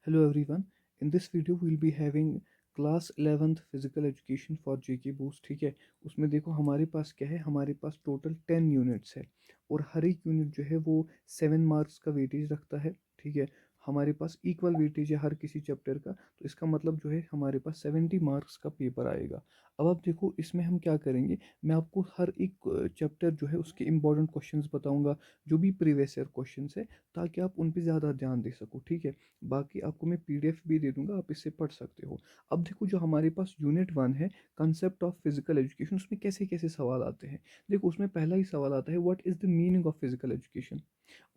Hello everyone. In this video we'll be having class 11th physical education for JK boost. ठीक है, उसमें देखो हमारे पास क्या है, हमारे पास टोटल 10 यूनिट्स है और हर एक यूनिट जो है वो 7 मार्क्स का वेटेज रखता है। ठीक है, हमारे पास इक्वल वेटेज है हर किसी चैप्टर का, तो इसका मतलब जो है हमारे पास 70 मार्क्स का पेपर आएगा। अब आप देखो इसमें हम क्या करेंगे, मैं आपको हर एक चैप्टर जो है उसके इंपॉर्टेंट क्वेश्चंस बताऊंगा, जो भी प्रीवियस ईयर क्वेश्चंस है, ताकि आप उन पे ज़्यादा ध्यान दे सको। ठीक है, बाकी आपको मैं पीडीएफ भी दे दूंगा, आप इससे पढ़ सकते हो। अब देखो जो हमारे पास यूनिट 1 है, कंसेप्ट ऑफ फिजिकल एजुकेशन, उसमें कैसे कैसे सवाल आते हैं। देखो उसमें पहला ही सवाल आता है, what is the meaning of physical education.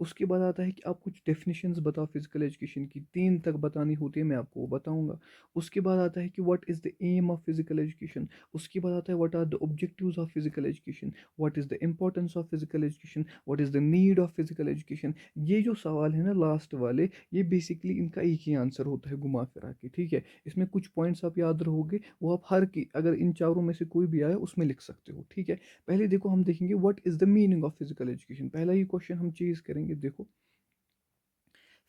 उसके बाद आता है कि आप कुछ डेफिनेशंस बताओ फिजिकल एजुकेशन की, 3 तक बतानी होती है, मैं आपको वो बताऊंगा। उसके बाद आता है कि what is the aim of physical education. उसके बाद आता है what are the objectives of physical education, what is the importance of physical education, what is the need of physical education. ये जो सवाल है ना लास्ट वाले, ये बेसिकली इनका एक ही आंसर होता है घुमा फिरा के। ठीक है, इसमें कुछ पॉइंट्स आप याद रहोगे, वो आप हर की अगर इन चारों में से कोई भी आया उसमें लिख सकते हो। ठीक है, पहले देखो हम देखेंगे what is the meaning of physical education. पहला ही क्वेश्चन हम चीज़ करेंगे। देखो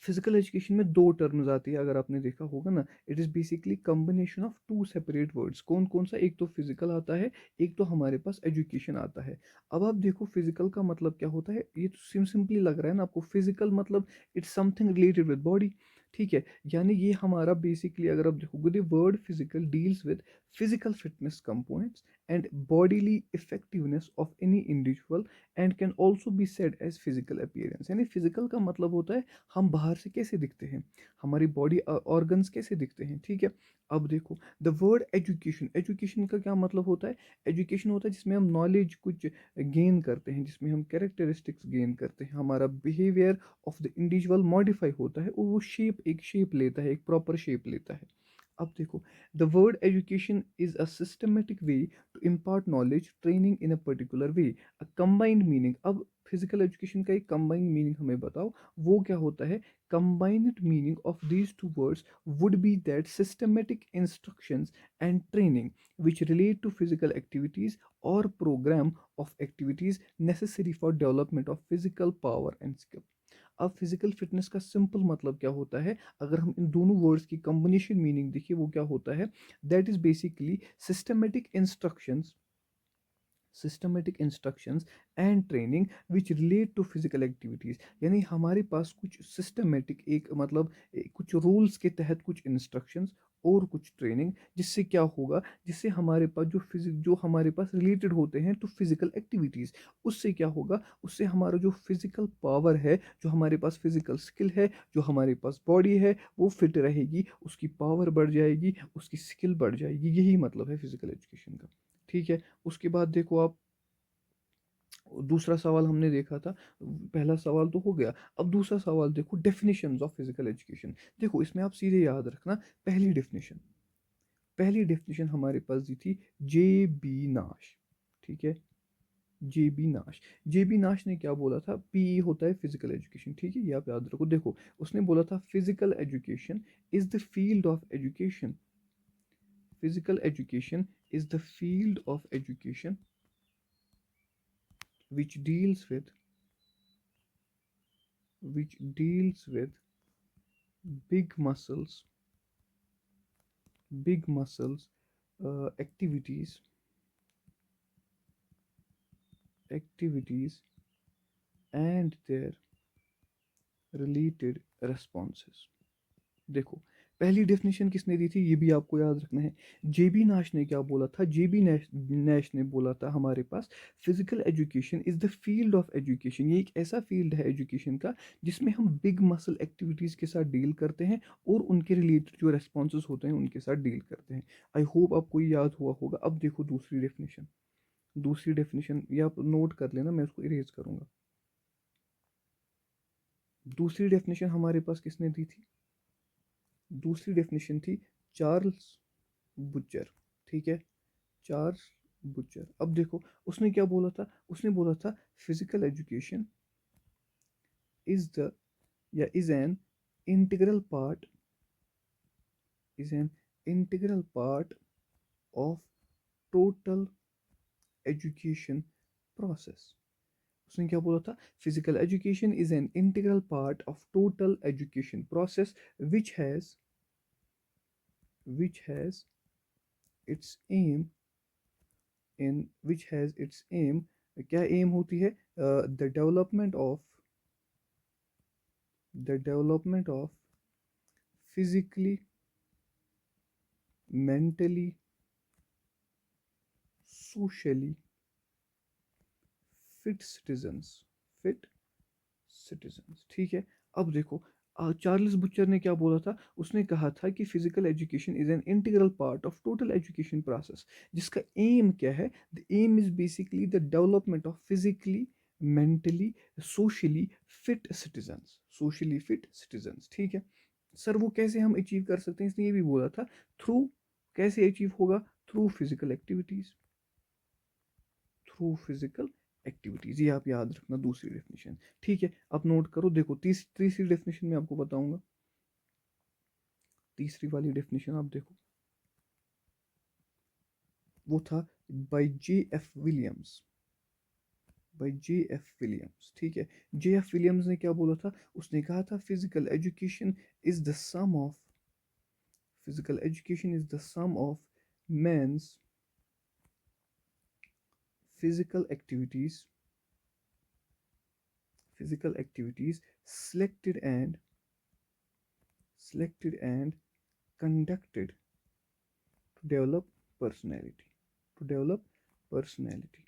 फिजिकल एजुकेशन में दो टर्म्स आती है, अगर आपने देखा होगा ना, it is basically combination of two separate words. कौन कौन सा, एक तो फिजिकल आता है, एक तो हमारे पास एजुकेशन आता है। अब आप देखो फिजिकल का मतलब क्या होता है, ये तो सिंपली लग रहा है ना आपको, फिजिकल मतलब it's something related with body. ठीक है, यानी ये हमारा बेसिकली अगर आप देखोगे, the word physical deals with physical fitness components and bodily effectiveness of any individual and can also be said as physical appearance. यानी फिजिकल का मतलब होता है हम बाहर से कैसे दिखते हैं, हमारी बॉडी ऑर्गन्स कैसे दिखते हैं। ठीक है, अब देखो द वर्ड एजुकेशन, एजुकेशन का क्या मतलब होता है। एजुकेशन होता है जिसमें हम नॉलेज कुछ गेन करते हैं, जिसमें हम कैरेक्टरिस्टिक्स गेन करते हैं, हमारा behaviour of the individual modify होता है और वो शेप, एक शेप लेता है, एक प्रॉपर शेप लेता है। अब देखो the word education is a systematic way to impart knowledge training in a particular way, a combined meaning. अब फिजिकल एजुकेशन का एक कंबाइंड मीनिंग हमें बताओ, वो क्या होता है। combined meaning of these two words would be that systematic instructions and training which relate to physical activities or program of activities necessary for development of physical power and skill। अब physical fitness का simple मतलब क्या होता है, अगर हम इन दोनों words की कॉम्बिनेशन मीनिंग देखिए, वो क्या होता है, that is basically systematic instructions, systematic instructions and training which relate to physical activities. यानी हमारे पास कुछ सिस्टमेटिक, एक मतलब कुछ रूल्स के तहत कुछ इंस्ट्रक्शंस और कुछ ट्रेनिंग, जिससे क्या होगा, जिससे हमारे पास जो फिजिक, जो हमारे पास रिलेटेड होते हैं टू फिजिकल एक्टिविटीज़, उससे क्या होगा, उससे हमारा जो फिजिकल पावर है, जो हमारे पास फिजिकल स्किल है, जो हमारे पास बॉडी है, वो फिट रहेगी, उसकी पावर बढ़ जाएगी, उसकी स्किल बढ़ जाएगी। यही मतलब है फिजिकल एजुकेशन का। ठीक है, उसके बाद देखो आप, दूसरा सवाल हमने देखा था, पहला सवाल तो हो गया। अब दूसरा सवाल देखो, डेफिनेशंस ऑफ फिजिकल एजुकेशन। देखो इसमें आप सीधे याद रखना, पहली डेफिनेशन, पहली डेफिनेशन हमारे पास दी थी जे बी नाश। ठीक है, जे बी नाश, जे बी नाश ने क्या बोला था, पी होता है फिजिकल एजुकेशन। ठीक है, ये आप याद रखो। देखो उसने बोला था physical education is the field of education, physical education is the field of education which deals with which deals with big muscles, big muscles, activities, activities and their related responses। देखो पहली डेफिनेशन किसने दी थी, ये भी आपको याद रखना है। जेबी नाश ने क्या बोला था, जेबी नैश ने बोला था हमारे पास physical education is the field of education, ये एक ऐसा फील्ड है एजुकेशन का जिसमें हम बिग मसल एक्टिविटीज़ के साथ डील करते हैं और उनके रिलेटेड जो रेस्पॉन्सेज होते हैं उनके साथ डील करते हैं। आई होप आपको ये याद हुआ होगा। अब देखो दूसरी डेफिनेशन, दूसरी डेफिनेशन ये आप नोट कर लेना, मैं उसको इरेज करूंगा। दूसरी डेफिनेशन हमारे पास किसने दी थी, दूसरी डेफिनेशन थी चार्ल्स बुचर। ठीक है, चार्ल्स बुचर। अब देखो उसने क्या बोला था, उसने बोला था फिजिकल एजुकेशन इज द, या is an integral part, is an integral part of total education process. उसने क्या बोला था? Physical education is an integral part of total education process which has which has its aim in which has its aim, क्या M होती है? The development of physically mentally socially fit citizens fit citizens ठीक है। अब देखो, Charles butcher ने क्या बोला था? उसने कहा था कि physical education is an integral part of total education process, जिसका एम क्या है? The aim is basically the development of physically mentally socially fit citizens, socially fit citizens ठीक है। सर वो कैसे हम अचीव कर सकते हैं? इसने ये भी बोला था, थ्रू, कैसे अचीव होगा? Through physical activities, through physical activities, ये आप याद रखना, दूसरी डेफिनेशन ठीक है। अब नोट करो, देखो तीसरी डेफिनेशन में आपको बताऊंगा। तीसरी वाली डेफिनेशन आप देखो, वो था by J F Williams, by J F Williams ठीक है। जे एफ विलियम्स ने क्या बोला था? उसने कहा था physical education is the sum of, physical education is the sum of man's physical activities, physical activities selected and conducted to develop personality, to develop personality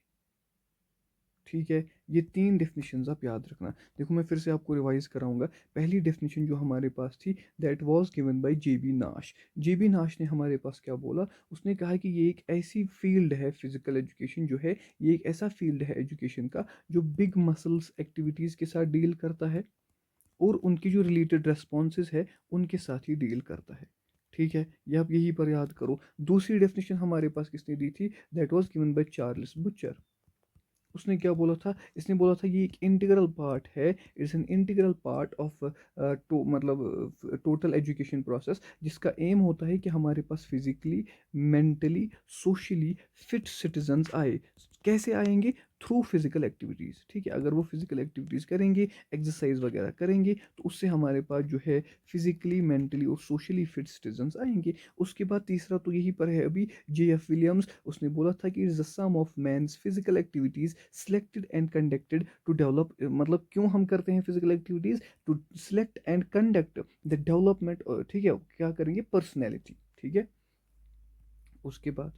ठीक है। ये तीन डेफिनेशंस आप याद रखना। देखो मैं फिर से आपको रिवाइज कराऊंगा। पहली डेफिनेशन जो हमारे पास थी, that was given by JB Nash. JB नाश ने हमारे पास क्या बोला? उसने कहा कि ये एक ऐसी फील्ड है, फिजिकल एजुकेशन जो है, ये एक ऐसा फील्ड है एजुकेशन का जो बिग मसल्स एक्टिविटीज़ के साथ डील करता है और उनकी जो रिलेटेड रेस्पॉन्सेज है उनके साथ ही डील करता है ठीक है। ये आप यहीं पर याद करो। दूसरी डेफिनेशन हमारे पास किसने दी थी? That was given by Charles Bucher. उसने क्या बोला था? इसने बोला था ये एक इंटीग्रल पार्ट है, it's an integral part of मतलब टोटल एजुकेशन प्रोसेस, जिसका एम होता है कि हमारे पास physically mentally socially fit citizens आए। कैसे आएंगे? थ्रू फिजिकल एक्टिविटीज़ ठीक है। अगर वो फिजिकल एक्टिविटीज़ करेंगे, एक्सरसाइज वगैरह करेंगे, तो उससे हमारे पास जो है फिजिकली मेंटली और सोशली फिट सिटीजन्स आएंगे। उसके बाद तीसरा तो यही पर है अभी, जे एफ विलियम्स। उसने बोला था कि is the sum of man's physical activities selected and conducted to develop, मतलब क्यों हम करते हैं physical activities? To select and conduct the development ठीक है, क्या करेंगे? पर्सनैलिटी ठीक है। उसके बाद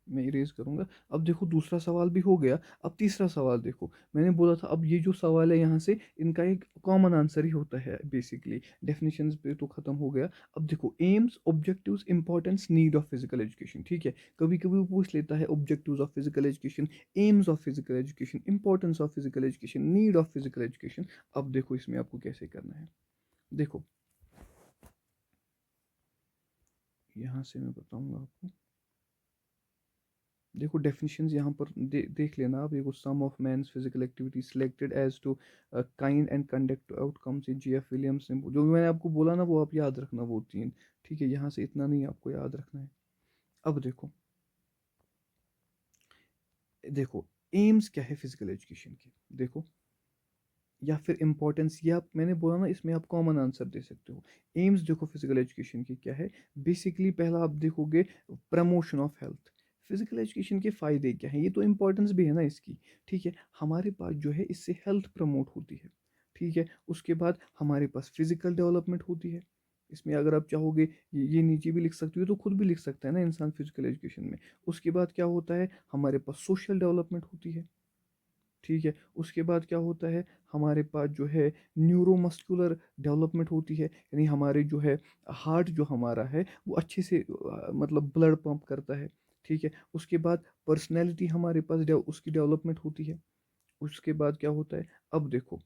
मैं इरेज करूंगा। अब देखो दूसरा सवाल भी हो गया। अब तीसरा सवाल देखो, मैंने बोला था अब ये जो सवाल है यहाँ से इनका एक कॉमन आंसर ही होता है बेसिकली। डेफिनेशंस पे तो खत्म हो गया। अब देखो, AIIMS objectives importance need of physical education ठीक है। कभी कभी वो पूछ लेता है objectives of physical education, AIIMS of physical education, importance of physical education, need of physical education. अब देखो इसमें आपको कैसे करना है। देखो यहाँ से मैं बताऊंगा आपको। देखो डेफिनेशंस यहाँ पर देख लेना आप। देखो, some of man's physical activity selected as to kind and conduct outcomes in J F Williams ने, जो भी मैंने आपको बोला ना वो आप याद रखना, वो तीन ठीक है। यहाँ से इतना नहीं आपको याद रखना है। अब देखो, देखो एम्स क्या है फिजिकल एजुकेशन की, देखो, या फिर इंपॉर्टेंस, ये आप, मैंने बोला ना इसमें आप कॉमन आंसर दे सकते हो। एम्स देखो फिजिकल एजुकेशन की क्या है, बेसिकली पहला आप देखोगे promotion of health. Physical education के फ़ायदे क्या हैं? ये तो इंपॉर्टेंस भी है ना इसकी ठीक है। हमारे पास जो है इससे हेल्थ प्रमोट होती है ठीक है। उसके बाद हमारे पास फिजिकल डेवलपमेंट होती है। इसमें अगर आप चाहोगे ये नीचे भी लिख सकते हो, तो खुद भी लिख सकता है ना इंसान फिजिकल एजुकेशन में। उसके बाद क्या होता है? हमारे पास सोशल डेवलपमेंट होती है ठीक है। उसके बाद क्या होता है? हमारे पास जो है न्यूरोमस्कुलर डेवलपमेंट होती है, यानी हमारे जो है हार्ट जो हमारा है वो अच्छे से मतलब ब्लड पंप करता है ठीक है। उसके बाद पर्सनैलिटी हमारे पास उसकी डेवलपमेंट होती है। उसके बाद क्या होता है? अब देखो,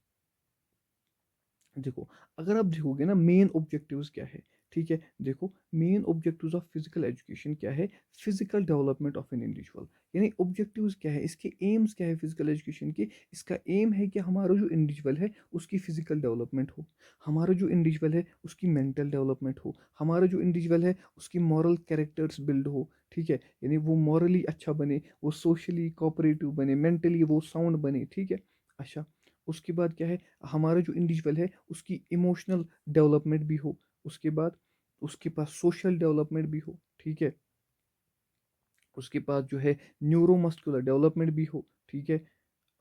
देखो, अगर आप देखोगे ना मेन ऑब्जेक्टिव्स क्या है, ठीक है? देखो, main objectives of physical education क्या है? Physical development of an individual. यानी ऑब्जेक्टिव्स क्या है, इसके एम्स क्या है फिजिकल एजुकेशन के? इसका एम है कि हमारा जो इंडिविजुअल है उसकी फिजिकल डेवलपमेंट हो, हमारा जो इंडिविजुअल है उसकी मेंटल डेवलपमेंट हो, हमारा जो इंडिविजुअल है उसकी मॉरल कैरेक्टर्स बिल्ड हो, ठीक है? यानी वो मॉरली अच्छा बने, वो सोशली कोऑपरेटिव बने, मेंटली वो साउंड बने, ठीक है? अच्छा, उसके बाद क्या है, हमारा जो इंडिविजुअल है उसकी इमोशनल डेवलपमेंट भी हो, उसके बाद उसके पास सोशल डेवलपमेंट भी हो, ठीक है? उसके पास जो है न्यूरोमस्कुलर डेवलपमेंट भी हो, ठीक है?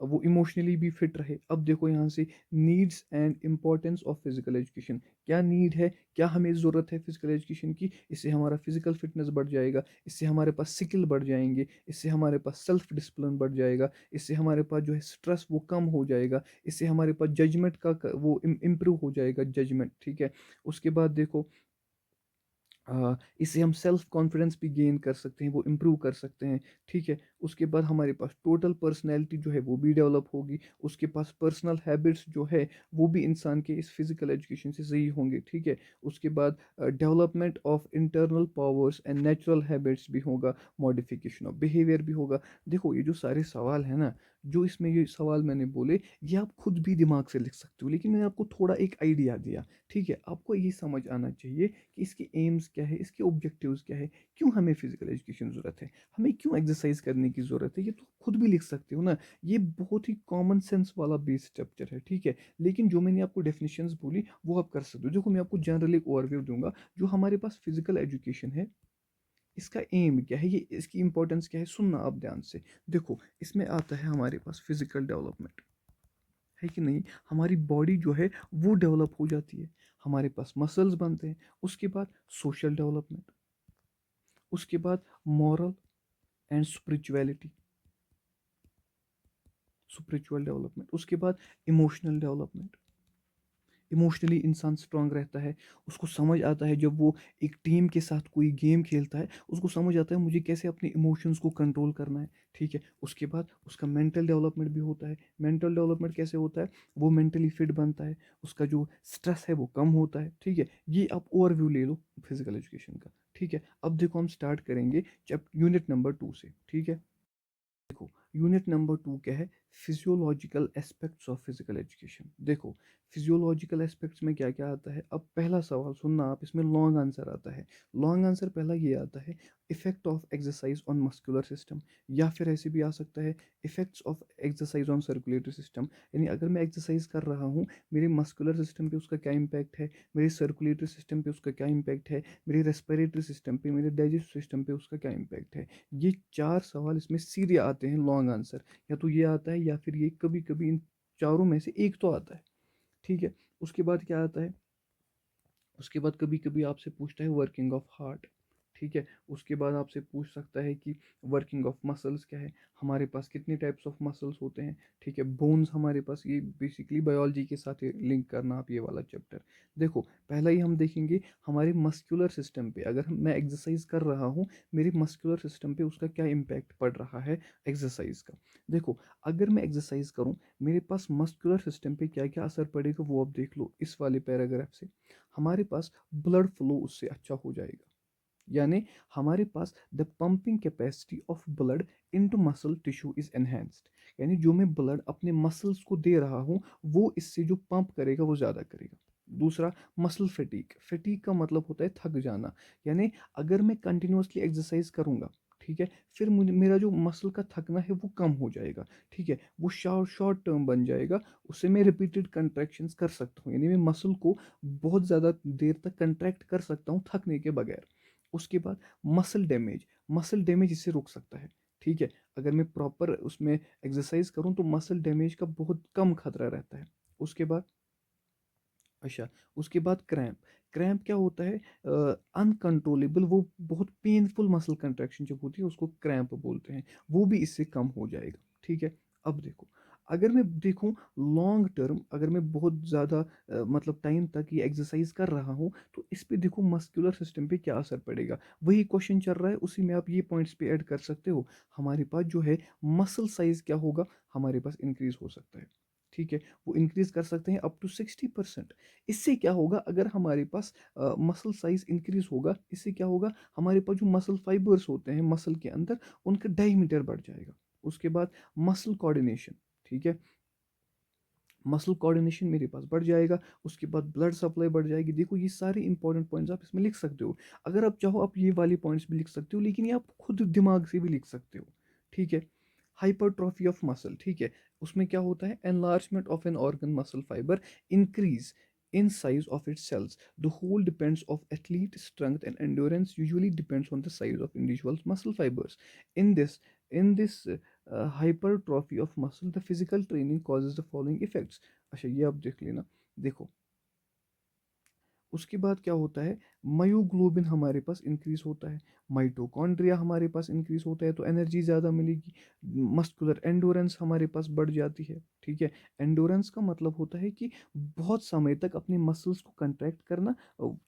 अब वो इमोशनली भी फिट रहे। अब देखो यहाँ से needs and importance of physical education. क्या नीड है, क्या हमें ज़रूरत है फिजिकल एजुकेशन की? इससे हमारा फिजिकल फिटनेस बढ़ जाएगा, इससे हमारे पास स्किल बढ़ जाएंगे, इससे हमारे पास सेल्फ डिसिप्लिन बढ़ जाएगा, इससे हमारे पास जो है स्ट्रेस वो कम हो जाएगा, इससे हमारे पास जजमेंट का वो इम्प्रूव हो जाएगा जजमेंट, ठीक है? उसके बाद देखो, इससे हम सेल्फ कॉन्फिडेंस भी गेन कर सकते हैं, वो इम्प्रूव कर सकते हैं, ठीक है? उसके बाद हमारे पास टोटल पर्सनैलिटी जो है वो भी डेवलप होगी, उसके पास पर्सनल हैबिट्स जो है वो भी इंसान के इस फिजिकल एजुकेशन से सही होंगे, ठीक है? उसके बाद development of internal powers and natural habits भी होगा, मॉडिफिकेशन ऑफ बिहेवियर भी होगा। देखो, ये जो सारे सवाल है ना, जो इसमें ये सवाल मैंने बोले, ये आप खुद भी दिमाग से लिख सकते हो, लेकिन मैंने आपको थोड़ा एक आइडिया दिया, ठीक है? आपको ये समझ आना चाहिए कि इसके एम्स क्या है, इसके ऑब्जेक्टिव्स क्या है, क्यों हमें फिजिकल एजुकेशन ज़रूरत है, हमें क्यों एक्सरसाइज करने की ज़रूरत है, ये तो खुद भी लिख सकते हो ना। ये बहुत ही कॉमन सेंस वाला बेस स्ट्रक्चर है, ठीक है? लेकिन जो मैंने आपको डेफिनेशंस बोली वो आप कर सकते हो। देखो, मैं आपको जनरल एक ओवरव्यू दूंगा। जो हमारे पास फिजिकल एजुकेशन है, इसका एम क्या है, ये इसकी इंपॉर्टेंस क्या है, सुनना आप ध्यान से। देखो, इसमें आता है हमारे पास फिजिकल डेवलपमेंट, है कि नहीं? हमारी बॉडी जो है वो डेवलप हो जाती है, हमारे पास मसल्स बनते हैं। उसके बाद सोशल डेवलपमेंट, उसके बाद moral and spirituality, spiritual development, उसके बाद इमोशनल डेवलपमेंट। इमोशनली इंसान स्ट्रांग रहता है, उसको समझ आता है जब वो एक टीम के साथ कोई गेम खेलता है, उसको समझ आता है मुझे कैसे अपने इमोशंस को कंट्रोल करना है, ठीक है? उसके बाद उसका मेंटल डेवलपमेंट भी होता है। मेंटल डेवलपमेंट कैसे होता है? वो मेंटली फिट बनता है, उसका जो स्ट्रेस है वो कम होता है, ठीक है? ये आप ओवरव्यू ले लो फिजिकल एजुकेशन का, ठीक है? अब देखो, हम स्टार्ट करेंगे यूनिट नंबर 2 से, ठीक है? देखो, यूनिट नंबर 2 क्या है? Physiological aspects of physical education. देखो, फिजियोलॉजिकल एस्पेक्ट्स में क्या क्या आता है? अब पहला सवाल सुनना आप, इसमें लॉन्ग आंसर आता है। लॉन्ग आंसर पहला ये आता है, effect of exercise on muscular system, या फिर ऐसे भी आ सकता है, effects of exercise on circulatory system. यानी अगर मैं एक्सरसाइज कर रहा हूँ, मेरे मस्कुलर सिस्टम पे उसका क्या इम्पैक्ट है, मेरे सर्कुलेटरी सिस्टम पे उसका क्या इम्पैक्ट है, मेरे रेस्पिरेटरी सिस्टम पे, मेरे डाइजेस्टिव सिस्टम पे उसका क्या इम्पैक्ट है। ये 4 सवाल इसमें सीधे आते हैं लॉन्ग आंसर। या तो ये आता है, या फिर ये कभी कभी इन चारों में से एक तो आता है, ठीक है? उसके बाद क्या आता है? उसके बाद कभी कभी आपसे पूछता है वर्किंग ऑफ हार्ट, ठीक है? उसके बाद आपसे पूछ सकता है कि वर्किंग ऑफ मसल्स क्या है, हमारे पास कितने टाइप्स ऑफ मसल्स होते हैं, ठीक है? बोन्स हमारे पास, ये बेसिकली बायोलॉजी के साथ लिंक करना आप ये वाला चैप्टर। देखो, पहला ही हम देखेंगे हमारे मस्कुलर सिस्टम पे, अगर मैं एक्सरसाइज कर रहा हूँ, मेरे मस्कुलर सिस्टम पे उसका क्या इम्पैक्ट पड़ रहा है एक्सरसाइज का। देखो, अगर मैं एक्सरसाइज करूँ, मेरे पास मस्कुलर सिस्टम पे क्या क्या असर पड़ेगा वो आप देख लो इस वाले पैराग्राफ से। हमारे पास ब्लड फ्लो उससे अच्छा हो जाएगा, यानी हमारे पास the pumping capacity of blood into muscle tissue is enhanced. यानी जो मैं ब्लड अपने मसल्स को दे रहा हूँ, वो इससे जो पंप करेगा वो ज़्यादा करेगा। दूसरा, मसल फटीक। फटीक का मतलब होता है थक जाना। यानी अगर मैं कंटिन्यूसली एक्सरसाइज करूंगा, ठीक है, फिर मुझे मेरा जो मसल का थकना है वो कम हो जाएगा, ठीक है? वो शॉर्ट शॉर्ट टर्म बन जाएगा, उससे मैं रिपीटेड कंट्रैक्शंस कर सकता हूँ, यानी मैं मसल को बहुत ज़्यादा देर तक कंट्रैक्ट कर सकता हूँ थकने के बगैर। उसके बाद मसल डैमेज। मसल डैमेज इससे रुक सकता है, ठीक है? अगर मैं प्रॉपर उसमें एक्सरसाइज करूँ तो मसल डैमेज का बहुत कम खतरा रहता है। उसके बाद, अच्छा, उसके बाद क्रैम्प। क्रैम्प क्या होता है? अनकंट्रोलेबल, वो बहुत पेनफुल मसल कंट्रैक्शन जब होती है उसको क्रैम्प बोलते हैं, वो भी इससे कम हो जाएगा, ठीक है? अब देखो, अगर मैं देखूं लॉन्ग टर्म, अगर मैं बहुत ज़्यादा मतलब टाइम तक ये एक्सरसाइज कर रहा हूँ, तो इस पे देखो मस्कुलर सिस्टम पे क्या असर पड़ेगा। वही क्वेश्चन चल रहा है, उसी में आप ये पॉइंट्स पे ऐड कर सकते हो। हमारे पास जो है मसल साइज क्या होगा, हमारे पास इंक्रीज हो सकता है, ठीक है, वो इंक्रीज कर सकते हैं अप टू 60%। इससे क्या होगा, अगर हमारे पास मसल साइज इंक्रीज होगा, इससे क्या होगा, हमारे पास जो मसल फाइबर्स होते हैं मसल के अंदर, उनका डायमीटर बढ़ जाएगा। उसके बाद मसल कोऑर्डिनेशन, ठीक है, मसल कोऑर्डिनेशन मेरे पास बढ़ जाएगा। उसके बाद ब्लड सप्लाई बढ़ जाएगी। देखो ये सारे इंपॉर्टेंट पॉइंट्स आप इसमें लिख सकते हो। अगर आप चाहो आप ये वाले पॉइंट्स भी लिख सकते हो, लेकिन ये आप खुद दिमाग से भी लिख सकते हो, ठीक है। हाइपरट्रॉफी ऑफ मसल, ठीक है, उसमें क्या होता है, enlargement of an organ muscle fibre increase in size of its cells. The whole depends of athlete strength and endurance usually depends on the size of individual's muscle fibers. In this hypertrophy of muscle, the physical training causes the following effects. अच्छा ये आप देख लेना। देखो उसके बाद क्या होता है, मायोग्लोबिन हमारे पास इंक्रीज होता है, माइटोकॉन्ड्रिया हमारे पास इंक्रीज होता है तो एनर्जी ज़्यादा मिलेगी, मस्कुलर एंडोरेंस हमारे पास बढ़ जाती है, ठीक है। एंडोरेंस का मतलब होता है कि बहुत समय तक अपने मसल्स को कंट्रैक्ट करना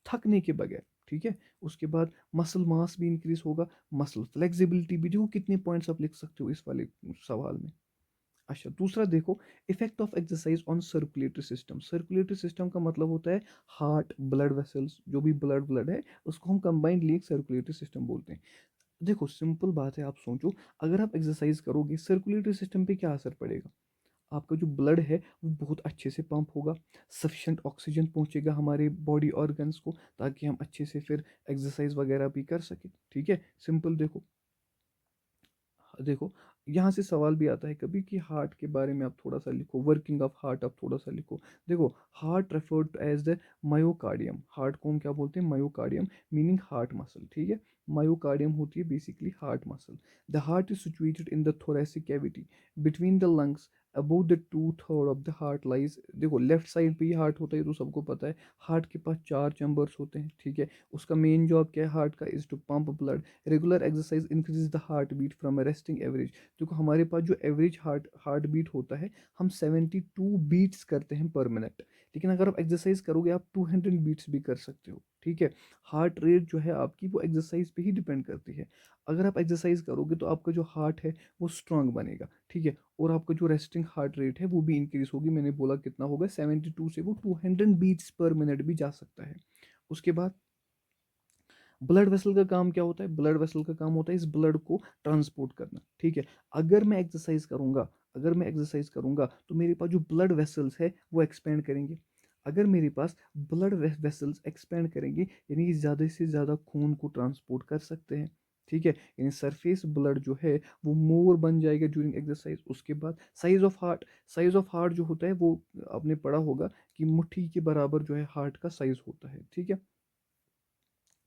थकने के बगैर, ठीक है। उसके बाद मसल मास भी इंक्रीज होगा, मसल फ्लेक्सिबिलिटी भी। देखो कितने पॉइंट्स आप लिख सकते हो इस वाले सवाल में। अच्छा दूसरा देखो, effect of exercise on circulatory system. Circulatory system का मतलब होता है हार्ट, ब्लड वेसल्स, जो भी ब्लड ब्लड है उसको हम कंबाइंडली एक सर्कुलेटरी सिस्टम बोलते हैं। देखो सिंपल बात है, आप सोचो, अगर आप एक्सरसाइज करोगे सर्कुलेटरी सिस्टम पे क्या असर पड़ेगा, आपका जो ब्लड है वो बहुत अच्छे से पंप होगा, सफिशेंट ऑक्सीजन पहुंचेगा हमारे बॉडी ऑर्गन्स को, ताकि हम अच्छे से फिर एक्सरसाइज वगैरह भी कर सकें, ठीक है। सिंपल देखो, देखो यहाँ से सवाल भी आता है कभी कि हार्ट के बारे में आप थोड़ा सा लिखो, वर्किंग ऑफ हार्ट आप थोड़ा सा लिखो। देखो heart referred as the myocardium, heart को हम क्या बोलते हैं, मायोकार्डियम, मीनिंग हार्ट मसल, ठीक है। मायोकार्डियम होती है basically heart muscle. The heart is situated in the thoracic cavity between the lungs, about the 2/3 of the heart lies. देखो लेफ्ट साइड पे ही हार्ट होता है, तो सबको पता है। हार्ट के पास 4 चैम्बर्स होते हैं, ठीक है। उसका मेन जॉब क्या है हार्ट का, is to pump blood. Regular exercise increase the heart beat from a resting average. देखो हमारे पास जो एवरेज हार्ट बीट होता है, हम 72 बीट्स करते हैं पर मिनट, लेकिन अगर आप एक्सरसाइज करोगे आप 200 बीट्स भी कर सकते हो, ठीक है। हार्ट रेट जो है आपकी वो एक्सरसाइज पे ही डिपेंड करती है। अगर आप एक्सरसाइज करोगे तो आपका जो हार्ट है वो स्ट्रांग बनेगा, ठीक है। और आपका जो रेस्टिंग हार्ट रेट है वो भी इंक्रीज होगी। मैंने बोला कितना होगा, 72 से वो 200 बीट्स पर मिनट भी जा सकता है। उसके बाद ब्लड वेसल का काम क्या होता है, ब्लड वेसल का काम होता है इस ब्लड को ट्रांसपोर्ट करना, ठीक है। अगर मैं एक्सरसाइज करूंगा, अगर मैं एक्सरसाइज करूंगा तो मेरे पास जो ब्लड वेसल्स है वो एक्सपेंड करेंगे। अगर मेरे पास ब्लड वेसल्स एक्सपेंड करेंगे, यानी कि ज़्यादा से ज़्यादा खून को ट्रांसपोर्ट कर सकते हैं, ठीक है। यानी सरफेस ब्लड जो है वो मोर बन जाएगा ड्यूरिंग एक्सरसाइज। उसके बाद size of heart, size of heart जो होता है वो आपने पढ़ा होगा कि मुट्ठी के बराबर जो है हार्ट का साइज होता है, ठीक है।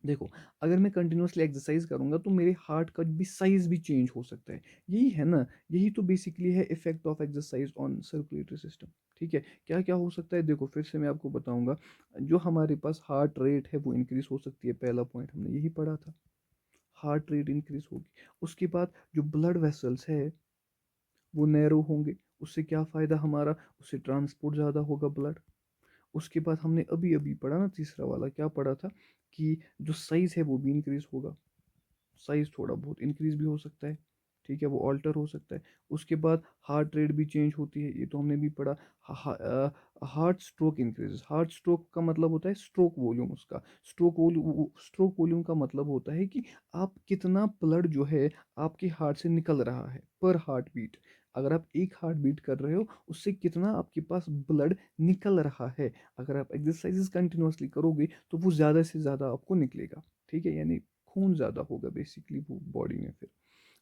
देखो अगर मैं कंटिन्यूअसली एक्सरसाइज करूंगा तो मेरे हार्ट का भी साइज भी चेंज हो सकता है। यही है ना, यही तो बेसिकली है effect of exercise on circulatory system, ठीक है। क्या क्या हो सकता है, देखो फिर से मैं आपको बताऊंगा। जो हमारे पास हार्ट रेट है वो इंक्रीज हो सकती है, पहला पॉइंट हमने यही पढ़ा था, हार्ट रेट इंक्रीज होगी। उसके बाद जो ब्लड वेसल्स है वो नैरो होंगे, उससे क्या फ़ायदा हमारा, उससे ट्रांसपोर्ट ज़्यादा होगा ब्लड। उसके बाद हमने अभी अभी पढ़ा ना, तीसरा वाला क्या पढ़ा था, कि जो साइज़ है वो भी इंक्रीज होगा, साइज़ थोड़ा बहुत इंक्रीज भी हो सकता है, ठीक है, वो ऑल्टर हो सकता है। उसके बाद हार्ट रेट भी चेंज होती है, ये तो हमने भी पढ़ा। Heart stroke increases, heart stroke का मतलब होता है स्ट्रोक वॉल्यूम, उसका स्ट्रोक वॉल्यूम का मतलब होता है कि आप कितना ब्लड जो है आपके हार्ट से निकल रहा है पर हार्ट बीट। अगर आप एक हार्ट बीट कर रहे हो उससे कितना आपके पास ब्लड निकल रहा है। अगर आप एक्सरसाइजेस कंटिन्यूअसली करोगे तो वो ज़्यादा से ज़्यादा आपको निकलेगा, ठीक है, यानी खून ज़्यादा होगा बेसिकली वो बॉडी में फिर।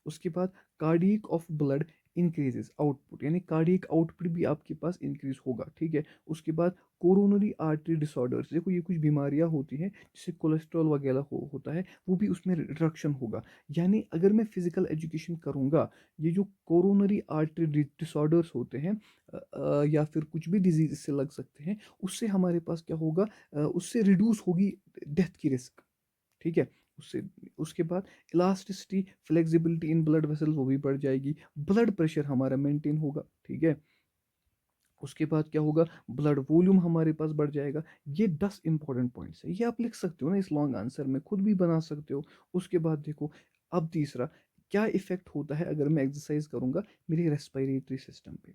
उसके बाद cardiac of blood increases output, यानी कार्डियक आउटपुट भी आपके पास इंक्रीज होगा, ठीक है। उसके बाद कोरोनरी आर्टरी डिसऑर्डर्स, देखो ये कुछ बीमारियां होती हैं जिससे कोलेस्ट्रॉल वगैरह होता है, वो भी उसमें रिडक्शन होगा। यानी अगर मैं फिजिकल एजुकेशन करूंगा, ये जो कोरोनरी आर्टरी डिसऑर्डर्स होते हैं या फिर कुछ भी डिजीज इससे लग सकते हैं, उससे हमारे पास क्या होगा, उससे रिड्यूस होगी डेथ की रिस्क, ठीक है। उससे उसके बाद elasticity flexibility in blood vessels वो भी बढ़ जाएगी, ब्लड प्रेशर हमारा मेंटेन होगा, ठीक है। उसके बाद क्या होगा, ब्लड वॉल्यूम हमारे पास बढ़ जाएगा। ये 10 इंपॉर्टेंट पॉइंट्स है, ये आप लिख सकते हो ना इस लॉन्ग आंसर में, खुद भी बना सकते हो। उसके बाद देखो, अब तीसरा क्या इफेक्ट होता है अगर मैं एक्सरसाइज करूंगा मेरे रेस्पिरेटरी सिस्टम पे।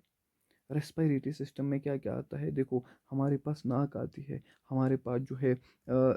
रेस्पिरेटरी सिस्टम में क्या क्या आता है, देखो हमारे पास नाक आती है, हमारे पास जो है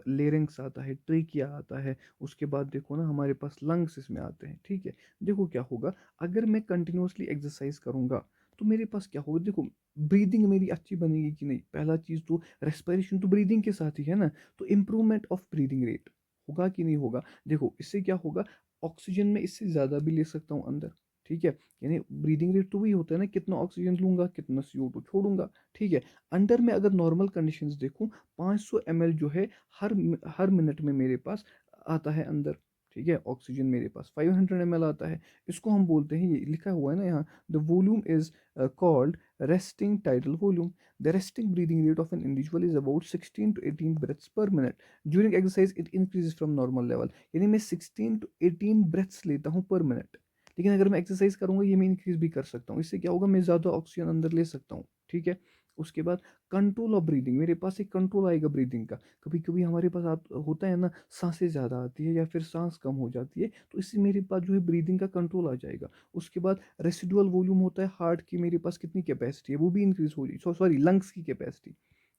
लेरिंग्स आता है, ट्रेकिया आता है, उसके बाद देखो ना हमारे पास लंग्स इसमें आते हैं, ठीक है। देखो क्या होगा, अगर मैं कंटिन्यूअसली एक्सरसाइज करूंगा तो मेरे पास क्या होगा, देखो ब्रीदिंग मेरी अच्छी बनेगी कि नहीं, पहला चीज़ तो रेस्पिरेशन तो ब्रीदिंग के साथ ही है ना, तो इम्प्रूवमेंट ऑफ ब्रीदिंग रेट होगा कि नहीं होगा। देखो इससे क्या होगा, ऑक्सीजन में इससे ज़्यादा भी ले सकता हूँ अंदर, ठीक है। यानी ब्रीदिंग रेट तो वही होता है ना, कितना ऑक्सीजन लूंगा कितना CO2 छोड़ूंगा, ठीक है। अंडर में अगर नॉर्मल कंडीशंस देखूं, 500 ml जो है हर मिनट में मेरे पास आता है अंदर, ठीक है। ऑक्सीजन मेरे पास 500 ml आता है, इसको हम बोलते हैं, ये लिखा हुआ है ना यहाँ, the volume is called resting tidal volume. The resting breathing rate of an individual is about 16 to 18 breaths per minute. During exercise, it increases from normal level. यानी मैं 16 to 18 breaths लेता हूँ पर मिनट, लेकिन अगर मैं एक्सरसाइज करूंगा ये मैं इंक्रीज भी कर सकता हूँ। इससे क्या होगा, मैं ज़्यादा ऑक्सीजन अंदर ले सकता हूँ, ठीक है। उसके बाद कंट्रोल ऑफ ब्रीदिंग, मेरे पास एक कंट्रोल आएगा ब्रीदिंग का। कभी कभी हमारे पास होता है ना, सांसें ज़्यादा आती है या फिर सांस कम हो जाती है, तो इससे मेरे पास जो है ब्रीदिंग का कंट्रोल आ जाएगा। उसके बाद रेसिडुअल वॉल्यूम होता है हार्ट की, मेरे पास कितनी कैपेसिटी है वो भी इंक्रीज हो जाएगी, सॉरी लंग्स की कैपेसिटी,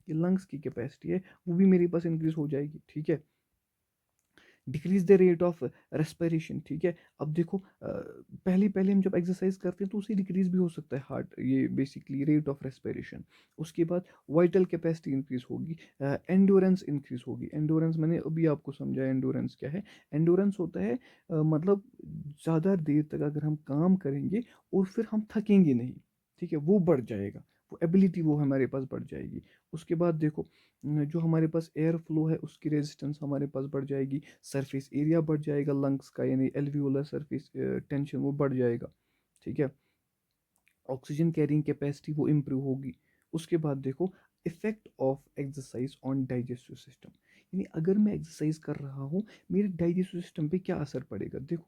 ये लंग्स की कैपेसिटी है वो भी मेरे पास इंक्रीज हो जाएगी, ठीक है। Decrease the rate of respiration, ठीक है। अब देखो पहले पहले हम जब एक्सरसाइज करते हैं तो उसे डिक्रीज भी हो सकता है हार्ट, ये बेसिकली रेट ऑफ रेस्पिरेशन। उसके बाद वाइटल कैपेसिटी इंक्रीज होगी, एंडोरेंस इंक्रीज होगी। एंडोरेंस मैंने अभी आपको समझाया, एंडोरेंस क्या है। एंडोरेंस होता है मतलब ज़्यादा देर तक अगर हम काम करेंगे और फिर हम थकेंगे नहीं, ठीक है, वो बढ़ जाएगा, वो एबिलिटी वो हमारे पास बढ़ जाएगी। उसके बाद देखो जो हमारे पास एयर फ्लो है उसकी रेजिस्टेंस हमारे पास बढ़ जाएगी, सरफेस एरिया बढ़ जाएगा लंग्स का, यानी एल्वियोलर सरफेस टेंशन वो बढ़ जाएगा, ठीक है। ऑक्सीजन कैरिंग कैपेसिटी वो इम्प्रूव होगी। उसके बाद देखो effect of exercise on digestive system, यानी अगर मैं एक्सरसाइज कर रहा हूँ मेरे डाइजेस्टिव सिस्टम पे क्या असर पड़ेगा। देखो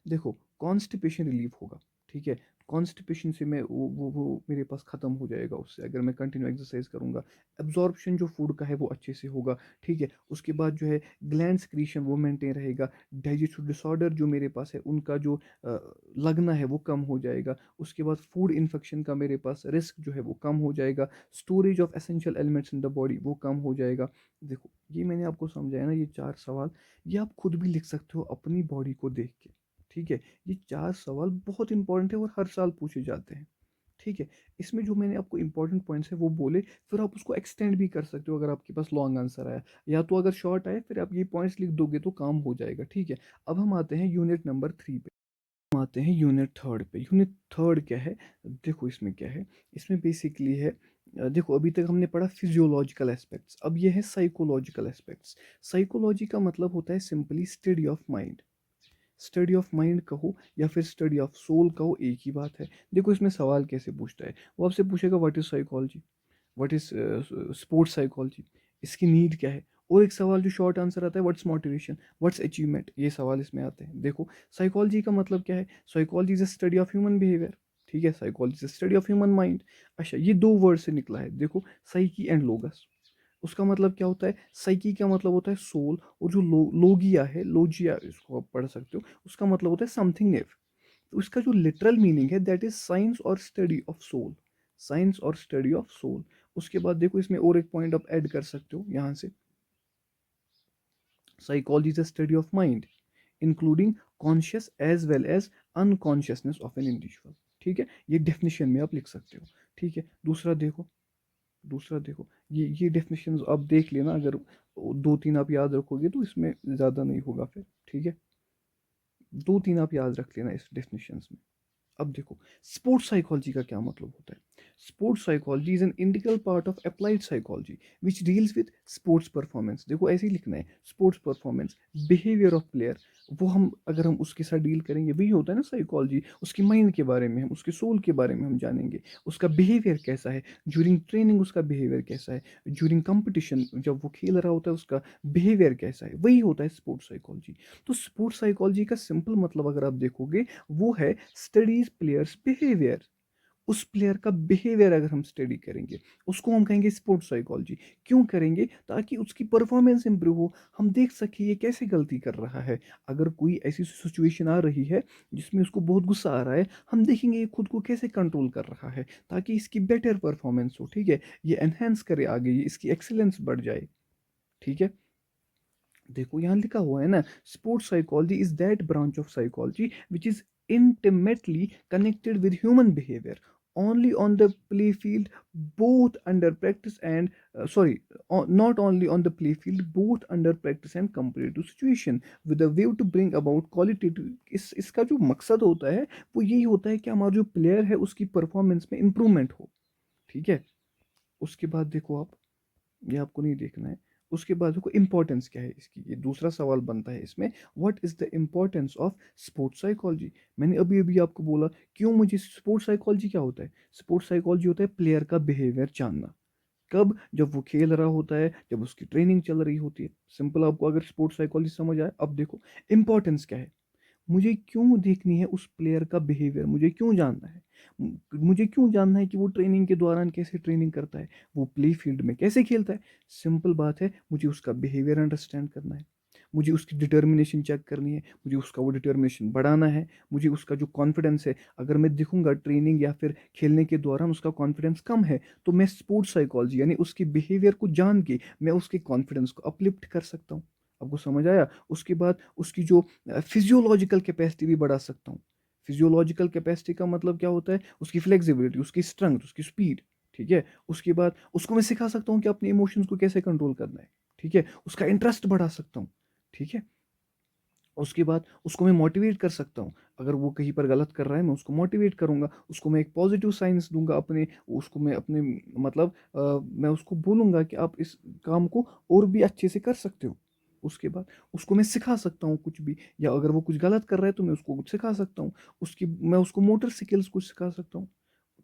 देखो कॉन्स्टिपेशन रिलीफ होगा, ठीक है। कॉन्स्टिपेशन से मैं वो मेरे पास ख़त्म हो जाएगा उससे, अगर मैं कंटिन्यू एक्सरसाइज करूँगा। एब्जॉर्प्शन जो फूड का है वो अच्छे से होगा, ठीक है। उसके बाद जो है ग्लैंड सक्रीशन वो मेंटेन रहेगा। डाइजेस्टिव डिसऑर्डर जो मेरे पास है उनका जो लगना है वो कम हो जाएगा। उसके बाद फूड इन्फेक्शन का मेरे पास रिस्क जो है वो कम हो जाएगा। Storage of essential elements in the body वो कम हो जाएगा। देखो ये मैंने आपको समझाया ना, ये 4 सवाल, ये आप खुद भी लिख सकते हो अपनी बॉडी को देख के, ठीक है। ये 4 सवाल बहुत इंपॉर्टेंट है और हर साल पूछे जाते हैं, ठीक है। इसमें जो मैंने आपको इंपॉर्टेंट पॉइंट्स है वो बोले, फिर आप उसको एक्सटेंड भी कर सकते हो अगर आपके पास लॉन्ग आंसर आया, या तो अगर शॉर्ट आए फिर आप ये पॉइंट्स लिख दोगे तो काम हो जाएगा, ठीक है। अब हम आते हैं यूनिट नंबर 3 पे, हम आते हैं यूनिट थर्ड पे। यूनिट थर्ड क्या है, देखो इसमें क्या है, इसमें बेसिकली है देखो अभी तक हमने पढ़ा फिजियोलॉजिकल एस्पेक्ट्स, अब ये है साइकोलॉजिकल एस्पेक्ट्स। साइकोलॉजी का मतलब होता है simply study of mind. Study of mind कहो या फिर स्टडी ऑफ सोल कहो, एक ही बात है। देखो इसमें सवाल कैसे पूछता है, वो आपसे पूछेगा what is psychology, what is sports psychology, इसकी नीड क्या है। और एक सवाल जो शॉर्ट आंसर आता है, व्हाट्स मोटिवेशन, व्हाट्स अचीवमेंट, ये सवाल इसमें आते हैं। देखो साइकोलॉजी का मतलब क्या है, psychology is a study of human behaviour, ठीक है। Psychology is study of human mind. अच्छा ये दो वर्ड से निकला है, देखो साइकी एंड लोगस। उसका मतलब क्या होता है, साइकी का मतलब होता है सोल, और जो लोगिया है, लोजिया इसको आप पढ़ सकते हो, उसका मतलब होता है समथिंग नेव। तो उसका जो लिटरल मीनिंग है दैट इज साइंस और स्टडी ऑफ सोल, साइंस और स्टडी ऑफ सोल। उसके बाद देखो इसमें और एक पॉइंट आप ऐड कर सकते हो यहाँ से, psychology is a study of mind including conscious as well as unconsciousness of an individual, ठीक है। ये डेफिनेशन में आप लिख सकते हो, ठीक है। दूसरा देखो, दूसरा देखो, ये डेफिनेशन आप देख लेना, अगर 2-3 आप याद रखोगे तो इसमें ज़्यादा नहीं होगा फिर, ठीक है। 2-3 आप याद रख लेना इस डेफिनेशंस में। अब देखो स्पोर्ट्स साइकोलॉजी का क्या मतलब होता है। Sports psychology is an integral part of applied psychology which deals with sports performance. देखो ऐसे ही लिखना है, sports performance, behaviour of player, वो हम अगर हम उसके साथ डील करेंगे वही होता है ना साइकोलॉजी। उसकी माइंड के बारे में हम, उसके सोल के बारे में हम जानेंगे, उसका बिहेवियर कैसा है, ज्यूरिंग ट्रेनिंग उसका बिहेवियर कैसा है, ज्यूरिंग कंपटीशन जब वो खेल रहा होता है उसका बिहेवियर कैसा है, वही होता है स्पोर्ट्स साइकोलॉजी। तो स्पोर्ट्स साइकोलॉजी का सिंपल मतलब अगर आप देखोगे वो है स्टडीज प्लेयर्स बिहेवियर। उस प्लेयर का बिहेवियर अगर हम स्टडी करेंगे, उसको हम कहेंगे स्पोर्ट्स साइकोलॉजी। क्यों करेंगे? ताकि उसकी परफॉर्मेंस इंप्रूव हो, हम देख सकें ये कैसे गलती कर रहा है। अगर कोई ऐसी सिचुएशन आ रही है जिसमें उसको बहुत गुस्सा आ रहा है, हम देखेंगे ये खुद को कैसे कंट्रोल कर रहा है, ताकि इसकी बेटर परफॉर्मेंस हो, ठीक है, ये एनहेंस करे आगे, ये इसकी एक्सीलेंस बढ़ जाए, ठीक है। देखो यहाँ लिखा हुआ है ना, sports psychology is that branch of psychology which is intimately connected with human behavior only on the play field, both under practice and not only on the play field, both under practice and competitive situation with a view to bring about qualitative। इसका जो मकसद होता है वो यही होता है कि हमारा जो प्लेयर है उसकी परफॉर्मेंस में इम्प्रूवमेंट हो, ठीक है। उसके बाद देखो आप, ये आपको नहीं देखना है। उसके बाद देखो इंपॉर्टेंस क्या है इसकी, ये दूसरा सवाल बनता है इसमें, what is the importance of sports psychology. मैंने अभी अभी आपको बोला क्यों मुझे स्पोर्ट्स साइकोलॉजी क्या होता है। स्पोर्ट्स साइकोलॉजी होता है प्लेयर का बिहेवियर जानना। कब? जब वो खेल रहा होता है, जब उसकी ट्रेनिंग चल रही होती है। सिंपल, आपको अगर स्पोर्ट्स साइकोलॉजी समझ आए, अब देखो इंपॉर्टेंस क्या है। मुझे क्यों देखनी है उस प्लेयर का बिहेवियर, मुझे क्यों जानना है। मुझे क्यों जानना है कि वो ट्रेनिंग के दौरान कैसे ट्रेनिंग करता है, वो प्ले फील्ड में कैसे खेलता है। सिंपल बात है, मुझे उसका बिहेवियर अंडरस्टैंड करना है, मुझे उसकी डिटर्मिनेशन चेक करनी है, मुझे उसका वो डिटर्मिनेशन बढ़ाना है, मुझे उसका जो कॉन्फिडेंस है, अगर मैं दिखूंगा ट्रेनिंग या फिर खेलने के दौरान उसका कॉन्फिडेंस कम है, तो मैं स्पोर्ट्स साइकोलॉजी यानी उसके बिहेवियर को जान के मैं उसके कॉन्फिडेंस को अपलिफ्ट कर सकता हूँ। आपको समझ आया? उसके बाद उसकी जो फिजियोलॉजिकल कैपेसिटी भी बढ़ा सकता हूँ। फिजियोलॉजिकल कैपेसिटी का मतलब क्या होता है? उसकी फ्लेक्सिबिलिटी, उसकी स्ट्रेंथ, उसकी स्पीड, ठीक है। उसके बाद उसको मैं सिखा सकता हूँ कि अपने इमोशंस को कैसे कंट्रोल करना है, ठीक है। उसका इंटरेस्ट बढ़ा सकता हूँ, ठीक है। उसके बाद उसको मैं मोटिवेट कर सकता हूँ। अगर वो कहीं पर गलत कर रहा है, मैं उसको मोटिवेट करूँगा, उसको मैं एक पॉजिटिव साइंस दूंगा अपने, उसको मैं अपने मतलब मैं उसको बोलूँगा कि आप इस काम को और भी अच्छे से कर सकते हो। उसके बाद उसको मैं सिखा सकता हूँ कुछ भी, या अगर वो कुछ गलत कर रहा है तो मैं उसको कुछ सिखा सकता हूँ। उसकी मैं उसको मोटर स्किल्स कुछ सिखा सकता हूँ,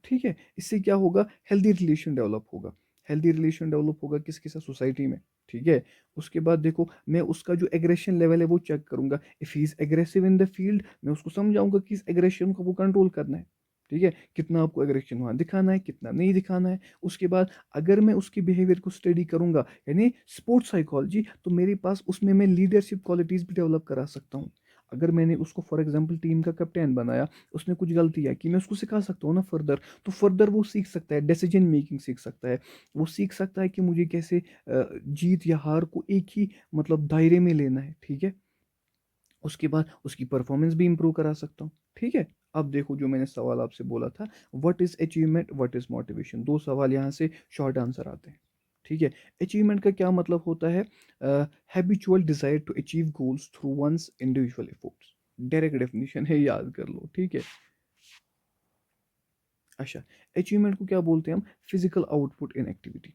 ठीक है। इससे क्या होगा? हेल्दी रिलेशन डेवलप होगा। हेल्दी रिलेशन डेवलप होगा किसके साथ? सोसाइटी में, ठीक है। उसके बाद देखो, मैं उसका जो एग्रेशन लेवल है वो चेक करूंगा। If he is aggressive in the field, मैं उसको समझाऊंगा कि इस एग्रेशन को वो कंट्रोल करना है, ठीक है। कितना आपको एग्रेशन वहां दिखाना है, कितना नहीं दिखाना है। उसके बाद अगर मैं उसकी बिहेवियर को स्टडी करूंगा यानी स्पोर्ट्स साइकोलॉजी, तो मेरे पास उसमें मैं लीडरशिप क्वालिटीज भी डेवलप करा सकता हूँ। अगर मैंने उसको फॉर एग्जाम्पल टीम का कैप्टन बनाया, उसने कुछ गलतियाँ की, मैं उसको सिखा सकता हूँ ना फर्दर। तो फर्दर वो सीख सकता है, डिसीजन मेकिंग सीख सकता है। वो सीख सकता है कि मुझे कैसे जीत या हार को एक ही मतलब दायरे में लेना है, ठीक है। उसके बाद उसकी परफॉर्मेंस भी इंप्रूव करा सकता हूँ, ठीक है। अब देखो जो मैंने सवाल आपसे बोला था, what is achievement, what is motivation, दो सवाल यहाँ से शॉर्ट आंसर आते हैं, ठीक है। अचीवमेंट का क्या मतलब होता है? Habitual desire to achieve goals through one's individual efforts. Direct definition है, याद कर लो, ठीक है। अच्छा, अचीवमेंट को क्या बोलते हैं हम? फिजिकल आउटपुट इन एक्टिविटी,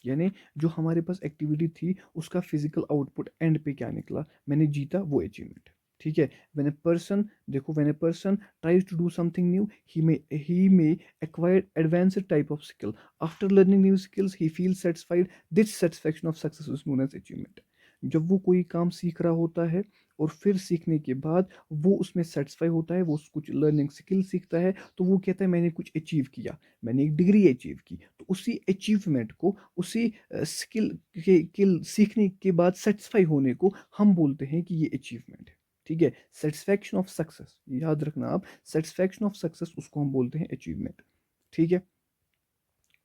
यानी जो हमारे पास एक्टिविटी थी उसका फिजिकल आउटपुट एंड पे क्या निकला, मैंने जीता, वो अचीवमेंट, ठीक है। व्हेन अ पर्सन, देखो when a person tries to do something new, he may acquire advanced type of skill, after learning new skills he feels satisfied, this satisfaction of success is known as achievement। जब वो कोई काम सीख रहा होता है और फिर सीखने के बाद वो उसमें सेटिस्फाई होता है, वो कुछ लर्निंग स्किल सीखता है, तो वो कहता है मैंने कुछ अचीव किया, मैंने एक डिग्री अचीव की। तो उसी अचीवमेंट को, उसी स्किल के सीखने के बाद सेटिस्फाई होने को हम बोलते हैं कि ये अचीवमेंट है, ठीक है। सेटिस्फैक्शन ऑफ सक्सेस, याद रखना आप, सेटिस्फैक्शन ऑफ सक्सेस उसको हम बोलते हैं अचीवमेंट, ठीक है।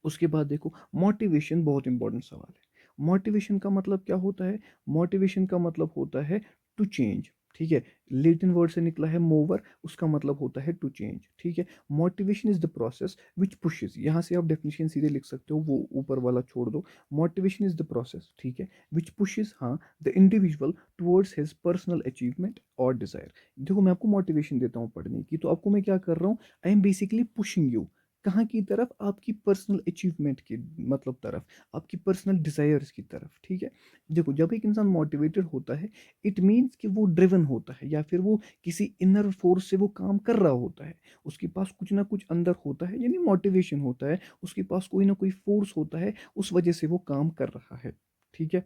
उसके बाद देखो मोटिवेशन, बहुत इंपॉर्टेंट सवाल है। मोटिवेशन का मतलब क्या होता है? मोटिवेशन का मतलब होता है टू चेंज, ठीक है। लेटिन वर्ड से निकला है मोवर, उसका मतलब होता है टू चेंज, ठीक है। Motivation is the process which pushes, यहाँ से आप डेफिनेशन सीधे लिख सकते हो, वो ऊपर वाला छोड़ दो। मोटिवेशन इज द प्रोसेस, ठीक है, विच पुशेस, हाँ, the individual towards his personal achievement और डिजायर। देखो मैं आपको मोटिवेशन देता हूँ पढ़ने की, तो आपको मैं क्या कर रहा हूँ? I am basically pushing you, कहाँ की तरफ? आपकी पर्सनल अचीवमेंट की मतलब तरफ, आपकी पर्सनल डिजायर्स की तरफ, ठीक है। देखो जब एक इंसान मोटिवेटेड होता है, इट मीन्स कि वो ड्रिवन होता है, या फिर वो किसी इनर फोर्स से वो काम कर रहा होता है। उसके पास कुछ ना कुछ अंदर होता है, यानी मोटिवेशन होता है, उसके पास कोई ना कोई फोर्स होता है, उस वजह से वो काम कर रहा है, ठीक है।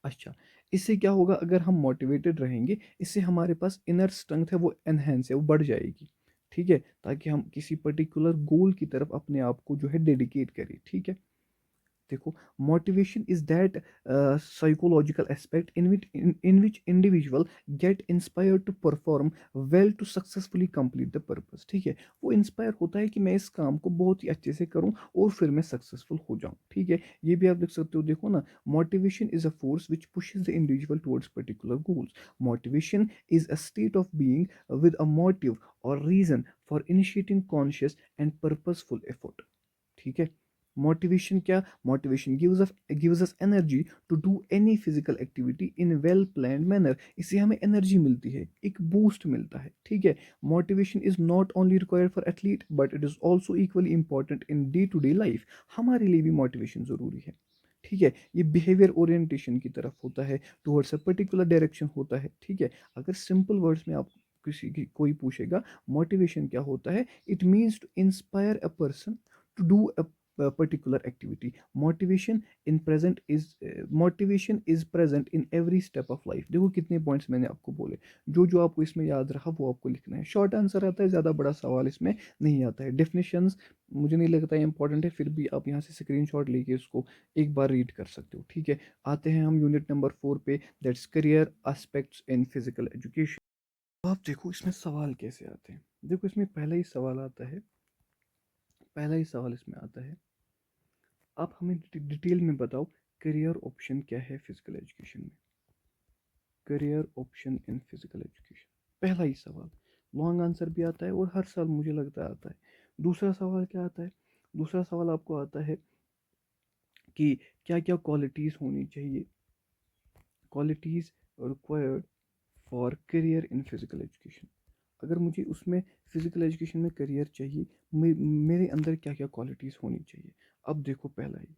अच्छा, इससे क्या होगा? अगर हम मोटिवेटेड रहेंगे, इससे हमारे पास इनर स्ट्रेंथ है वो एनहेंस है, वो बढ़ जाएगी, ठीक है, ताकि हम किसी पर्टिकुलर गोल की तरफ अपने आप को जो है डेडिकेट करें, ठीक है। देखो, motivation is that psychological aspect in which individual get inspired to perform well to successfully complete the purpose, ठीक है। वो इंस्पायर होता है कि मैं इस काम को बहुत ही अच्छे से करूं और फिर मैं सक्सेसफुल हो जाऊं, ठीक है। ये भी आप देख सकते हो, देखो ना, motivation is a force which pushes the individual towards particular goals. Motivation is a state of being with a motive और reason for initiating conscious and purposeful effort, ठीक है। मोटिवेशन क्या, motivation gives us energy to do any physical activity in well planned manner. इससे हमें energy मिलती है, एक boost मिलता है, ठीक है। Motivation is not only required for athlete but it is also equally important in day to day life. हमारे लिए भी मोटिवेशन ज़रूरी है, ठीक है। ये बिहेवियर ओरिएंटेशन की तरफ होता है, टुवर्ड्स अ पर्टिकुलर डायरेक्शन होता है, ठीक है। अगर सिंपल वर्ड्स में आप किसी की कोई पूछेगा मोटिवेशन क्या होता है, it means to inspire a person to do a particular activity. Motivation is present in every step of life. देखो कितने पॉइंट्स मैंने आपको बोले, जो जो आपको इसमें याद रहा वो आपको लिखना है। शॉर्ट आंसर आता है, ज़्यादा बड़ा सवाल इसमें नहीं आता है। डेफिनेशंस मुझे नहीं लगता है इंपॉर्टेंट है, फिर भी आप यहाँ से स्क्रीनशॉट लेके इसको एक बार रीड कर सकते हो, ठीक है। आते हैं हम यूनिट नंबर 4 पे, that's career aspects in physical education. आप देखो इसमें सवाल कैसे आते हैं। देखो इसमें पहला ही सवाल आता है, पहला ही सवाल इसमें आता है, आप हमें डिटेल में बताओ, करियर ऑप्शन क्या है फिजिकल एजुकेशन में। Career option in physical education, पहला ही सवाल। लॉन्ग आंसर भी आता है और हर साल मुझे लगता है आता है। दूसरा सवाल क्या आता है, दूसरा सवाल आपको आता है कि क्या क्या क्वालिटीज़ होनी चाहिए, qualities required for career in physical education. अगर मुझे उसमें फिजिकल एजुकेशन में करियर चाहिए, मेरे अंदर क्या क्या क्वालिटीज़ होनी चाहिए। अब देखो पहला ही,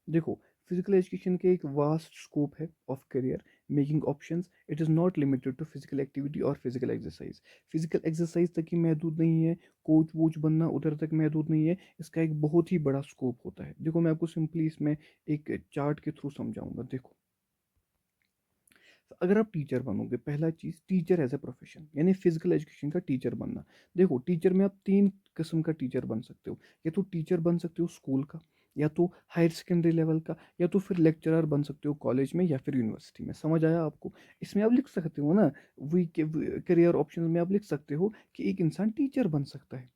देखो, फिजिकल एजुकेशन के एक वास्ट स्कोप है of career making options. It is not limited to physical activity और फिजिकल एक्सरसाइज। फिजिकल एक्सरसाइज तक ही महदूद नहीं है, कोच वोच बनना उधर तक महदूद नहीं है, इसका एक बहुत ही बड़ा स्कोप होता है। देखो मैं आपको सिंपली इसमें एक चार्ट के थ्रू समझाऊंगा। देखो, अगर आप टीचर बनोगे, पहला चीज़ टीचर एज ए प्रोफेशन, यानी फिजिकल एजुकेशन का टीचर बनना। देखो टीचर में आप तीन किस्म का टीचर बन सकते हो। या तो टीचर बन सकते हो स्कूल का, या तो हायर सेकेंडरी लेवल का, या तो फिर लेक्चरर बन सकते हो कॉलेज में या फिर यूनिवर्सिटी में। समझ आया आपको। इसमें आप लिख सकते हो ना, वी करियर ऑप्शन में आप लिख सकते हो कि एक इंसान टीचर बन सकता है।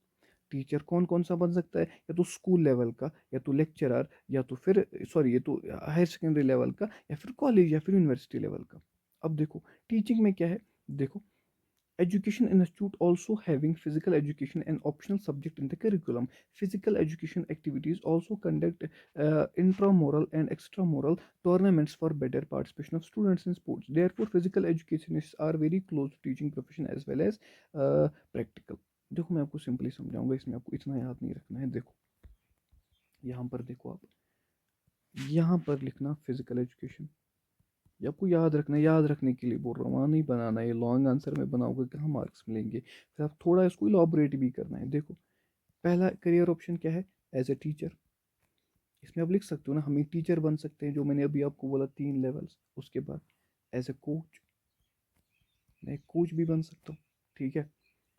टीचर कौन कौन सा बन सकता है, या तो स्कूल लेवल का, या तो लेक्चरर, या तो फिर सॉरी ये तो हायर सेकेंडरी लेवल का, या फिर कॉलेज या फिर यूनिवर्सिटी लेवल का। अब देखो टीचिंग में क्या है, देखो, education institute also having physical education an optional subject in the curriculum. Physical education activities also conduct intramural and extramural tournaments for better participation of students in sports. Therefore physical educationists are very close to teaching profession as well as practical. देखो मैं आपको simply समझाऊंगा, इसमें आपको इतना याद नहीं रखना है। देखो यहाँ पर देखो, आप यहाँ पर लिखना फिजिकल एजुकेशन, ये आपको याद रखना है, याद रखने के लिए बोल रहा हूँ, वहाँ नहीं बनाना है। ये लॉन्ग आंसर में बनाओगे कहाँ मार्क्स मिलेंगे, फिर आप थोड़ा इसको इलाबोरेट भी करना है। देखो पहला करियर ऑप्शन क्या है, एज ए टीचर। इसमें आप लिख सकते हो ना, हम एक टीचर बन सकते हैं, जो मैंने अभी आपको बोला 3 लेवल्स। उसके बाद एज ए कोच, मैं एक कोच भी बन सकता हूँ, ठीक है,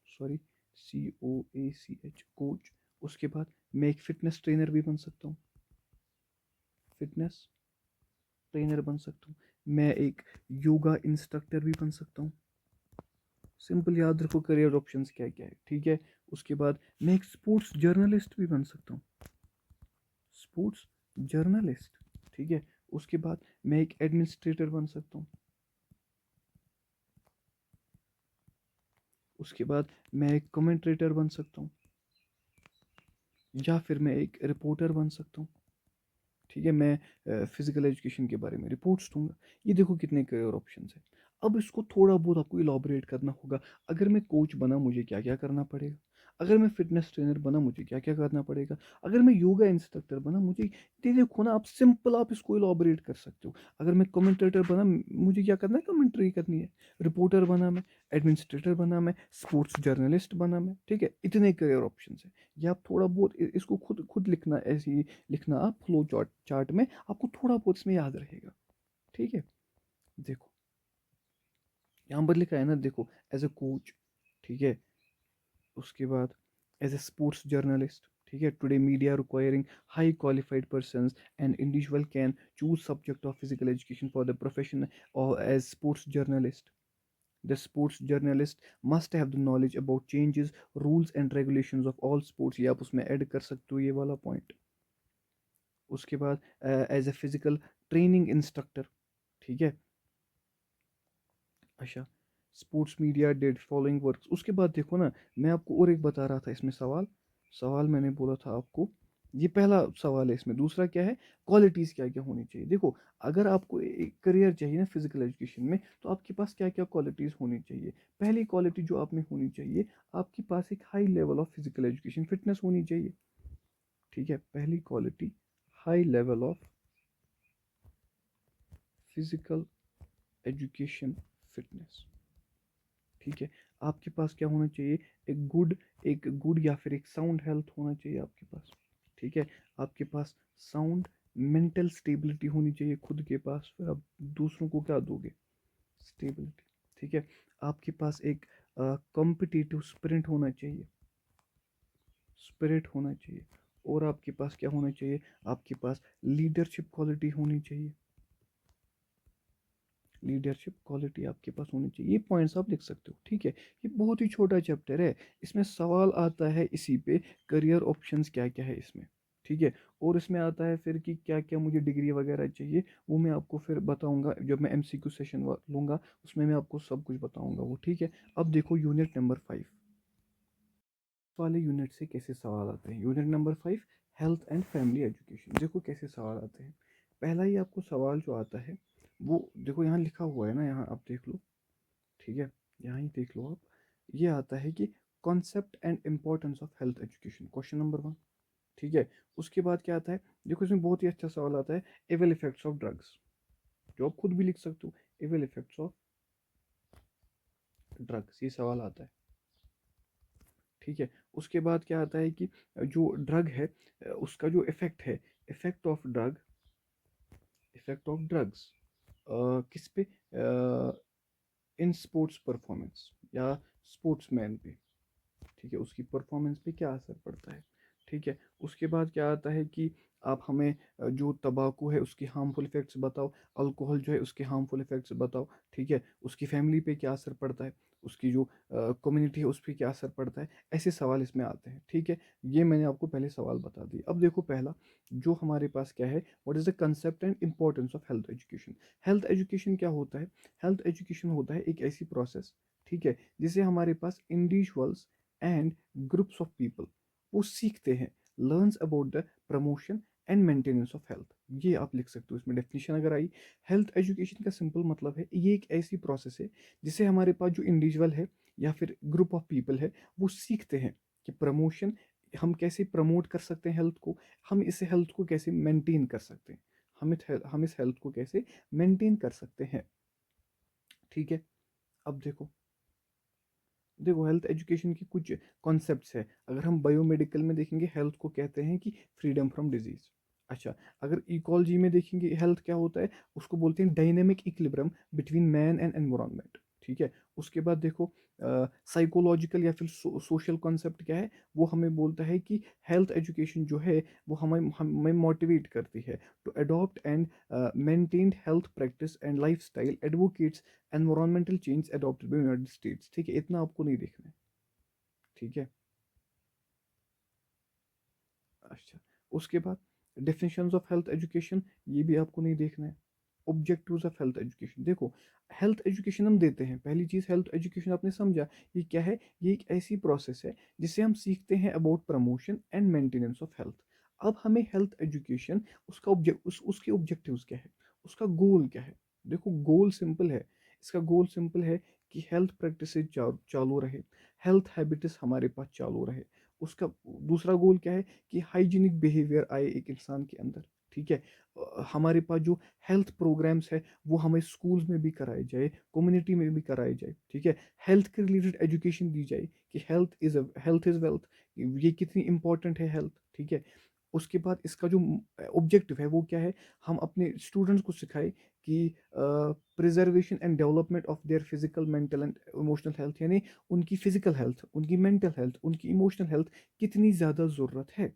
सॉरी, COACH, कोच। उसके बाद मैं एक फिटनेस ट्रेनर भी बन सकता हूँ, फिटनेस ट्रेनर बन सकता हूँ। मैं एक योगा इंस्ट्रक्टर भी बन सकता हूँ। सिंपल याद रखो करियर ऑप्शंस क्या क्या है, ठीक है। उसके बाद मैं एक स्पोर्ट्स जर्नलिस्ट भी बन सकता हूँ, स्पोर्ट्स जर्नलिस्ट, ठीक है। उसके बाद मैं एक एडमिनिस्ट्रेटर बन सकता हूँ। उसके बाद मैं एक कमेंट्रेटर बन सकता हूँ, या फिर मैं एक रिपोर्टर बन सकता हूँ, ठीक है। मैं फिजिकल एजुकेशन के बारे में रिपोर्ट्स दूंगा। ये देखो कितने करियर ऑप्शंस हैं। अब इसको थोड़ा बहुत आपको इलाबोरेट करना होगा। अगर मैं कोच बना मुझे क्या क्या करना पड़ेगा, अगर मैं फिटनेस ट्रेनर बना मुझे क्या क्या करना पड़ेगा, अगर मैं योगा इंस्ट्रक्टर बना मुझे, ये देखो ना, आप सिंपल आप इसको इलाबोरेट कर सकते हो। अगर मैं कमेंटेटर बना मुझे क्या करना है, कमेंट्री करनी है। रिपोर्टर बना मैं, एडमिनिस्ट्रेटर बना मैं, स्पोर्ट्स जर्नलिस्ट बना मैं, ठीक है। इतने करियर ऑप्शन है। या आप थोड़ा बहुत इसको खुद खुद लिखना, ऐसे ही लिखना आप फ्लो चार्ट चार्ट में, आपको थोड़ा बहुत इसमें याद रहेगा, ठीक है। देखो यहाँ पर लिखा है ना, देखो एज ए कोच, ठीक है, उसके बाद एज ए स्पोर्ट्स जर्नलिस्ट, ठीक है, today media requiring high qualified persons and individual can choose subject of physical education for the profession और as sports journalist. The sports journalist must have the knowledge about changes, rules and regulations of all sports. ये आप उसमें add कर सकते हो ये वाला point. उसके बाद as a physical training instructor, ठीक है. अच्छा, sports media dead following works. उसके बाद देखो ना, मैं आपको और एक बता रहा था इसमें सवाल. सवाल मैंने बोला था आपको, ये पहला सवाल है. इसमें दूसरा क्या है, क्वालिटीज़ क्या क्या होनी चाहिए. देखो, अगर आपको एक करियर चाहिए ना फिजिकल एजुकेशन में, तो आपके पास क्या क्या क्वालिटीज़ होनी चाहिए. पहली क्वालिटी जो आप में होनी चाहिए, आपके पास एक high level of physical education fitness होनी चाहिए. ठीक है, पहली quality, high level of physical education fitness. ठीक है, आपके पास क्या होना चाहिए, एक गुड या फिर एक साउंड हेल्थ होना चाहिए आपके पास. ठीक है, आपके पास साउंड मेंटल स्टेबिलिटी होनी चाहिए खुद के पास, फिर आप दूसरों को क्या दोगे, स्टेबिलिटी. ठीक है, आपके पास एक कॉम्पिटिटिव स्पिरिट होना चाहिए. और आपके पास क्या होना चाहिए, आपके पास लीडरशिप क्वालिटी होनी चाहिए. लीडरशिप क्वालिटी आपके पास होनी चाहिए. ये पॉइंट्स आप लिख सकते हो. ठीक है, ये बहुत ही छोटा चैप्टर है. इसमें सवाल आता है इसी पे, करियर ऑप्शंस क्या क्या है इसमें. ठीक है, और इसमें आता है फिर कि क्या क्या मुझे डिग्री वगैरह चाहिए, वो मैं आपको फिर बताऊंगा जब मैं एमसीक्यू सेशन लूंगा, उसमें मैं आपको सब कुछ बताऊंगा वो. ठीक है, अब देखो यूनिट नंबर 5 वाले यूनिट से कैसे सवाल आते हैं. Unit number 5, health and family education. देखो कैसे सवाल आते हैं. पहला ही आपको सवाल जो आता है, वो देखो यहाँ लिखा हुआ है ना, यहाँ आप देख लो. ठीक है, यहाँ ही देख लो आप. ये आता है कि concept and importance of health education, question number 1. ठीक है, उसके बाद क्या आता है, देखो इसमें बहुत ही अच्छा सवाल आता है, एवल इफेक्ट्स ऑफ ड्रग्स, जो आप खुद भी लिख सकते हो, एवल इफेक्ट्स ऑफ ड्रग्स, ये सवाल आता है. ठीक है, उसके बाद क्या आता है कि जो ड्रग है, उसका जो इफेक्ट है, इफेक्ट ऑफ ड्रग्स किस पे, इन स्पोर्ट्स परफॉर्मेंस या स्पोर्ट्समैन पे. ठीक है, उसकी परफॉर्मेंस पे क्या असर पड़ता है. ठीक है, उसके बाद क्या आता है कि आप हमें जो तंबाकू है उसकी हार्मफुल इफ़ेक्ट्स बताओ, अल्कोहल जो है उसके हार्मफुल इफ़ेक्ट्स बताओ. ठीक है, उसकी फैमिली पे क्या असर पड़ता है, उसकी जो कम्युनिटी है उस पर क्या असर पड़ता है. ऐसे सवाल इसमें आते हैं. ठीक है, ये मैंने आपको पहले सवाल बता दिए. अब देखो पहला जो हमारे पास क्या है, what is the concept and importance of health education. Health education क्या होता है, हेल्थ एजुकेशन होता है एक ऐसी प्रोसेस, ठीक है, जिसे हमारे पास individuals and groups of people वो सीखते हैं, learns about the promotion and maintenance of health. ये आप लिख सकते हो इसमें डेफिनेशन अगर आई. हेल्थ एजुकेशन का सिंपल मतलब है, ये एक ऐसी प्रोसेस है जिसे हमारे पास जो इंडिविजुअल है या फिर ग्रुप ऑफ पीपल है वो सीखते हैं कि प्रमोशन, हम कैसे प्रमोट कर सकते हैं हेल्थ को, हम इस हेल्थ को कैसे मेंटेन कर सकते हैं, हम इस हेल्थ को कैसे मेंटेन कर सकते हैं. ठीक है, अब देखो, हेल्थ एजुकेशन की कुछ कॉन्सेप्ट्स है. अगर हम बायोमेडिकल में देखेंगे, हेल्थ को कहते हैं कि फ्रीडम फ्रॉम डिजीज. अच्छा, अगर इकोलॉजी में देखेंगे हेल्थ क्या होता है, उसको बोलते हैं dynamic equilibrium between man and environment. ठीक है, उसके बाद देखो साइकोलॉजिकल या फिर सोशल कॉन्सेप्ट क्या है, वो हमें बोलता है कि हेल्थ एजुकेशन जो है वो हमें हमें मोटिवेट करती है to adopt and maintain health practice and life style, advocates environmental change adopted by United States. ठीक है, इतना आपको नहीं देखना है. ठीक है, अच्छा, उसके बाद डेफिनेशंस ऑफ हेल्थ एजुकेशन, ये भी आपको नहीं देखना है. ऑब्जेक्टिव्स ऑफ हेल्थ एजुकेशन, देखो हेल्थ एजुकेशन हम देते हैं, पहली चीज़ हेल्थ एजुकेशन आपने समझा, ये क्या है, ये एक ऐसी प्रोसेस है जिसे हम सीखते हैं about promotion and maintenance of health. अब हमें हेल्थ एजुकेशन, उसके ऑब्जेक्टिव्स क्या है, उसका गोल क्या है. देखो गोल सिंपल है, इसका गोल सिंपल है कि हेल्थ प्रैक्टिस चालू रहे, हेल्थ हैबिट्स हमारे पास चालू रहे. उसका दूसरा गोल क्या है कि हाइजीनिक बिहेवियर आए एक इंसान के अंदर. ठीक है, हमारे पास जो हेल्थ प्रोग्राम्स है वो हमें स्कूल्स में भी कराए जाए, कम्युनिटी में भी कराए जाए. ठीक है, हेल्थ के रिलेटेड एजुकेशन दी जाए कि हेल्थ इज़ वेल्थ, ये कितनी इंपॉर्टेंट है हेल्थ. ठीक है, उसके बाद इसका जो ऑब्जेक्टिव है वो क्या है, हम अपने स्टूडेंट्स को सिखाए कि preservation and development of their physical mental and emotional health, यानी उनकी फिजिकल हेल्थ, उनकी मेंटल हेल्थ, उनकी इमोशनल हेल्थ कितनी ज़्यादा ज़रूरत है।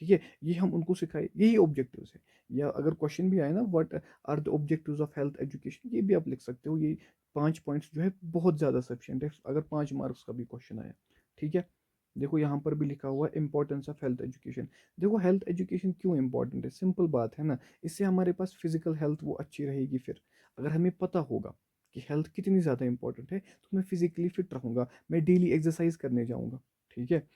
ठीक है, ये हम उनको सिखाए, यही ऑब्जेक्टिव्स है। या अगर क्वेश्चन भी आए ना, what are the objectives of health education, ये भी आप लिख सकते हो। ये 5 पॉइंट्स जो है बहुत ज़्यादा सफिशिएंट है अगर 5 मार्क्स का भी क्वेश्चन आया। ठीक है, देखो यहाँ पर भी लिखा हुआ है इंपॉर्टेंस ऑफ हेल्थ एजुकेशन। देखो हेल्थ एजुकेशन क्यों इंपॉर्टेंट है, सिंपल बात है ना, इससे हमारे पास फिजिकल हेल्थ वो अच्छी रहेगी। फिर अगर हमें पता होगा कि हेल्थ कितनी ज़्यादा इंपॉर्टेंट है, तो मैं फिजिकली फिट रहूँगा, मैं डेली एक्सरसाइज करने जाऊँगा। ठीक है।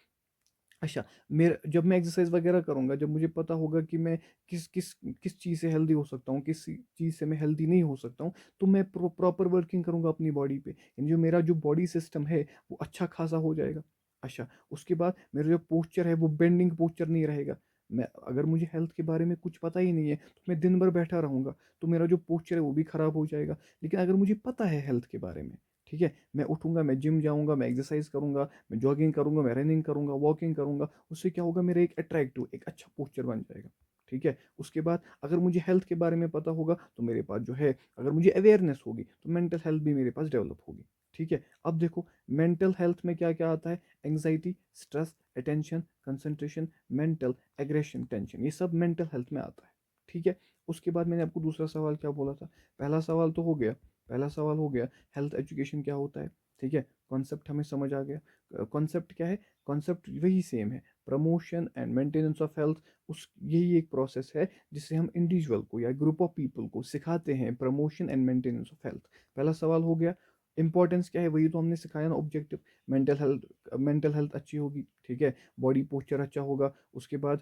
अच्छा, मेरा जब मैं एक्सरसाइज वगैरह करूँगा, जब मुझे पता होगा कि मैं किस किस किस चीज़ से हेल्दी हो सकता हूँ, किस चीज़ से मैं हेल्दी नहीं हो सकता हूँ, तो मैं प्रॉपर वर्किंग करूँगा अपनी बॉडी पे, यानी जो मेरा जो बॉडी सिस्टम है वो अच्छा खासा हो जाएगा। अच्छा, उसके बाद मेरा जो पोस्चर है वो बेंडिंग पोस्चर नहीं रहेगा। मैं अगर मुझे हेल्थ के बारे में कुछ पता ही नहीं है, तो मैं दिन भर बैठा रहूँगा, तो मेरा जो पोस्चर है वो भी ख़राब हो जाएगा। लेकिन अगर मुझे पता है हेल्थ के बारे में, ठीक है, मैं उठूँगा, मैं जिम जाऊँगा, मैं एक्सरसाइज करूँगा, मैं जॉगिंग करूँगा, मैं रनिंग करूँगा, वॉकिंग करूँगा, उससे क्या होगा, मेरा एक अट्रैक्टिव, एक अच्छा पोस्चर बन जाएगा। ठीक है, उसके बाद अगर मुझे हेल्थ के बारे में पता होगा, तो मेरे पास जो है, अगर मुझे अवेयरनेस होगी, तो मेंटल हेल्थ भी मेरे पास डेवलप होगी। ठीक है, अब देखो मेंटल हेल्थ में क्या क्या आता है, anxiety, stress, attention, concentration, mental aggression, tension, ये सब मेंटल हेल्थ में आता है। ठीक है, उसके बाद मैंने आपको दूसरा सवाल क्या बोला था, पहला सवाल तो हो गया, पहला सवाल हो गया हेल्थ एजुकेशन क्या होता है। ठीक है, कॉन्सेप्ट हमें समझ आ गया। कॉन्सेप्ट क्या है, कॉन्सेप्ट वही सेम है, promotion and maintenance of health. उस यही एक प्रोसेस है जिससे हम इंडिविजुअल को या ग्रुप ऑफ पीपल को सिखाते हैं promotion and maintenance of health. पहला सवाल हो गया। इंपॉर्टेंस क्या है, वही तो हमने सिखाया ना, ऑब्जेक्टिव, मेंटल हेल्थ अच्छी होगी। ठीक है, बॉडी पोस्चर अच्छा होगा, उसके बाद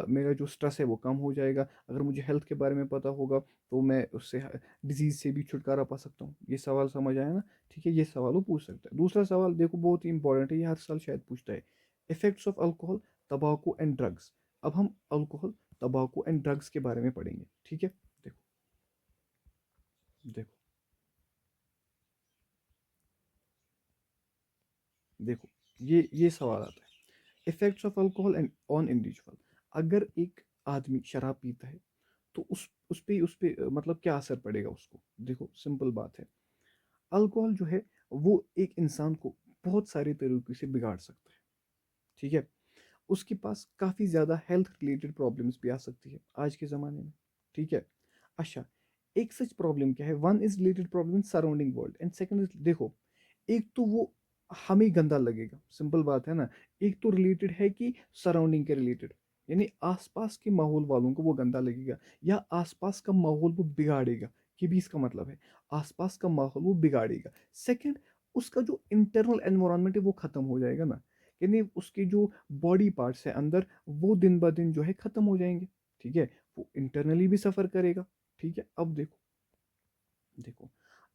मेरा जो स्ट्रेस है वो कम हो जाएगा। अगर मुझे हेल्थ के बारे में पता होगा, तो मैं उससे डिजीज से भी छुटकारा पा सकता हूँ। ये सवाल समझ आया ना। ठीक है, ये सवाल वो पूछ सकता है। दूसरा सवाल देखो बहुत ही इंपॉर्टेंट है, ये हर साल शायद पूछता है, इफेक्ट्स ऑफ अल्कोहल, तंबाकू एंड ड्रग्स। अब हम अल्कोहल, तंबाकू एंड ड्रग्स के बारे में पढ़ेंगे। ठीक है, देखो, देखो, देखो, ये सवाल आता है, effects of alcohol and on individual. अगर एक आदमी शराब पीता है, तो उस पे मतलब क्या असर पड़ेगा उसको। देखो सिंपल बात है, अल्कोहल जो है वो एक इंसान को बहुत सारे तरीके से बिगाड़ सकता है। ठीक है, उसके पास काफ़ी ज़्यादा हेल्थ रिलेटेड प्रॉब्लम्स भी आ सकती है आज के ज़माने में। ठीक है, अच्छा, एक सच प्रॉब्लम क्या है, one is related problem surrounding world and second is, देखो, एक तो वो हमें गंदा लगेगा, सिंपल बात है ना। एक तो रिलेटेड है कि सराउंडिंग के रिलेटेड, यानी आसपास के माहौल वालों को वो गंदा लगेगा, या आसपास का माहौल वो बिगाड़ेगा, ये भी इसका मतलब है, आसपास का माहौल वो बिगाड़ेगा। सेकंड, उसका जो इंटरनल एनवायरनमेंट है वो खत्म हो जाएगा ना, यानी उसके जो बॉडी पार्ट्स है अंदर, वो दिन ब दिन जो है खत्म हो जाएंगे। ठीक है, वो इंटरनली भी सफर करेगा। ठीक है, अब देखो, देखो,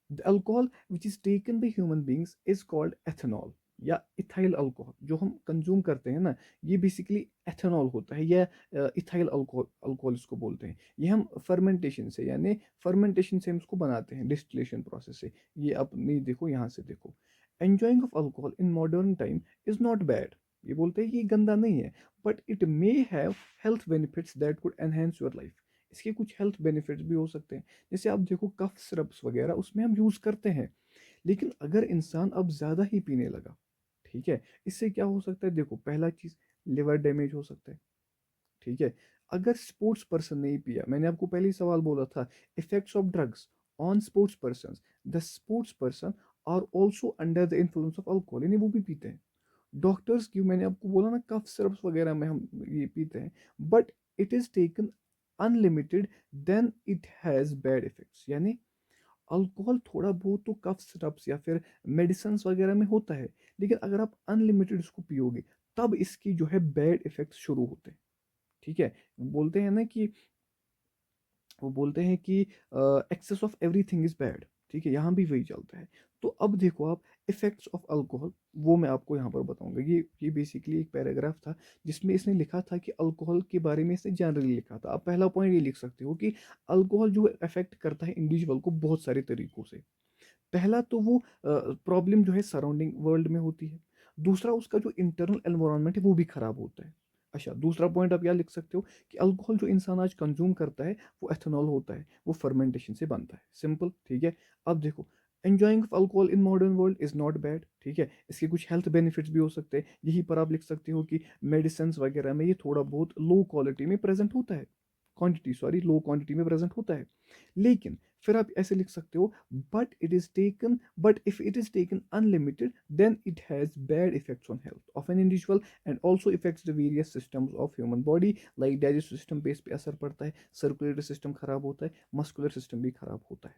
the alcohol which is taken by human beings is called ethanol, या इथाइल अल्कोहल, जो हम कंज्यूम करते हैं ना, ये बेसिकली एथेनॉल होता है, या इथाइल अल्कोहल, अल्कोहल इसको बोलते हैं। ये हम फर्मेंटेशन से, यानी फर्मेंटेशन से हम इसको बनाते हैं, डिस्टिलेशन प्रोसेस से। ये आप नहीं, देखो यहाँ से देखो, enjoying of alcohol in modern time is not bad, ये बोलते हैं कि ये गंदा नहीं है, but it may have health benefits that could enhance your life. इसके कुछ हेल्थ बेनिफिट्स भी हो सकते हैं, जैसे आप देखो कफ सिरप्स वगैरह उसमें हम यूज़ करते हैं। लेकिन अगर इंसान अब ज़्यादा ही पीने लगा, ठीक है, इससे क्या हो सकता है, देखो पहला चीज़, लिवर डैमेज हो सकता है। ठीक है, अगर स्पोर्ट्स पर्सन नहीं पिया, मैंने आपको पहले ही सवाल बोला था, effects of drugs on sports person, the sports person are also under the influence of alcohol, यानी वो भी पीते हैं। डॉक्टर्स की, मैंने आपको बोला ना, कफ सिरप्स वगैरह में हम ये पीते हैं, but it is taken unlimited, then it has bad effects, यानी अल्कोहल थोड़ा बहुत तो कफ सिरप्स या फिर मेडिसिन वगैरह में होता है, लेकिन अगर आप अनलिमिटेड इसको पियोगे, तब इसकी जो है बैड इफेक्ट्स शुरू होते हैं। ठीक है, बोलते हैं ना कि, वो बोलते हैं कि excess of everything is bad. ठीक है, यहाँ भी वही चलता है। तो अब देखो आप, इफेक्ट्स ऑफ अल्कोहल, वो मैं आपको यहाँ पर बताऊंगा। ये बेसिकली एक पैराग्राफ था जिसमें इसने लिखा था कि अल्कोहल के बारे में इसने जनरली लिखा था। आप पहला पॉइंट ये लिख सकते हो कि अल्कोहल जो अफेक्ट करता है इंडिविजुअल को बहुत सारे तरीकों से। पहला तो वो प्रॉब्लम जो है सराउंडिंग वर्ल्ड में होती है। दूसरा, उसका जो इंटरनल एनवायरनमेंट है वो भी खराब होता है। अच्छा, दूसरा पॉइंट आप क्या लिख सकते हो कि अल्कोहल जो इंसान आज कंज्यूम करता है वो एथेनॉल होता है, वो फर्मेंटेशन से बनता है, सिंपल, ठीक है। अब देखो, enjoying alcohol in modern world is not bad, ठीक है, इसके कुछ हेल्थ बेनिफिट्स भी हो सकते हैं, यहीं पर आप लिख सकते हो कि मेडिसिन वगैरह में ये थोड़ा बहुत लो क्वालिटी में प्रेजेंट होता है, क्वांटिटी सॉरी लो क्वांटिटी में प्रेजेंट होता है, लेकिन फिर आप ऐसे लिख सकते हो, but if it is taken unlimited then it has bad effects on health of an individual and also effects the various systems of human body, like digestive system पे इस पे असर पड़ता है, सर्कुलेटरी सिस्टम खराब होता है, मस्कुलर सिस्टम भी खराब होता है,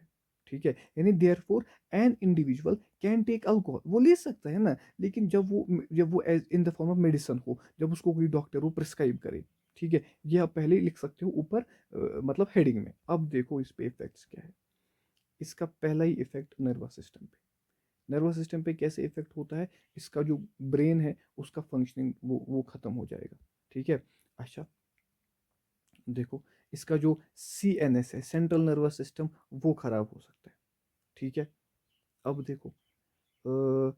ठीक है। यानी therefore an individual can take alcohol, वो ले सकता है ना, लेकिन जब वो as in the form of medicine हो, जब उसको कोई डॉक्टर वो प्रिस्क्राइब करे, ठीक है। ये आप पहले ही लिख सकते हो ऊपर, मतलब हेडिंग में। अब देखो इस पे इफेक्ट्स क्या है। इसका पहला ही इफेक्ट नर्वस सिस्टम पे, नर्वस सिस्टम पे कैसे इफेक्ट होता है, इसका जो ब्रेन है उसका फंक्शनिंग वो खत्म हो जाएगा, ठीक है। अच्छा, देखो, इसका जो CNS है, सेंट्रल नर्वस सिस्टम, वो खराब हो सकता है, ठीक है। अब देखो, अ,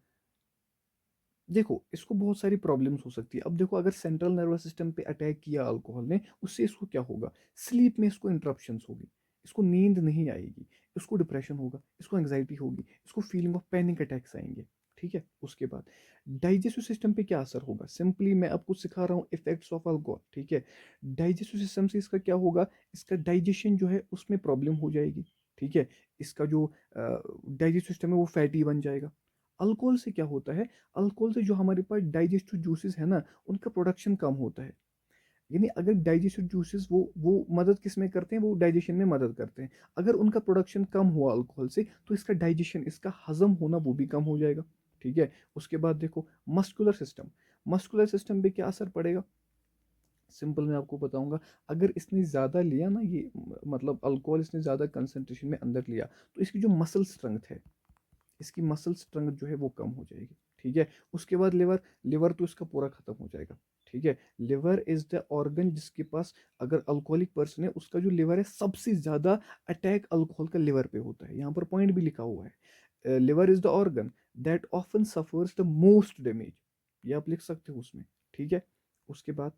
देखो इसको बहुत सारी प्रॉब्लम्स हो सकती है। अब देखो, अगर सेंट्रल नर्वस सिस्टम पे अटैक किया अल्कोहल ने, उससे इसको क्या होगा, स्लीप में इसको इंटरप्शंस होगी, इसको नींद नहीं आएगी, इसको डिप्रेशन होगा, इसको एंग्जाइटी होगी, इसको फीलिंग ऑफ पैनिक अटैक्स आएंगे, ठीक है। उसके बाद डाइजेस्टिव सिस्टम पे क्या असर होगा, सिंपली मैं आपको सिखा रहा हूँ इफेक्ट्स ऑफ अल्कोहल, ठीक है। डाइजेस्टिव सिस्टम से इसका क्या होगा, इसका डाइजेशन जो है उसमें प्रॉब्लम हो जाएगी, ठीक है। इसका जो डाइजेस्टिव सिस्टम है वो फैटी बन जाएगा। अल्कोहल से क्या होता है, अल्कोहल से जो हमारे पास डाइजेस्टिव जूसेस है ना, उनका प्रोडक्शन कम होता है। यानी अगर डाइजेस्टिव जूसेस वो मदद किस में करते हैं, वो डाइजेशन में मदद करते हैं। अगर उनका प्रोडक्शन कम हुआ अल्कोहल से, तो इसका डाइजेशन, इसका हजम होना वो भी कम हो जाएगा, ठीक है। उसके बाद देखो, मस्कुलर सिस्टम, मस्कुलर सिस्टम पे क्या असर पड़ेगा, सिंपल मैं आपको बताऊंगा। अगर इसने ज़्यादा लिया ना, ये मतलब अल्कोहल इसने ज़्यादा कंसंट्रेशन में अंदर लिया, तो इसकी जो मसल स्ट्रेंथ है, इसकी मसल स्ट्रेंथ जो है वो कम हो जाएगी, ठीक है। उसके बाद लिवर, लिवर तो इसका पूरा खत्म हो जाएगा, ठीक है। लिवर इज द ऑर्गन जिसके पास, अगर अल्कोहलिक पर्सन है उसका जो लिवर है, सबसे ज्यादा अटैक अल्कोहल का लिवर पे होता है, यहाँ पर पॉइंट भी लिखा हुआ है, liver is the organ that often suffers the most damage, ये आप लिख सकते हो उसमें, ठीक है। उसके बाद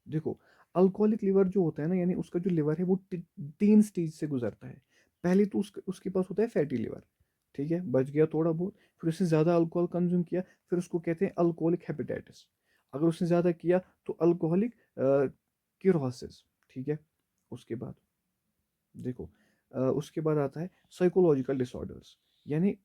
देखो, अल्कोहलिक लिवर जो होता है ना, यानी उसका जो लिवर है वो 3 स्टेज से गुजरता है। पहले तो उसके पास होता है फैटी लिवर, ठीक है, बच गया थोड़ा बहुत, फिर उसने ज़्यादा अल्कोहल कंज्यूम किया, फिर उसको कहते हैं अल्कोहलिक हेपेटाइटिस। अगर उसने ज़्यादा किया तो अल्कोहलिक किरोसिस, ठीक है। उसके बाद देखो, उसके बाद आता है साइकोलॉजिकल डिसऑर्डर्स, यानी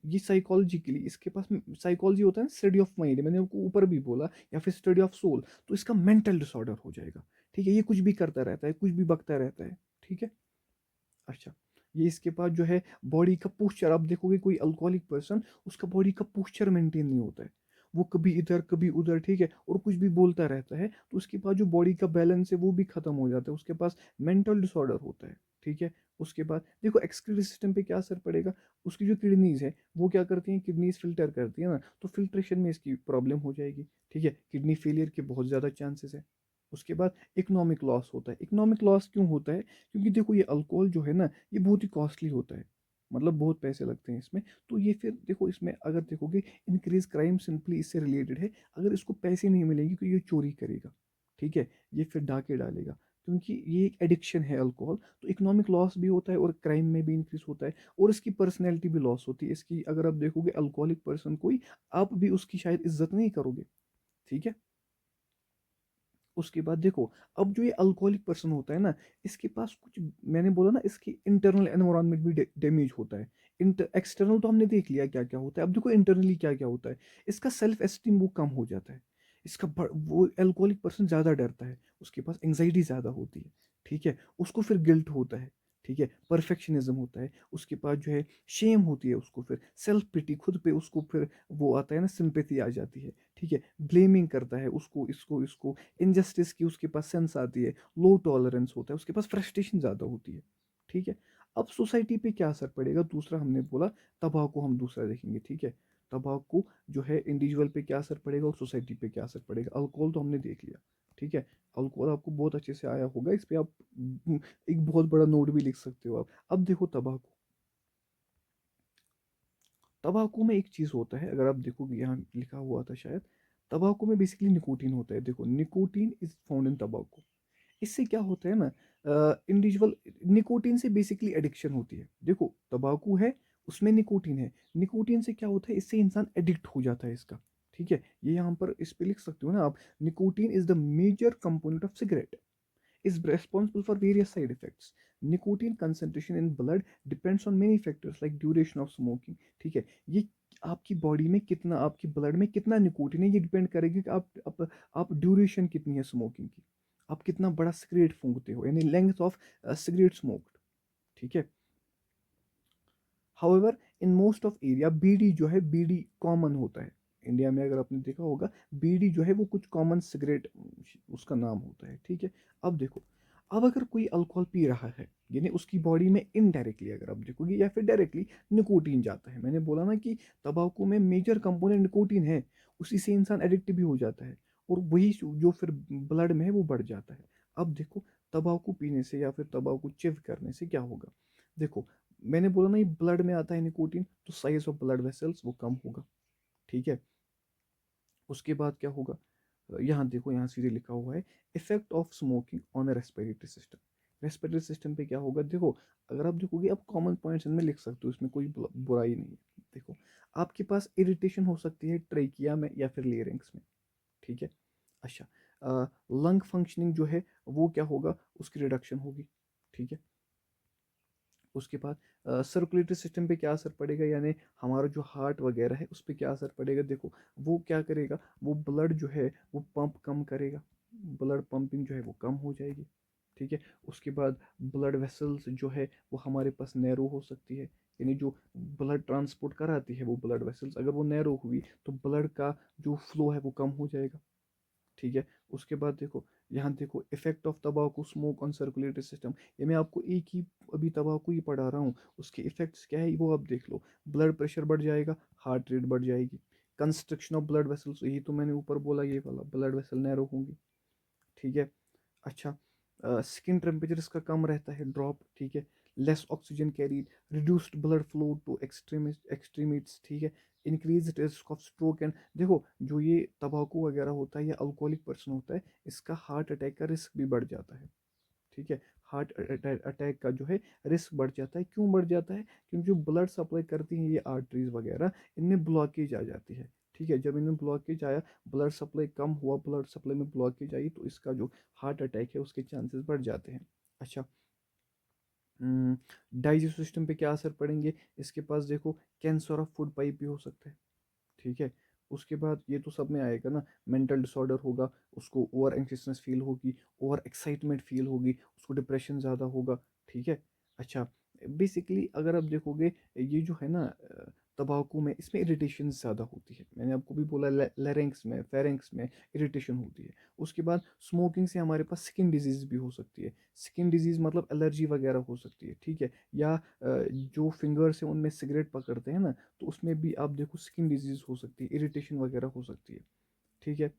ये साइकोलॉजिकली इसके पास, साइकोलॉजी होता है ना, स्टडी ऑफ माइंड, मैंने आपको ऊपर भी बोला, या फिर स्टडी ऑफ सोल, तो इसका मेंटल डिसऑर्डर हो जाएगा, ठीक है। ये कुछ भी करता रहता है, कुछ भी बकता रहता है, ठीक है। अच्छा, ये इसके पास जो है बॉडी का पोस्चर, आप देखोगे कोई अल्कोहलिक पर्सन, उसका बॉडी का पोस्चर मेंटेन नहीं होता है, वो कभी इधर कभी उधर, ठीक है, और कुछ भी बोलता रहता है, तो उसके पास जो बॉडी का बैलेंस है वो भी खत्म हो जाता है, उसके पास मेंटल डिसऑर्डर होता है, ठीक है। उसके बाद देखो, एक्सक्रीटरी सिस्टम पे क्या असर पड़ेगा, उसकी जो किडनीज है वो क्या करती हैं, किडनीज फिल्टर करती है ना, तो फिल्ट्रेशन में इसकी प्रॉब्लम हो जाएगी, ठीक है, किडनी फेलियर के बहुत ज़्यादा चांसेस है। उसके बाद इकोनॉमिक लॉस होता है। इकोनॉमिक लॉस क्यों होता है, क्योंकि देखो ये अल्कोहल जो है ना, ये बहुत ही कॉस्टली होता है, मतलब बहुत पैसे लगते हैं इसमें, तो ये फिर देखो, इसमें अगर देखोगे इंक्रीज क्राइम सिंपली इससे रिलेटेड है। अगर इसको पैसे नहीं मिलेंगे तो ये चोरी करेगा, ठीक है, ये फिर डाके डालेगा, क्योंकि ये एक एडिक्शन है अल्कोहल, तो इकोनॉमिक लॉस भी होता है और क्राइम में भी इंक्रीज होता है, और इसकी पर्सनैलिटी भी लॉस होती है इसकी। अगर आप देखोगे अल्कोहलिक पर्सन कोई, आप भी उसकी शायद इज्जत नहीं करोगे, ठीक है। उसके बाद देखो, अब जो ये अल्कोहलिक पर्सन होता है ना, इसके पास कुछ, मैंने बोला ना, इसकी इंटरनल एनवायरनमेंट भी डैमेज होता है। एक्सटर्नल तो हमने देख लिया क्या क्या होता है, अब देखो इंटरनली क्या क्या होता है। इसका सेल्फ एस्टीम वो कम हो जाता है, वो अल्कोहलिक पर्सन ज़्यादा डरता है, उसके पास एंग्जाइटी ज़्यादा होती है, ठीक है, उसको फिर गिल्ट होता है, ठीक है, परफेक्शनिज्म होता है, उसके पास जो है शेम होती है, उसको फिर सेल्फ पिटी, खुद पे उसको फिर वो आता है ना, सिंपैथी आ जाती है, ठीक है, ब्लेमिंग करता है उसको, इसको इसको, इनजस्टिस की उसके पास सेंस आती है, लो टॉलरेंस होता है, उसके पास फ्रस्ट्रेशन ज़्यादा होती है, ठीक है। अब सोसाइटी पे क्या असर पड़ेगा, दूसरा हमने बोला, तंबाकू हम दूसरा देखेंगे, ठीक है। तंबाकू जो है इंडिविजुअल पे क्या असर पड़ेगा और सोसाइटी पे क्या असर पड़ेगा। अल्कोहल तो हमने देख लिया, ठीक है, अल्कोहल आपको बहुत अच्छे से आया होगा, इस पे आप एक बहुत बड़ा नोट भी लिख सकते हो आप। अब देखो तंबाकू, तंबाकू में एक चीज़ होता है, अगर आप देखोगे यहाँ लिखा हुआ था शायद, तंबाकू में बेसिकली निकोटीन होता है। देखो, निकोटीन इज फाउंड इन तंबाकू। इससे क्या होता है ना, इंडिविजुअल, निकोटीन से बेसिकली एडिक्शन होती है। देखो, तंबाकू है, उसमें निकोटीन है। निकोटीन से क्या होता है, इससे इंसान एडिक्ट हो जाता है इसका। ठीक है, ये यहाँ पर इस पे लिख सकते हो ना आप, nicotine is the major component of cigarette, is responsible for various side effects. Nicotine concentration in blood depends on many factors like duration of smoking. ठीक है, ये आपकी बॉडी में कितना, आपकी ब्लड में कितना निकोटीन है, ये डिपेंड करेगी कि आप ड्यूरेशन कितनी है स्मोकिंग की, आप कितना बड़ा सिगरेट फूंकते हो, यानी लेंथ ऑफ सिगरेट स्मोक्ड। ठीक है। However in most of area bidi जो है, बीडी कॉमन होता है इंडिया में, अगर आपने देखा होगा, बीडी जो है वो कुछ कॉमन सिगरेट उसका नाम होता है। ठीक है। अब देखो, अब अगर कोई अल्कोहल पी रहा है, यानी उसकी बॉडी में इनडायरेक्टली अगर आप देखोगे या फिर डायरेक्टली निकोटीन जाता है। मैंने बोला ना कि तंबाकू में मेजर कंपोनेंट निकोटीन है, उसी से इंसान एडिक्ट भी हो जाता है, और वही जो फिर ब्लड में है वो बढ़ जाता है। अब देखो, तंबाकू पीने से या फिर तंबाकू चिव करने से क्या होगा। देखो, मैंने बोला ना, ये ब्लड में आता है निकोटीन, तो साइज ऑफ ब्लड वेसल्स वो कम होगा। ठीक है। उसके बाद क्या होगा, यहाँ देखो, यहाँ सीधे लिखा हुआ है, effect of smoking on respiratory system. Respiratory system पे क्या होगा, देखो, अगर आप देखोगे, आप कॉमन पॉइंट्स इनमें लिख सकते हो, इसमें कोई बुराई नहीं है। देखो, आपके पास इरिटेशन हो सकती है ट्रेकिया में या फिर लेरिंग्स में। ठीक है। अच्छा, लंग फंक्शनिंग जो है वो क्या होगा, उसकी रिडक्शन होगी। ठीक है। उसके बाद सर्कुलेटरी सिस्टम पे क्या असर पड़ेगा, यानी हमारा जो हार्ट वगैरह है उस पर क्या असर पड़ेगा। देखो, वो क्या करेगा, वो ब्लड जो है वो पंप कम करेगा, ब्लड पंपिंग जो है वो कम हो जाएगी। ठीक है। उसके बाद ब्लड वेसल्स जो है वो हमारे पास नैरो हो सकती है, यानी जो ब्लड ट्रांसपोर्ट कराती है वो ब्लड वेसल्स, अगर वो नैरो हुई तो ब्लड का जो फ्लो है वो कम हो जाएगा। ठीक है। उसके बाद देखो, यहाँ देखो, इफेक्ट ऑफ तंबाकू स्मोक ऑन सर्कुलेटरी सिस्टम। ये मैं आपको एक ही अभी तंबाकू ही पढ़ा रहा हूँ, उसके इफेक्ट्स क्या है वो आप देख लो। ब्लड प्रेशर बढ़ जाएगा, हार्ट रेट बढ़ जाएगी, कंस्ट्रक्शन ऑफ ब्लड वेसल्स, यही तो मैंने ऊपर बोला, ये वाला ब्लड वेसल नैरो होंगी। ठीक है। अच्छा, स्किन टेम्परेचर इसका कम रहता है, ड्रॉप। ठीक है। Less oxygen carried, reduced blood flow to extremities. ठीक है। Increase risk of stroke and, देखो, जो ये तंबाकू वगैरह होता है या अल्कोहलिक पर्सन होता है, इसका हार्ट अटैक का रिस्क भी बढ़ जाता है। ठीक है। हार्ट अटैक का जो है रिस्क बढ़ जाता है। क्यों बढ़ जाता है, क्योंकि जो ब्लड सप्लाई करती हैं ये आर्टरीज वगैरह, इनमें ब्लॉकेज आ जाती है। ठीक है। जब इनमें ब्लॉकेज आया, ब्लड सप्लाई कम हुआ, ब्लड सप्लाई में ब्लॉकेज आई, तो इसका जो हार्ट अटैक है उसके चांसेस बढ़ जाते हैं। अच्छा, डाइजेस्टिव सिस्टम पे क्या असर पड़ेंगे, इसके पास देखो, कैंसर ऑफ फूड पाइप भी हो सकता है। ठीक है। उसके बाद ये तो सब में आएगा ना, मेंटल डिसऑर्डर होगा, उसको ओवर एंक्सियसनेस फील होगी, ओवर एक्साइटमेंट फील होगी, उसको डिप्रेशन ज़्यादा होगा। ठीक है। अच्छा, बेसिकली अगर आप देखोगे, ये जो है ना, तंबाकू में, इसमें इरिटेशन ज़्यादा होती है। मैंने आपको भी बोला, लेरेंक्स में, फेरेंक्स में इरिटेशन होती है। उसके बाद स्मोकिंग से हमारे पास स्किन डिजीज़ भी हो सकती है। स्किन डिजीज़ मतलब एलर्जी वगैरह हो सकती है। ठीक है। या जो फिंगर्स हैं उनमें सिगरेट पकड़ते हैं ना, तो उसमें भी आप देखो स्किन डिजीज हो सकती है, इरिटेशन वगैरह हो सकती है। ठीक है।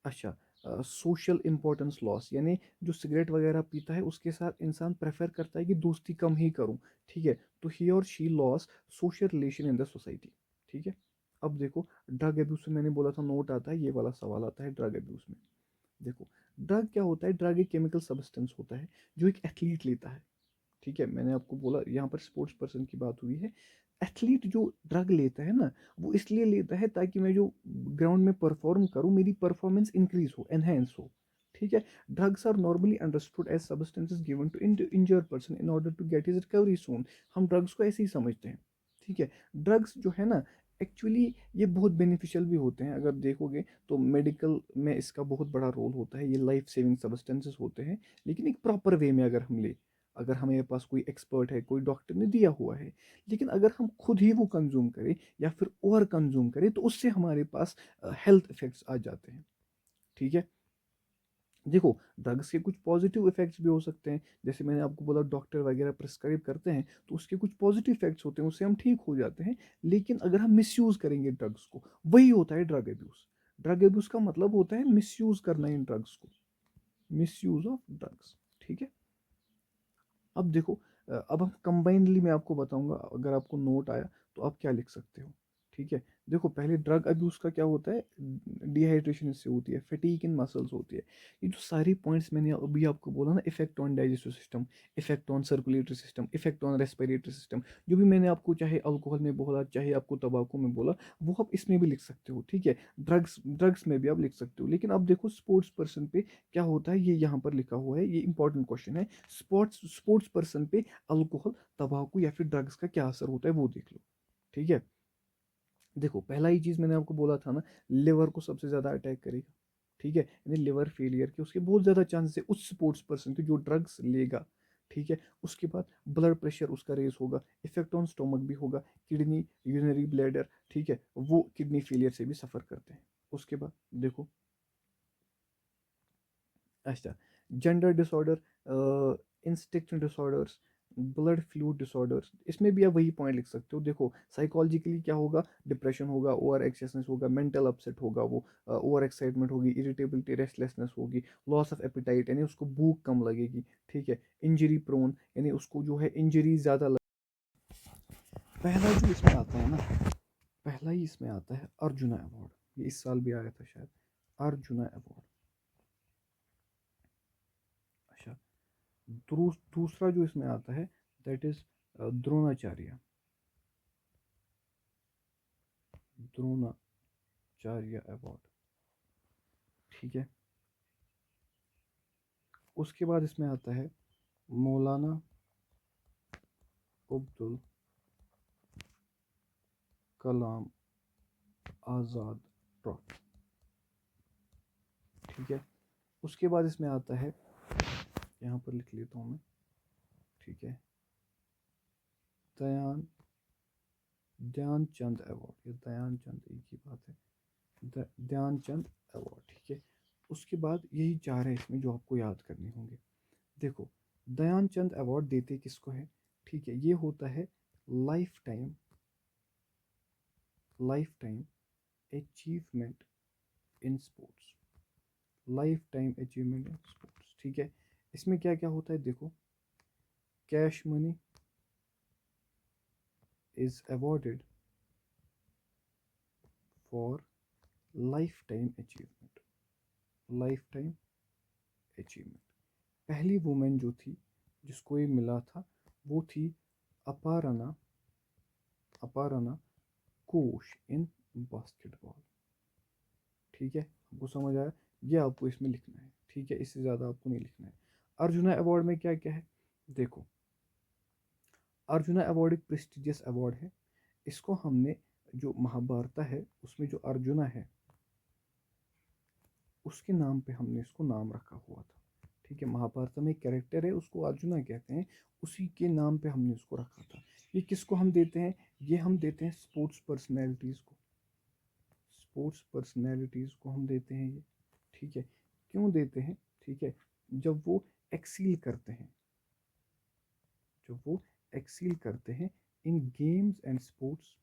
अच्छा, सोशल इंपॉर्टेंस लॉस, यानी जो सिगरेट वगैरह पीता है उसके साथ इंसान प्रेफर करता है कि दोस्ती कम ही करूं। ठीक है। तो ही और she loss social relation in the society. ठीक है। अब देखो, ड्रग अब्यूज में मैंने बोला था, नोट आता है, ये वाला सवाल आता है ड्रग अब्यूज में। देखो, ड्रग क्या होता है, ड्रग एक केमिकल सब्सटेंस होता है जो एक एथलीट लेता है। ठीक है। मैंने आपको बोला, यहाँ पर स्पोर्ट्स पर्सन की बात हुई है। एथलीट जो ड्रग लेता है ना, वो इसलिए लेता है ताकि मैं जो ग्राउंड में परफॉर्म करूँ, मेरी परफॉर्मेंस इंक्रीज हो, एनहेंस हो। ठीक है। Drugs are normally understood as substances given to injured person in order to get his recovery soon. हम ड्रग्स को ऐसे ही समझते हैं। ठीक है। ड्रग्स जो है ना, एक्चुअली ये बहुत बेनिफिशियल भी होते हैं, अगर देखोगे तो मेडिकल में इसका बहुत बड़ा रोल होता है, ये लाइफ सेविंग सब्सटेंसेस होते हैं, लेकिन एक प्रॉपर वे में अगर हम ले, अगर हमारे पास कोई एक्सपर्ट है, कोई डॉक्टर ने दिया हुआ है। लेकिन अगर हम खुद ही वो कंज्यूम करें या फिर ओवर कंज्यूम करें, तो उससे हमारे पास हेल्थ इफेक्ट्स आ जाते हैं। ठीक है। देखो, ड्रग्स के कुछ पॉजिटिव इफेक्ट्स भी हो सकते हैं, जैसे मैंने आपको बोला, डॉक्टर वगैरह प्रिस्क्राइब करते हैं तो उसके कुछ पॉजिटिव इफेक्ट्स होते हैं, उससे हम ठीक हो जाते हैं। लेकिन अगर हम मिसयूज करेंगे ड्रग्स को, वही होता है ड्रग एब्यूज। ड्रग एब्यूज का मतलब होता है मिसयूज करना इन ड्रग्स को, मिसयूज ऑफ ड्रग्स। ठीक है। अब देखो, अब हम कंबाइनली मैं आपको बताऊंगा, अगर आपको नोट आया तो आप क्या लिख सकते हो। ठीक है, देखो पहले ड्रग अब्यूज़ का क्या होता है, डिहाइड्रेशन इससे होती है, फटीग इन मसल्स होती है। ये जो सारी पॉइंट्स मैंने अभी आपको बोला ना, effect on digestive system, effect on circulatory system, effect on respiratory system, जो भी मैंने आपको चाहे अल्कोहल में बोला चाहे आपको तंबाकू में बोला, वो आप इसमें भी लिख सकते हो। ठीक है, ड्रग्स में भी आप लिख सकते हो। लेकिन अब देखो स्पोर्ट्स पर्सन पे क्या होता है, ये यहाँ पर लिखा हुआ है, ये इंपॉर्टेंट क्वेश्चन है। स्पोर्ट्स पर्सन पे अल्कोहल, तंबाकू या फिर ड्रग्स का क्या असर होता है वो देख लो। ठीक है, देखो पहला ही चीज़ मैंने आपको बोला था ना, लिवर को सबसे ज़्यादा अटैक करेगा। ठीक है, यानी लिवर फेलियर के उसके बहुत ज़्यादा चांसेस है उस स्पोर्ट्स पर्सन के जो ड्रग्स लेगा। ठीक है, उसके बाद ब्लड प्रेशर उसका रेस होगा, इफेक्ट ऑन स्टोमक भी होगा, किडनी, यूरिनरी ब्लैडर, ठीक है, वो किडनी फेलियर से भी सफ़र करते हैं। उसके बाद देखो, अच्छा, gender disorder, instinct disorders, blood fluid disorders, इसमें भी आप वही पॉइंट लिख सकते हो। देखो साइकोलॉजिकली क्या होगा, डिप्रेशन होगा, ओवर एक्साइटनेस होगा, मेंटल अपसेट होगा, वो ओवर एक्साइटमेंट होगी, इरिटेबिलिटी, रेस्टलेसनेस होगी, लॉस ऑफ एपिटाइट यानी उसको भूख कम लगेगी। ठीक है, इंजरी प्रोन यानी उसको जो है इंजरी ज़्यादा पहला जो इसमें आता है ना, पहला ही इसमें आता है अर्जुना अवार्ड, ये इस साल भी आया था शायद, अर्जुना अवार्ड। अच्छा, दूसरा जो इसमें आता है that is Dronacharya, Dronacharya award. ठीक है, उसके बाद इसमें आता है मौलाना अब्दुल कलाम आज़ाद ट्रॉफी। ठीक है, उसके बाद इसमें आता है, यहाँ पर लिख लेता हूँ मैं। ठीक है, दयान ध्यानचंद अवार्ड, ये ध्यानचंद एक ही बात है, ध्यानचंद अवार्ड। ठीक है, उसके बाद यही चार है इसमें जो आपको याद करने होंगे। देखो दयानचंद अवार्ड देते किसको है, ठीक है, ये होता है life time achievement in sports, life time achievement in sports. ठीक है, इसमें क्या क्या होता है देखो, cash money is awarded for life time achievement, life time achievement. पहली वुमेन जो थी जिसको ये मिला था वो थी अपारना अपारना कोश इन बास्केटबॉल। ठीक है, आपको समझ आया, ये आपको इसमें लिखना है। ठीक है, इससे ज़्यादा आपको नहीं लिखना है। अर्जुना अवार्ड में क्या क्या है देखो, अर्जुना अवार्ड एक प्रेस्टिजियस अवार्ड है। इसको हमने, जो महाभारत है उसमें जो अर्जुना है उसके नाम पे हमने इसको नाम रखा हुआ था। ठीक है, महाभारत में एक कैरेक्टर है उसको अर्जुना कहते हैं, उसी के नाम पे हमने उसको रखा था। ये किसको हम देते हैं, ये हम देते हैं स्पोर्ट्स पर्सनैलिटीज़ को, स्पोर्ट्स पर्सनैलिटीज़ को हम देते हैं ये। ठीक है, क्यों देते हैं, ठीक है, जब वो एक्सील करते हैं, जब वो एक्सील करते हैं in games and sports,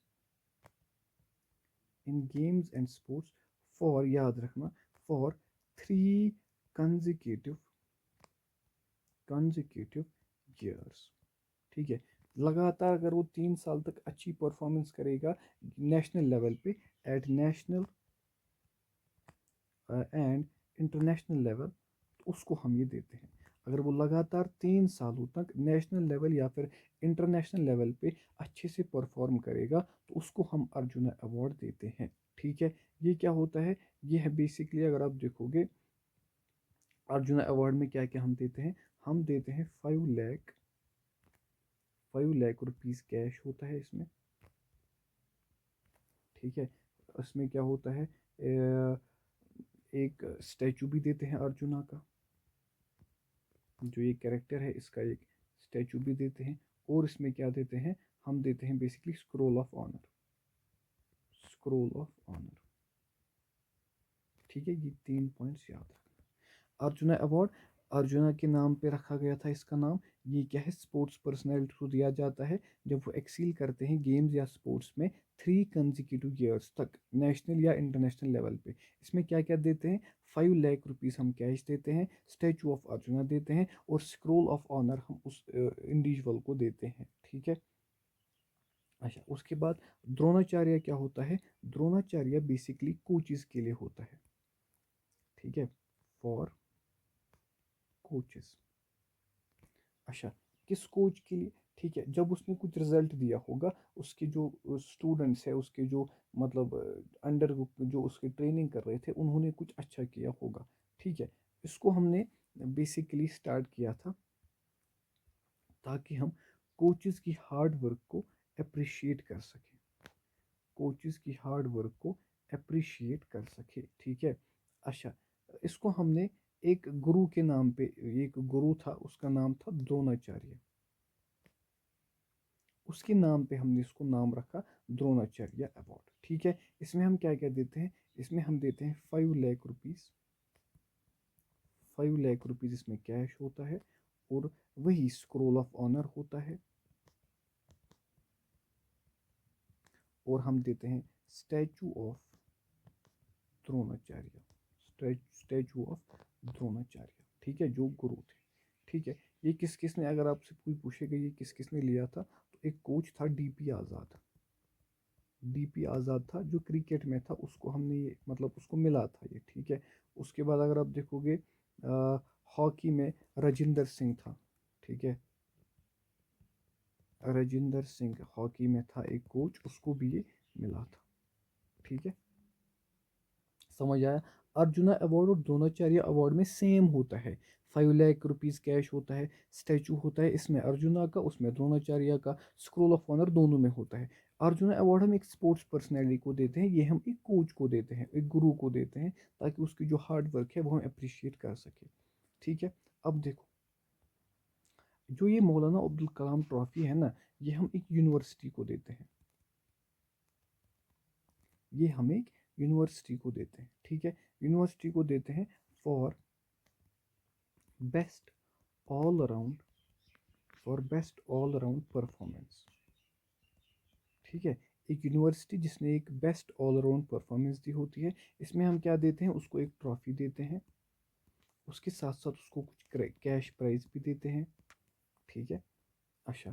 in games and sports for, याद रखना, फॉर 3 कंजिक्यूटिव कंजिक्यूटिव ईयर्स। ठीक है, लगातार अगर वो 3 साल तक अच्छी परफॉर्मेंस करेगा नेशनल लेवल पे, at national and international level, तो उसको हम ये देते हैं। अगर वो लगातार 3 सालों तक नेशनल लेवल या फिर इंटरनेशनल लेवल पे अच्छे से परफॉर्म करेगा तो उसको हम अर्जुना अवार्ड देते हैं। ठीक है, ये क्या होता है, ये है बेसिकली, अगर आप देखोगे अर्जुना अवार्ड में क्या क्या हम देते हैं, हम देते हैं 5 लाख रुपीज़ कैश होता है इसमें। ठीक है, इसमें क्या होता है, एक स्टैचू भी देते हैं अर्जुना का, जो ये कैरेक्टर है इसका एक स्टैचू भी देते हैं। और इसमें क्या देते हैं, हम देते हैं basically scroll of honour, scroll of honour. ठीक है, ये 3 पॉइंट्स याद रखना। अर्जुना अवार्ड अर्जुना के नाम पे रखा गया था इसका नाम। ये क्या है, स्पोर्ट्स पर्सनैलिटी को दिया जाता है जब वो एक्सील करते हैं गेम्स या स्पोर्ट्स में 3 कंजिक्यूटिव ईयर्स तक नेशनल या इंटरनेशनल लेवल पे। इसमें क्या क्या देते हैं, 5 लाख रुपीज़ हम कैश देते हैं, स्टैचू ऑफ अर्जुना देते हैं, और स्क्रोल ऑफ ऑनर हम उस इंडिविजुअल को देते हैं। ठीक है। अच्छा, उसके बाद द्रोणाचार्य क्या होता है, द्रोणाचार्य बेसिकली कोचेस के लिए होता है। ठीक है, फॉर कोचेस। अच्छा, किस कोच के लिए, ठीक है, जब उसने कुछ रिजल्ट दिया होगा, उसके जो स्टूडेंट्स है, उसके जो मतलब अंडर जो उसके ट्रेनिंग कर रहे थे, उन्होंने कुछ अच्छा किया होगा। ठीक है, इसको हमने बेसिकली स्टार्ट किया था ताकि हम कोचेस की हार्ड वर्क को अप्रिशिएट कर सकें, कोचेस की हार्ड वर्क को अप्रिशिएट कर सके। ठीक है। अच्छा, इसको हमने एक गुरु के नाम पे, एक गुरु था उसका नाम था द्रोणाचार्य, उसके नाम पे हमने इसको नाम रखा द्रोणाचार्य अवार्ड। ठीक है। इसमें हम क्या क्या देते हैं, इसमें हम देते हैं 5 लाख रुपीज़, 5 लाख रुपीज़ इसमें कैश होता है, और वही स्क्रोल ऑफ ऑनर होता है, और हम देते हैं statue of Dronacharya, statue of Dronacharya. ठीक है, जो गुरु थे। ठीक है। ये किस किस ने, अगर आपसे कोई पूछेगा ये किस किस ने लिया था, तो एक कोच था डीपी आज़ाद, डीपी आज़ाद था जो क्रिकेट में था, उसको हमने ये मतलब उसको मिला था ये। ठीक है। उसके बाद अगर आप देखोगे हॉकी में राजिंदर सिंह था। ठीक है, राजिंदर सिंह हॉकी में था एक कोच, उसको भी ये मिला था। ठीक है, समझ आया। अर्जुना अवार्ड और द्रोणाचार्य अवार्ड में सेम होता है, 5 लाख रुपीज़ कैश होता है, स्टैचू होता है इसमें अर्जुना का, उसमें द्रोणाचार्य का, स्क्रोल ऑफ ऑनर दोनों में होता है। अर्जुना अवार्ड हम एक स्पोर्ट्स पर्सनैलिटी को देते हैं, ये हम एक कोच को देते हैं, एक गुरु को देते हैं, ताकि उसकी जो हार्ड वर्क है वो हम अप्रिशिएट कर सके। ठीक है। अब देखो, जो ये मौलाना अब्दुल कलाम ट्रॉफी है ना, ये हम एक यूनिवर्सिटी को देते हैं, ये हम एक यूनिवर्सिटी को देते हैं। ठीक है, यूनिवर्सिटी को देते हैं for best all around, for best all around performance. ठीक है, एक यूनिवर्सिटी जिसने एक बेस्ट ऑल अराउंड परफॉर्मेंस दी होती है, इसमें हम क्या देते हैं, उसको एक ट्रॉफी देते हैं, उसके साथ साथ उसको कुछ कैश प्राइज भी देते हैं। ठीक है। अच्छा,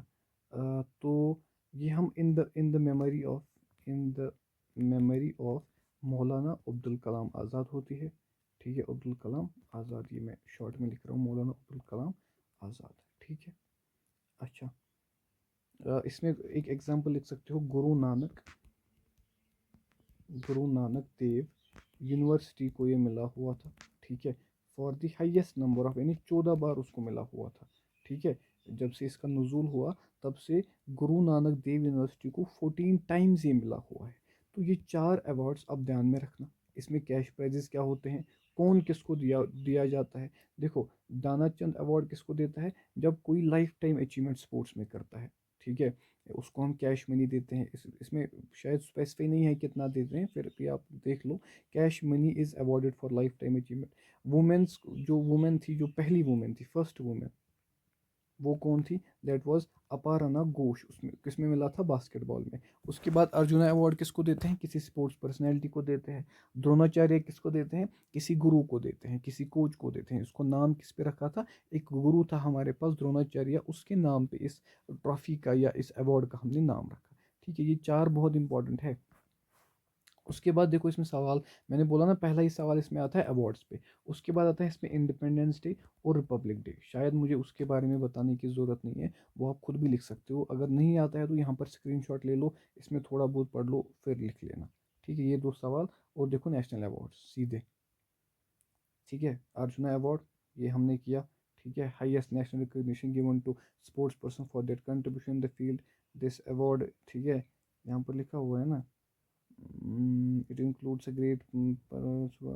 तो ये हम in the memory of, in the memory of मौलाना अब्दुल कलाम आज़ाद होती है। ठीक है, अब्दुल कलाम आज़ाद, ये मैं शॉर्ट में लिख रहा हूँ, मौलाना अब्दुल कलाम आज़ाद। ठीक है। अच्छा, इसमें एक एग्जांपल लिख सकते हो, गुरु नानक, गुरु नानक देव यूनिवर्सिटी को ये मिला हुआ था। ठीक है, for the highest number of, यानी 14 बार उसको मिला हुआ था। ठीक है, जब से इसका नुज़ूल हुआ तब से गुरु नानक देव यूनिवर्सिटी को 14 टाइम्स ये मिला हुआ है। तो ये 4 अवार्ड्स अब ध्यान में रखना, इसमें कैश प्राइजेस क्या होते हैं, कौन किसको दिया दिया जाता है। देखो, दानाचंद अवार्ड किसको देता है, जब कोई लाइफ टाइम अचीवमेंट स्पोर्ट्स में करता है। ठीक है, उसको हम कैश मनी देते हैं, इसमें शायद स्पेसिफाई नहीं है कितना देते हैं, फिर भी आप देख लो, cash money is awarded for life time achievement. Women's, जो वुमेन थी, जो पहली वुमेन थी, फर्स्ट वुमेन, वो कौन थी, दैट वाज अपारना घोष, उसमें किसमें मिला था, बास्केटबॉल में। उसके बाद अर्जुना अवार्ड किसको देते हैं, किसी स्पोर्ट्स पर्सनैलिटी को देते हैं। द्रोणाचार्य किसको देते हैं, किसी गुरु को देते हैं, किसी कोच को देते हैं। इसको नाम किस पे रखा था, एक गुरु था हमारे पास द्रोणाचार्य, उसके नाम पे इस ट्रॉफी का या इस अवार्ड का हमने नाम रखा। ठीक है, ये 4 बहुत इंपॉर्टेंट है। उसके बाद देखो इसमें सवाल, मैंने बोला ना पहला ही सवाल इसमें आता है अवार्ड्स पे। उसके बाद आता है इसमें इंडिपेंडेंस डे और रिपब्लिक डे। शायद मुझे उसके बारे में बताने की ज़रूरत नहीं है, वो आप खुद भी लिख सकते हो, अगर नहीं आता है तो यहाँ पर स्क्रीनशॉट ले लो, इसमें थोड़ा बहुत पढ़ लो, फिर लिख लेना। ठीक है, ये 2 सवाल, और देखो नेशनल अवार्ड सीधे। ठीक है, अर्जुना अवार्ड ये हमने किया। ठीक है, highest national recognition given to sports person for their contribution in the field, this award. ठीक है, यहाँ पर लिखा हुआ है ना, it includes a great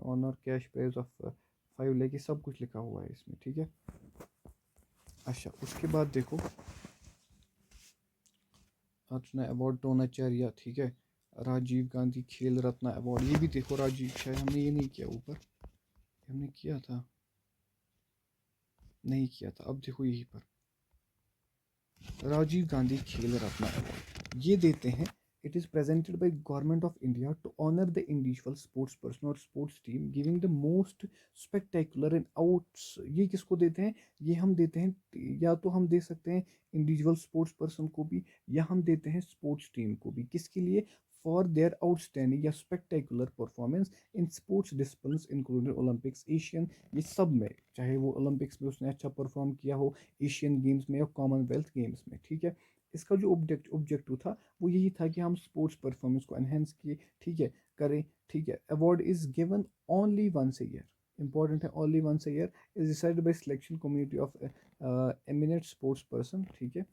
honour, cash prize of 5 lakh, ये सब कुछ लिखा हुआ है इसमें। ठीक है। अच्छा, उसके बाद देखो अर्जुना अवार्ड द्रोणाचार्य। ठीक है, राजीव गांधी खेल रत्न अवार्ड, ये भी देखो राजीव, शायद हमने ये नहीं किया ऊपर, हमने किया था। नहीं किया था। अब देखो यहीं पर राजीव गांधी खेल रत्न अवार्ड ये देते हैं। It is presented by government of India to honour the individual sports person और sports team giving the most spectacular and outs. ये किसको देते हैं? ये हम देते हैं, या तो हम दे सकते हैं इंडिविजुअल स्पोर्ट्स पर्सन को भी, या हम देते हैं स्पोर्ट्स टीम को भी। किसके लिए? फॉर देयर आउटस्टैंडिंग या spectacular performance in sports disciplines including Olympics, Asian, ये सब में, चाहे वो ओलंपिक्स में उसने अच्छा परफॉर्म किया हो, एशियन गेम्स में या कॉमनवेल्थ गेम्स में, ठीक है। इसका जो ऑब्जेक्टिव था वो यही था कि हम स्पोर्ट्स परफॉर्मेंस को एनहेंस किए, ठीक है, करें, ठीक है। Award is given only once a year, important है, only once a year, is decided by selection community of eminent sports person, ठीक है।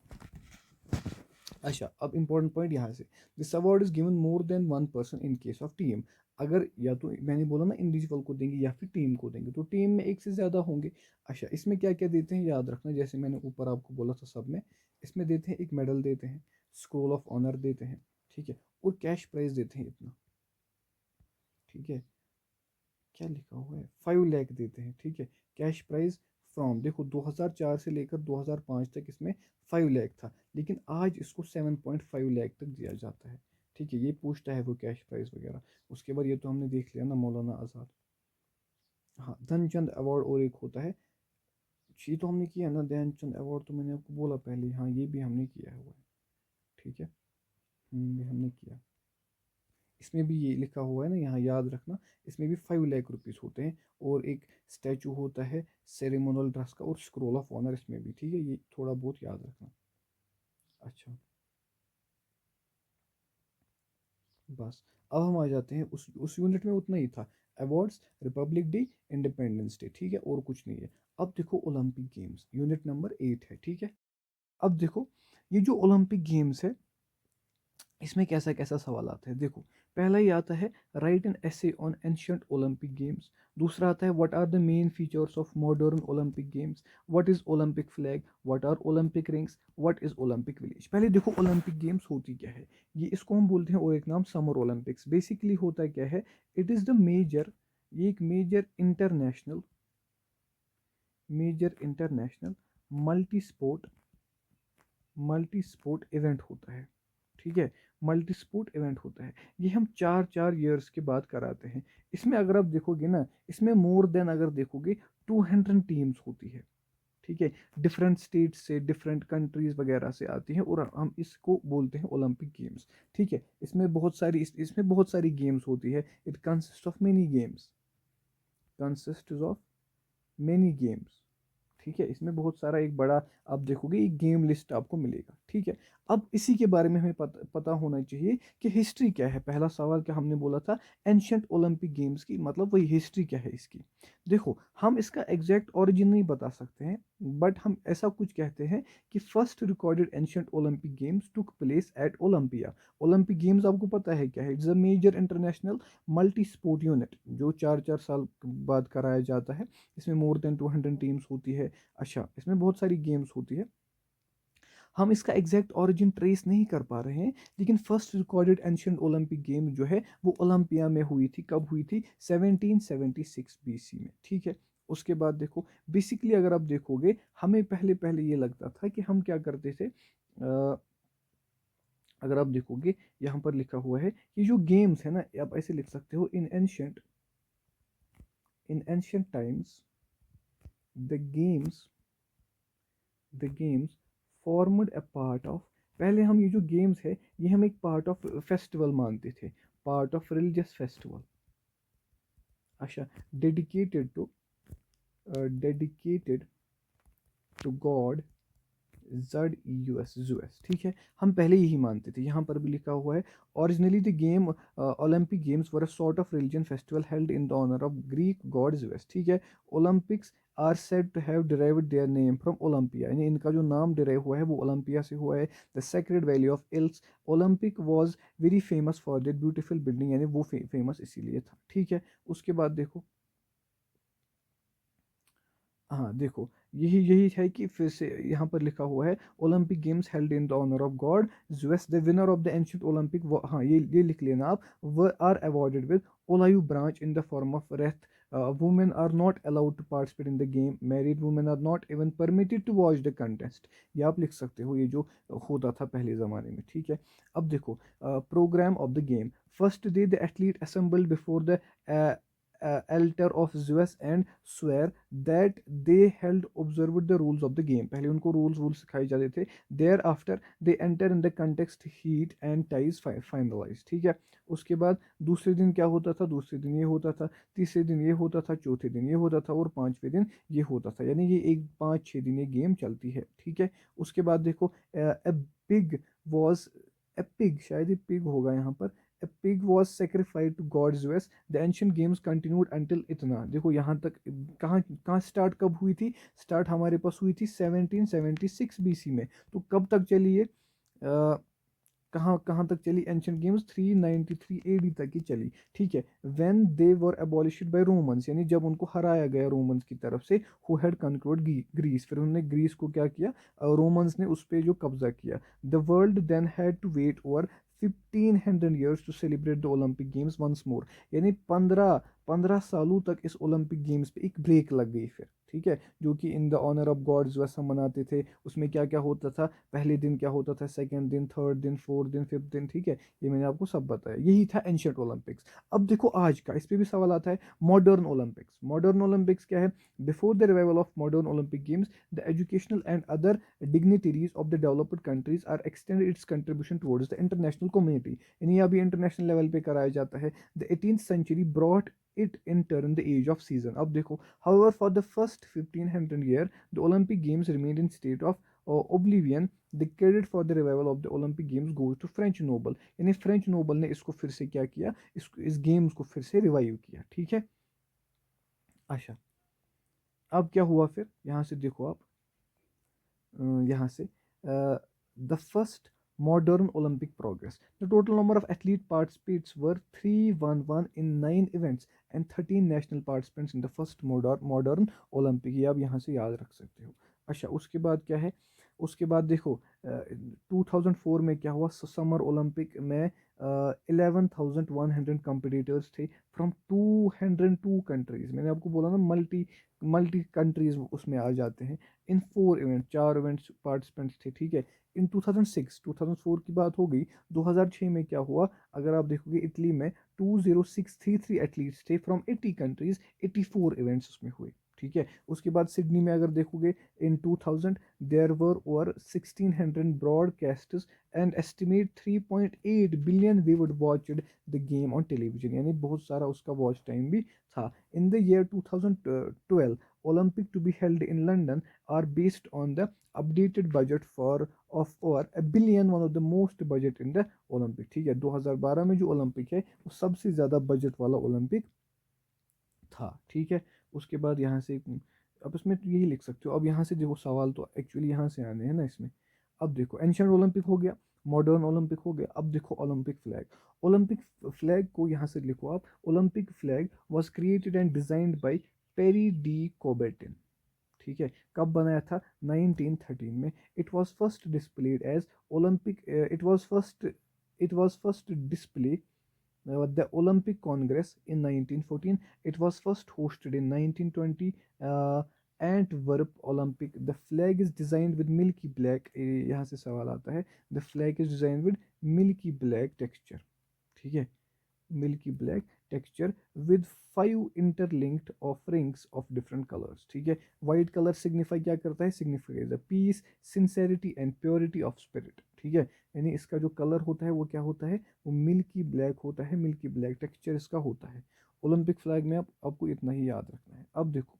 अच्छा, अब इंपॉर्टेंट पॉइंट यहाँ से, this award is given more than one person in case of team. अगर या तो मैंने बोला ना इंडिविजुअल को देंगे या फिर टीम को देंगे, तो टीम में एक से ज़्यादा होंगे। अच्छा, इसमें क्या क्या देते हैं याद रखना, जैसे मैंने ऊपर आपको बोला था सब में, इसमें देते हैं एक मेडल देते हैं, स्क्रोल ऑफ ऑनर देते हैं, ठीक है, और कैश प्राइज देते हैं इतना, ठीक है। क्या लिखा हुआ है, 5 लाख देते हैं, ठीक है, कैश प्राइज फ्रॉम, देखो 2004 से लेकर 2005 तक इसमें 5 लाख था, लेकिन आज इसको 7.5 लाख तक दिया जाता है, ठीक है। ये पूछता है वो कैश प्राइस वगैरह। उसके बाद ये तो हमने देख लिया ना, मौलाना आज़ाद। हाँ, ध्यानचंद अवार्ड और एक होता है, ये तो हमने किया ना, ध्यानचंद अवार्ड तो मैंने आपको बोला पहले, हाँ ये भी हमने किया हुआ है, ठीक है। ये हमने किया। इसमें भी ये लिखा हुआ है ना, यहाँ याद रखना, इसमें भी 5 लाख रुपीज़ होते हैं, और एक स्टैचू होता है सेरेमोनियल ड्रेस का, और स्क्रोल ऑफ ऑनर इसमें भी, ठीक है, ये थोड़ा बहुत याद रखना। अच्छा, बस अब हम आ जाते हैं उस यूनिट में उतना ही था, awards, Republic day, independence day, ठीक है, और कुछ नहीं है। अब देखो ओलंपिक गेम्स, यूनिट नंबर 8 है, ठीक है। अब देखो ये जो ओलंपिक गेम्स है, इसमें कैसा कैसा सवाल आता है, देखो पहला ही आता है write an essay on ancient Olympic games. दूसरा आता है what are the main features of modern Olympic games, what is Olympic flag, what are Olympic rings, what is Olympic village. पहले देखो ओलंपिक गेम्स होती क्या है, ये इसको हम बोलते हैं, और एक नाम समर ओलंपिक्स। बेसिकली होता क्या है, इट इज़ द मेजर, ये एक major international multi sport event होता है, ठीक है, मल्टी स्पोर्ट इवेंट होता है। ये हम 4 4 ईयर्स के बाद कराते हैं। इसमें अगर आप देखोगे ना, इसमें मोर देन, अगर देखोगे 200 टीम्स होती है, ठीक है, डिफरेंट स्टेट से, डिफरेंट कंट्रीज वगैरह से आती हैं, और हम इसको बोलते हैं ओलंपिक गेम्स, ठीक है। इसमें बहुत सारी गेम्स होती है, it consist of many games, ठीक है। इसमें बहुत सारा, एक बड़ा, आप देखोगे एक गेम लिस्ट आपको मिलेगा, ठीक है। अब इसी के बारे में हमें पता होना चाहिए कि हिस्ट्री क्या है। पहला सवाल क्या हमने बोला था, एंशियंट ओलंपिक गेम्स की, मतलब वही हिस्ट्री क्या है इसकी। देखो हम इसका एग्जैक्ट ओरिजिन नहीं बता सकते हैं, बट हम ऐसा कुछ कहते हैं कि first recorded ancient Olympic games took place at Olympia. Olympic games आपको पता है क्या है, it's a major international multi sport unit, जो 4 4 साल बाद कराया जाता है। इसमें मोर देन 200 टीम्स होती है। अच्छा, इसमें बहुत सारी गेम्स होती है। हम इसका एग्जैक्ट ओरिजिन ट्रेस नहीं कर पा रहे हैं, लेकिन first recorded ancient Olympic game जो है वो ओलंपिया में हुई थी। कब हुई थी? 1776 बीसी में, ठीक है। उसके बाद देखो, बेसिकली अगर आप देखोगे, हमें पहले पहले ये लगता था कि हम क्या करते थे, अगर आप देखोगे यहाँ पर लिखा हुआ है, ये जो गेम्स है ना, आप ऐसे लिख सकते हो, in ancient times the games formed a part of, पहले हम ये जो गेम्स है, ये हम एक पार्ट ऑफ फेस्टिवल मानते थे, पार्ट ऑफ रिलीजियस फेस्टिवल। अच्छा, dedicated to dedicated to god ZEUS, ठीक है। हम पहले यही मानते थे, यहाँ पर भी लिखा हुआ है, originally the game Olympic games were a sort of religion festival held in the honour of Greek god Zeus, ठीक है। Olympics are said to have derived their name from Olympia, यानी इनका जो नाम डिराइव हुआ है वो ओलंपिया से हुआ है। The sacred valley of ills Olympic was very famous for that beautiful building, यानी वो फेमस इसीलिए था, ठीक है। उसके बाद देखो, हाँ देखो, यही यही है कि फिर से यहाँ पर लिखा हुआ है, Olympic games held in the honour of god Zeus the winner of the ancient Olympic, हाँ ये लिख लेना आप, were awarded with olive branch in the form of wreath women are not allowed to participate in the game, married women are not even permitted to watch the contest। ये आप लिख सकते हो, ये जो होता था पहले ज़माने में, ठीक है। अब देखो programme of the game. First day the athlete assembled before the altar of Zeus and swear that they held observed the rules of the game। पहले उनको रूल्स सिखाए जाते थे। Thereafter they enter in the context heat and ties finalized, ठीक है। उसके बाद दूसरे दिन क्या होता था, दूसरे दिन ये होता था, तीसरे दिन ये होता था, चौथे दिन ये होता था और पांचवें दिन ये होता था, यानी ये एक 5-6 दिन ये गेम चलती है, ठीक है। उसके बाद देखो ए पिग वॉज ए पिग, शायद ये पिग होगा यहाँ पर। A pig was sacrificed to god Zeus। The ancient games continued until इतना, देखो यहाँ तक कहाँ कहाँ स्टार्ट कब हुई थी, स्टार्ट हमारे पास हुई थी 1776 बीसी में। तो कब तक चली है, कहाँ कहाँ तक चली एंशियंट गेम्स, 393 एडी तक ही चली, ठीक है। When they were abolished by Romans, यानी जब उनको हराया गया रोमन्स की तरफ से, हु हैड कंक्रोड ग्रीस, फिर उन्होंने ग्रीस को क्या किया, रोमन्स ने उस पर जो कब्जा किया। The world then had to wait over 1500 years to celebrate the Olympic games once more, यानी 15 सालों तक इस ओलंपिक गेम्स पे एक ब्रेक लग गई फिर, ठीक है। जो कि in the honour of gods वैसा मनाते थे। उसमें क्या क्या होता था, पहले दिन क्या होता था, सेकंड दिन, थर्ड दिन, फोर्थ दिन, फिफ्थ दिन, ठीक है। ये मैंने आपको सब बताया, यही था एंशियंट ओलंपिक्स। अब देखो आज का, इस पे भी सवाल आता है, मॉडर्न ओलंपिक्स। मॉडर्न ओलंपिक्स क्या है, before the revival of modern Olympic games the educational and other dignitaries of the developed countries are extended its contribution towards the international community, यानी अभी इंटरनेशनल लेवल पे कराया जाता है। The 18th century brought it in turn the age of season। अब देखो, however for the first 1500 year the Olympic Games remained in state of oblivion। the credit for the revival of the Olympic Games goes to French noble, यानी French Nobel ने इसको फिर से क्या किया, इस गेम्स को फिर से रिवाइव किया, ठीक है। अच्छा, अब क्या हुआ फिर, यहाँ से देखो आप, यहाँ से the first modern Olympic progress। The total number of athlete participants were 311 in 9 events and 13 national participants in the first modern Olympic। ये आप यहाँ से याद रख सकते हो। अच्छा, उसके बाद क्या है, उसके बाद देखो 2004 में क्या हुआ, समर ओलंपिक में 11,100 कंपिटिटर्स थे फ्रॉम 202 कंट्रीज। मैंने आपको बोला ना, मल्टी मल्टी कंट्रीज उसमें आ जाते हैं। इन 4 इवेंट्स पार्टिसिपेंट्स थे, ठीक है। इन 2004 की बात हो गई। 2006 में क्या हुआ, अगर आप देखोगे इटली में 20633 एथलीट्स थे फ्रॉम 80 कंट्रीज, 84 इवेंट्स उसमें हुए, ठीक है। उसके बाद सिडनी में अगर देखोगे in 2000 there were over 1600 broadcasters and estimate 3.8 billion viewered watched the game on television, यानी बहुत सारा उसका वॉच टाइम भी था। In the year 2012 Olympic to be held in London are based on the updated budget for of over a billion, one of the most budget in the Olympic, ठीक है। 2012 में जो ओलंपिक है वो सबसे ज़्यादा बजट वाला ओलंपिक था, ठीक है। उसके बाद यहाँ से अब इसमें तो यही लिख सकते हो। अब यहाँ से देखो, सवाल तो एक्चुअली यहाँ से आने हैं ना इसमें। अब देखो, एंशियंट ओलंपिक हो गया, मॉडर्न ओलंपिक हो गया। अब देखो ओलंपिक फ्लैग। ओलंपिक फ्लैग को यहाँ से लिखो आप, Olympic flag was created and designed by Pierre de Coubertin, ठीक है। कब बनाया था, 1913 में। It was first displayed as Olympic, it was first display the Olympic Congress in 1914। It was first hosted in 1920 Antwerp Olympic। The flag is designed with milky black, यहाँ से सवाल आता है। The flag is designed with milky black texture, ठीक है, milky black texture with 5 interlinked of rings of different colours, ठीक है। White colour signify क्या करता है, signifies the peace, sincerity and purity of spirit, ठीक है। यानी इसका जो कलर होता है वो क्या होता है, वो मिल्की ब्लैक होता है, मिल्की ब्लैक टेक्सचर इसका होता है। ओलंपिक फ्लैग में आपको इतना ही याद रखना है। अब देखो,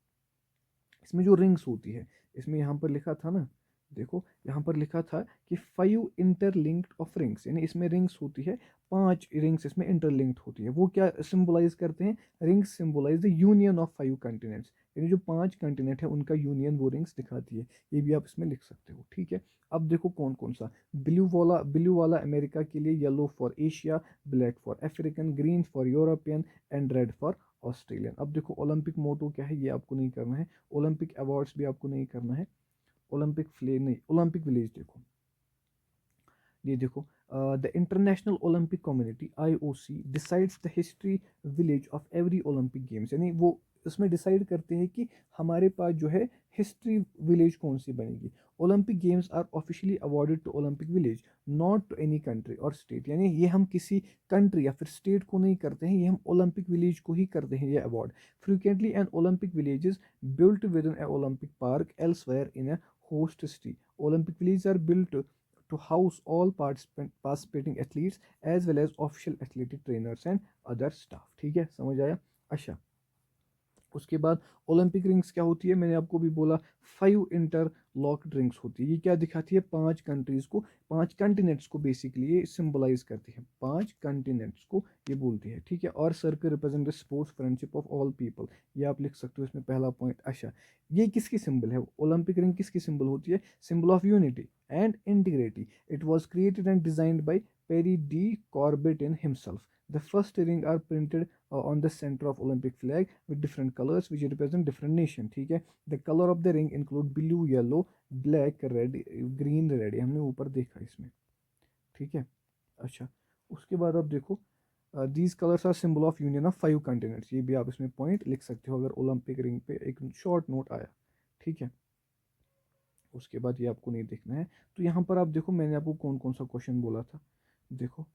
इसमें जो रिंग्स होती है, इसमें यहाँ पर लिखा था ना, देखो यहाँ पर लिखा था कि 5 इंटरलिंक्ड ऑफ रिंग्स, यानी इसमें रिंग्स होती है, 5 रिंग्स इसमें इंटरलिंक्ड होती है। वो क्या सिंबलाइज करते हैं, rings symbolise the union of 5 continents, यानी जो 5 कंटिनेंट है उनका यूनियन वो रिंग्स दिखाती है। ये भी आप इसमें लिख सकते हो, ठीक है। अब देखो कौन कौन सा, ब्लू वाला अमेरिका के लिए, yellow for Asia, black for African, green for European and red for Australian. अब देखो ओलंपिक मोटो क्या है, ये आपको नहीं करना है। ओलंपिक अवार्ड्स भी आपको नहीं करना है। ओलंपिक फ्ले नहीं, ओलंपिक विलेज देखो, ये देखो, the international Olympic community IOC decides the history village of every Olympic games, यानी वो उसमें डिसाइड करते हैं कि हमारे पास जो है हिस्ट्री विलेज कौन सी बनेगी। Olympic games are officially awarded to Olympic village, not to any country और स्टेट। यानी ये हम किसी कंट्री या फिर स्टेट को नहीं करते हैं, ये हम ओलंपिक विलेज को ही करते हैं ये award. Frequently an Olympic village is built within a Olympic park elsewhere in a host city. Olympic villages are built to house all participating athletes as well as official athletic trainers and other staff। ठीक है, समझ आया। अच्छा, उसके बाद Olympic rings क्या होती है, मैंने आपको भी बोला 5 इंटर लॉक रिंग्स होती है। ये क्या दिखाती है, 5 कंट्रीज को, 5 कंटिनेंट्स को बेसिकली ये सिंबलाइज करती है, 5 कंटिनेंट्स को ये बोलती है। ठीक है, और circle represent the sports friendship of all people, ये आप लिख सकते हो इसमें पहला पॉइंट। अच्छा, ये किसकी सिंबल है, ओलंपिक रिंग किसकी सिंबल होती है, symbol of unity and integrity. It was created and designed by Pierre de Coubertin himself. The first ring are printed on the center of Olympic flag with different colors which represent different nation। ठीक है, the color of the ring include blue, yellow, black, red, green, red, ये हमने ऊपर देखा इसमें। ठीक है, अच्छा, उसके बाद आप देखो these colors are symbol of union of 5 continents, ये भी आप इसमें पॉइंट लिख सकते हो अगर ओलंपिक रिंग पे एक शॉर्ट नोट आया। ठीक है, उसके बाद ये आपको नहीं देखना है। तो यहाँ पर आप देखो मैंने आपको कौन कौन सा क्वेश्चन बोला था, देखो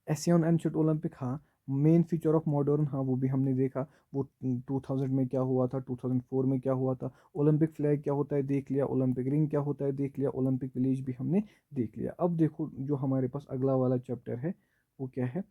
एशियन एंशिएंट ओलंपिक, हाँ। मेन फीचर ऑफ मॉडर्न, हाँ वो भी हमने देखा, वो 2000 में क्या हुआ था, 2004 में क्या हुआ था। ओलंपिक फ्लैग क्या होता है देख लिया, ओलंपिक रिंग क्या होता है देख लिया, ओलंपिक विलेज भी हमने देख लिया। अब देखो जो हमारे पास अगला वाला चैप्टर है वो क्या है,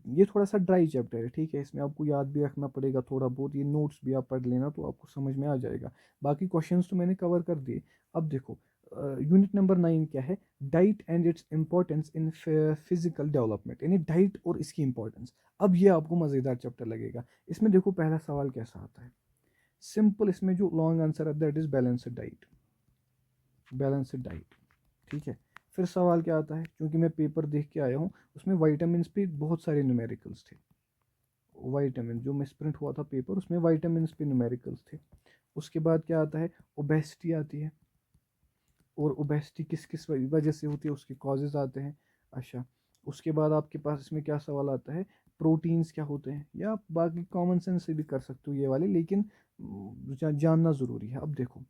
ये थोड़ा सा ड्राई चैप्टर है। ठीक है, इसमें आपको याद भी रखना पड़ेगा थोड़ा बहुत, ये नोट्स भी आप पढ़ लेना तो आपको समझ में आ जाएगा। बाकी क्वेश्चंस तो मैंने कवर कर दिए। अब देखो यूनिट नंबर 9 क्या है, diet and its importance in physical development, यानी डाइट और इसकी इंपॉर्टेंस। अब ये आपको मज़ेदार चैप्टर लगेगा। इसमें देखो पहला सवाल कैसा आता है, सिंपल, इसमें जो लॉन्ग आंसर है that is balanced diet, balanced diet. ठीक है, फिर सवाल क्या आता है, क्योंकि मैं पेपर देख के आया हूँ उसमें वाइटामिन पे बहुत सारे न्यूमेरिकल्स थे, वाइटामिन जो मिस प्रिंट हुआ था पेपर उसमें वाइटामिन पे न्यूमेरिकल्स थे। उसके बाद क्या आता है, ओबेसिटी आती है, और ओबेसिटी किस किस वजह से होती है उसके कॉजेज आते हैं। अच्छा, उसके बाद आपके पास इसमें क्या सवाल आता है, प्रोटीन्स क्या होते हैं, या आप बाकी कॉमन सेंस से भी कर सकते हो ये वाले, लेकिन जानना ज़रूरी है। अब देखो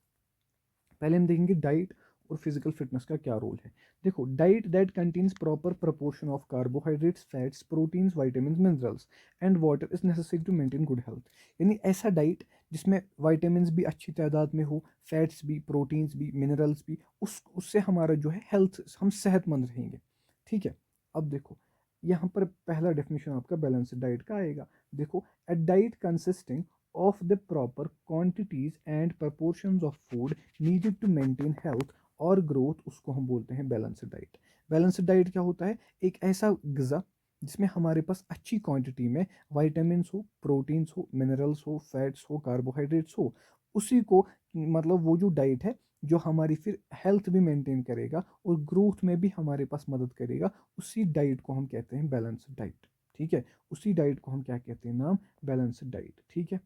पहले हम देखेंगे डाइट और फिजिकल फिटनेस का क्या रोल है। देखो, diet that contains proper proportion of carbohydrates, fats, proteins, vitamin, minerals and water is necessary to maintain good health. यानी ऐसा डाइट जिसमें वाइटामिन भी अच्छी तादाद में हो, फैट्स भी, प्रोटीन्स भी, मिनरल्स भी, उससे हमारा जो है हेल्थ, हम सेहतमंद रहेंगे। ठीक है, अब देखो यहाँ पर पहला डेफिनेशन आपका बैलेंस्ड डाइट का आएगा। देखो, a diet consisting of the proper quantities and proportions of food needed to maintain health और growth, उसको हम बोलते हैं बैलेंस्ड डाइट। बैलेंस्ड डाइट क्या होता है, एक ऐसा ग़िज़ा जिसमें हमारे पास अच्छी क्वांटिटी में वाइटामिन हो, प्रोटीन्स हो, मिनरल्स हो, फैट्स हो, कार्बोहाइड्रेट्स हो, उसी को, मतलब वो जो डाइट है जो हमारी फिर हेल्थ भी मेंटेन करेगा और ग्रोथ में भी हमारे पास मदद करेगा, उसी डाइट को हम कहते हैं बैलेंस्ड डाइट। ठीक है, उसी डाइट को हम क्या कहते हैं, नाम बैलेंस्ड डाइट। ठीक है,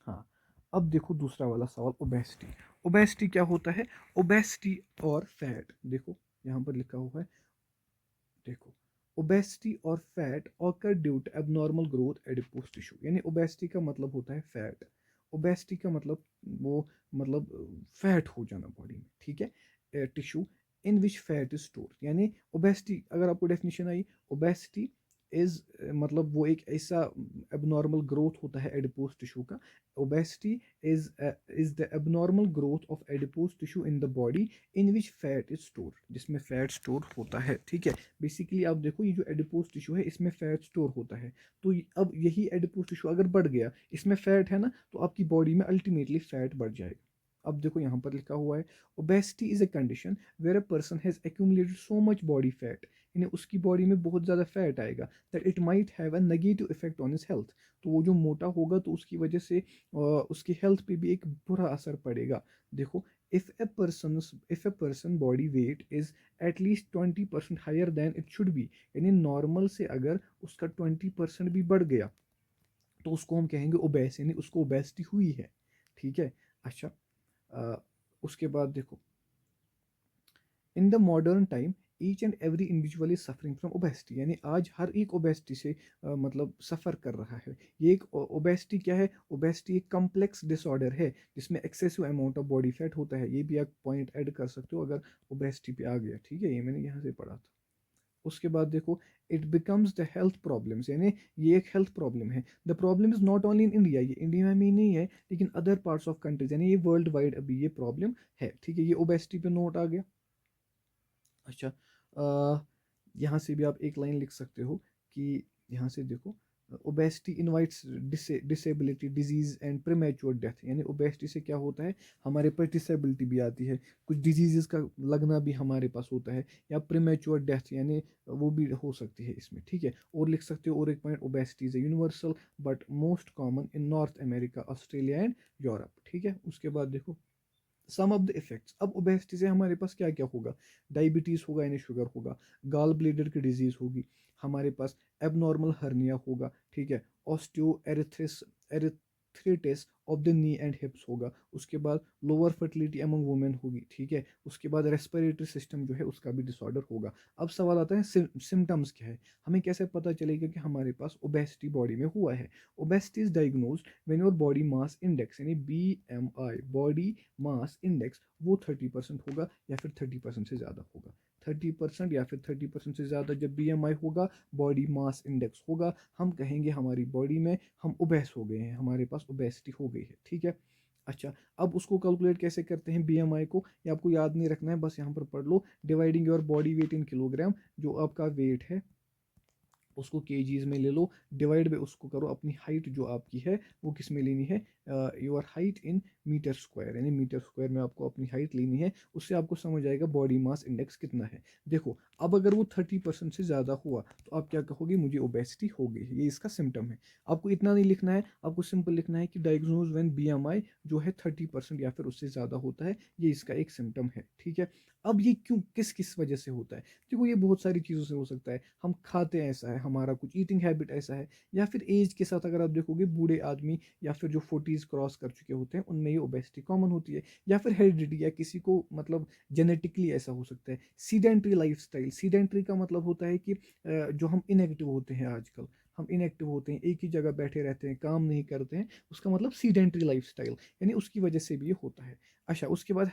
हाँ। अब देखो दूसरा वाला सवाल, ओबेसिटी। ओबेसिटी क्या होता है, ओबेसिटी और फैट, देखो यहाँ पर लिखा हुआ है, देखो ओबेसिटी और fat occur due to abnormal growth adipose tissue. यानी ओबेसिटी का मतलब होता है फैट, ओबेसिटी का मतलब वो, मतलब फैट हो जाना बॉडी में। ठीक है, tissue in which fat is store. यानी ओबेसिटी अगर आपको डेफिनेशन आई, ओबेसिटी इज, मतलब वो एक ऐसा एबनॉर्मल ग्रोथ होता है एडिपोज टिश्यू का। Obesity is the abnormal growth of adipose tissue in the body in which fat is store, जिसमें फैट स्टोर होता है। ठीक है, बेसिकली आप देखो ये जो एडिपोज टिश्यू है इसमें फैट स्टोर होता है। तो अब यही एडिपोज टिश्यू अगर बढ़ गया, इसमें फैट है ना, तो आपकी बॉडी में अल्टीमेटली फैट बढ़ जाएगा। अब देखो यहाँ पर लिखा हुआ है, obesity is a condition where a person has accumulated so much body fat, यानी उसकी बॉडी में बहुत ज़्यादा फैट आएगा, that it might have a negative effect on his health. तो वो जो मोटा होगा तो उसकी वजह से उसकी हेल्थ पे भी एक बुरा असर पड़ेगा। देखो, if a person body weight is at least 20% higher than it should be, यानी नॉर्मल से अगर उसका 20% भी बढ़ गया तो उसको हम कहेंगे ओबेस, यानी उसको ओबेसिटी हुई है। ठीक है, अच्छा, उसके बाद देखो, in the modern time each and every individual is suffering from obesity, यानी आज हर एक ओबेसिटी से मतलब सफ़र कर रहा है। ये एक ओबेसिटी क्या है, ओबेसिटी एक कम्प्लेक्स डिसऑर्डर है जिसमें excessive amount of body fat होता है। ये भी आप पॉइंट ऐड कर सकते हो अगर ओबेसिटी पे आ गया, ठीक है, ये मैंने यहाँ से पढ़ा था। उसके बाद देखो, it becomes the health problems, यानी ये एक हेल्थ प्रॉब्लम है। The problem is not only in India, ये इंडिया में ही नहीं है लेकिन अदर पार्ट्स ऑफ कंट्रीज, यानी ये वर्ल्ड वाइड अभी ये प्रॉब्लम है, ठीक है। ये ओबेसिटी पे नोट आ गया। अच्छा, यहाँ से भी आप एक लाइन लिख सकते हो कि यहाँ से देखो, obesity invites disability disease and premature death, यानी ओबेसिटी से क्या होता है, हमारे पास डिसेबिलिटी भी आती है, कुछ डिजीजेस का लगना भी हमारे पास होता है, या प्रीमेच्योर डेथ यानी वो भी हो सकती है इसमें, ठीक है। और लिख सकते हो और एक point, obesity is universal but most common in north America, Australia and Europe, ठीक है। उसके बाद देखो सम ऑफ द इफेक्ट्स, अब ओबेसिटी से हमारे पास क्या क्या होगा, डायबिटीज़ होगा यानी शुगर होगा, गाल ब्लेडर की डिजीज़ होगी, हमारे पास एबनॉर्मल हर्निया होगा, ठीक है, osteoarthritis of the knee and hips होगा, उसके बाद लोअर फर्टिलिटी अमंग वुमेन होगी, ठीक है, उसके बाद रेस्पिरेटरी सिस्टम जो है उसका भी डिसऑर्डर होगा। अब सवाल आता है सिम्टम्स क्या है, हमें कैसे पता चलेगा कि हमारे पास ओबेसिटी बॉडी में हुआ है। Obesity is diagnosed when your body mass index यानी BMI, बॉडी मास इंडेक्स, वो 30% होगा या फिर 30% से ज़्यादा होगा। 30% या फिर 30% से ज़्यादा जब BMI होगा, बॉडी मास इंडेक्स होगा, हम कहेंगे हमारी बॉडी में हम ओबेस हो गए हैं, हमारे पास ओबेसिटी हो गई है, ठीक है। अच्छा, अब उसको कैलकुलेट कैसे करते हैं BMI को, ये आपको याद नहीं रखना है, बस यहाँ पर पढ़ लो, dividing your body weight in kilogram, जो आपका वेट है उसको केजीज में ले लो, डिवाइड बाई उसको करो अपनी हाइट जो आपकी है वो किस में लेनी है, your height in metre square, यानी मीटर स्क्वायर में आपको अपनी हाइट लेनी है, उससे आपको समझ आएगा बॉडी मास इंडेक्स कितना है। देखो, अब अगर वो 30% से ज़्यादा हुआ तो आप क्या कहोगे, मुझे ओबेसिटी हो गई है, ये इसका सिम्टम है। आपको इतना नहीं लिखना है, आपको सिंपल लिखना है कि डायग्नोज व्हेन BMI जो है 30% या फिर उससे ज़्यादा होता है, ये इसका एक सिम्टम है, ठीक है। अब ये क्यों, किस किस वजह से होता है, देखो ये बहुत सारी चीज़ों से हो सकता है, हम खाते हैं ऐसा है, हमारा कुछ ईटिंग हैबिट ऐसा है, या फिर एज के साथ अगर आप देखोगे बूढ़े आदमी या फिर जो 40s क्रॉस कर चुके होते हैं उनमें ये ओबेसिटी कॉमन होती है, या फिर हेरिडिटी, या किसी को मतलब जेनेटिकली ऐसा हो सकता है। सीडेंट्री लाइफस्टाइल, सीडेंट्री का मतलब होता है कि जो हम इनएक्टिव होते हैं आजकल, हम इनएक्टिव होते हैं, एक ही जगह बैठे रहते हैं, काम नहीं करते हैं, उसका मतलब सीडेंट्री लाइफस्टाइल, यानी उसकी वजह से भी ये होता है। अच्छा, उसके बाद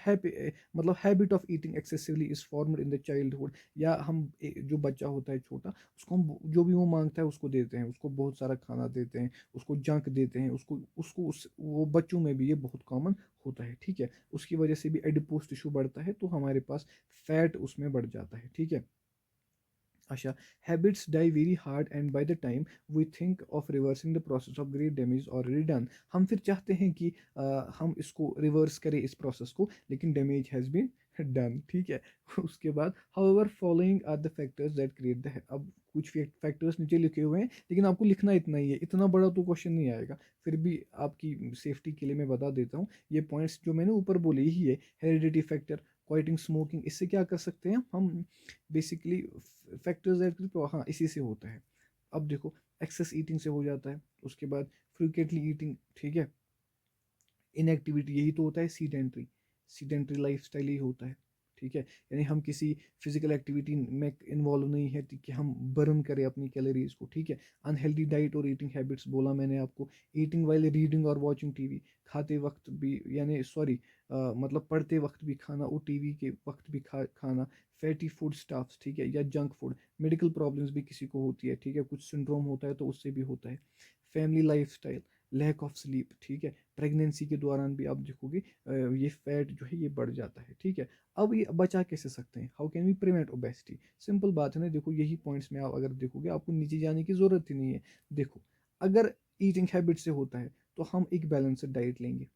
मतलब habit of eating excessively is formed in the childhood, या हम जो बच्चा होता है छोटा, उसको हम जो भी वो मांगता है उसको देते हैं, उसको बहुत सारा खाना देते हैं, उसको जंक देते हैं, उसको उसको उस वो बच्चों में भी ये बहुत कॉमन होता है, ठीक है। उसकी वजह से भी एडिपोज टिश्यू बढ़ता है, तो हमारे पास फैट उसमें बढ़ जाता है, ठीक है। अच्छा, habits die very hard and by the time we think of reversing the process of great damage already done, हम फिर चाहते हैं कि हम इसको रिवर्स करें इस प्रोसेस को, लेकिन डैमेज हैज़ बीन डन, ठीक है। उसके बाद however following are the factors that create the, अब कुछ फैक्टर्स नीचे लिखे हुए हैं लेकिन आपको लिखना इतना ही है, इतना बड़ा तो क्वेश्चन नहीं आएगा, फिर भी आपकी सेफ्टी के लिए मैं बता देता हूँ, ये पॉइंट्स जो मैंने ऊपर बोले ही है, हेरिडिटी फैक्टर, क्वाइटिंग स्मोकिंग, इससे क्या कर सकते हैं हम बेसिकली, फैक्टर्स दैट, हाँ इसी से होता है। अब देखो, एक्सेस ईटिंग से हो जाता है, उसके बाद फ्रीक्वेंटली ईटिंग, ठीक है, इनएक्टिविटी, यही तो होता है सीडेंट्री, सीडेंट्री लाइफस्टाइल ही होता है, ठीक है। यानी हम किसी फिजिकल एक्टिविटी में इन्वॉल्व नहीं है कि हम बर्न करें अपनी कैलोरीज को, ठीक है। अनहेल्दी डाइट और ईटिंग हैबिट्स बोला मैंने आपको, ईटिंग वाइल रीडिंग और वॉचिंग टीवी, खाते वक्त भी यानी सॉरी मतलब पढ़ते वक्त भी खाना और टीवी के वक्त भी खाना, फैटी फूड स्टाफ्स, ठीक है, या जंक फूड, मेडिकल प्रॉब्लम्स भी किसी को होती है, ठीक है, कुछ सिंड्रोम होता है तो उससे भी होता है। Family lifestyle, lack of sleep, ठीक है, प्रेगनेंसी के दौरान भी आप देखोगे ये फैट जो है ये बढ़ जाता है, ठीक है। अब ये बचा कैसे सकते हैं, how can we prevent obesity, simple बात है ना, देखो यही पॉइंट्स में आप अगर देखोगे आपको नीचे जाने की ज़रूरत ही नहीं है। देखो, अगर ईटिंग हैबिट से होता है तो हम एक बैलेंस्ड डाइट लेंगे,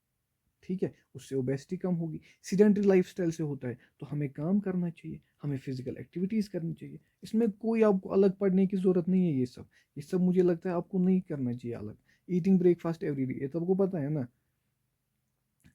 ठीक है, उससे ओबेसिटी कम होगी। सीडेंटरी लाइफस्टाइल से होता है तो हमें काम करना चाहिए, हमें फिजिकल एक्टिविटीज़ करनी चाहिए, इसमें कोई आपको अलग पढ़ने की ज़रूरत नहीं है, ये सब मुझे लगता है आपको नहीं करना चाहिए अलग। ईटिंग ब्रेकफास्ट एवरी डे, ये तो आपको पता है ना,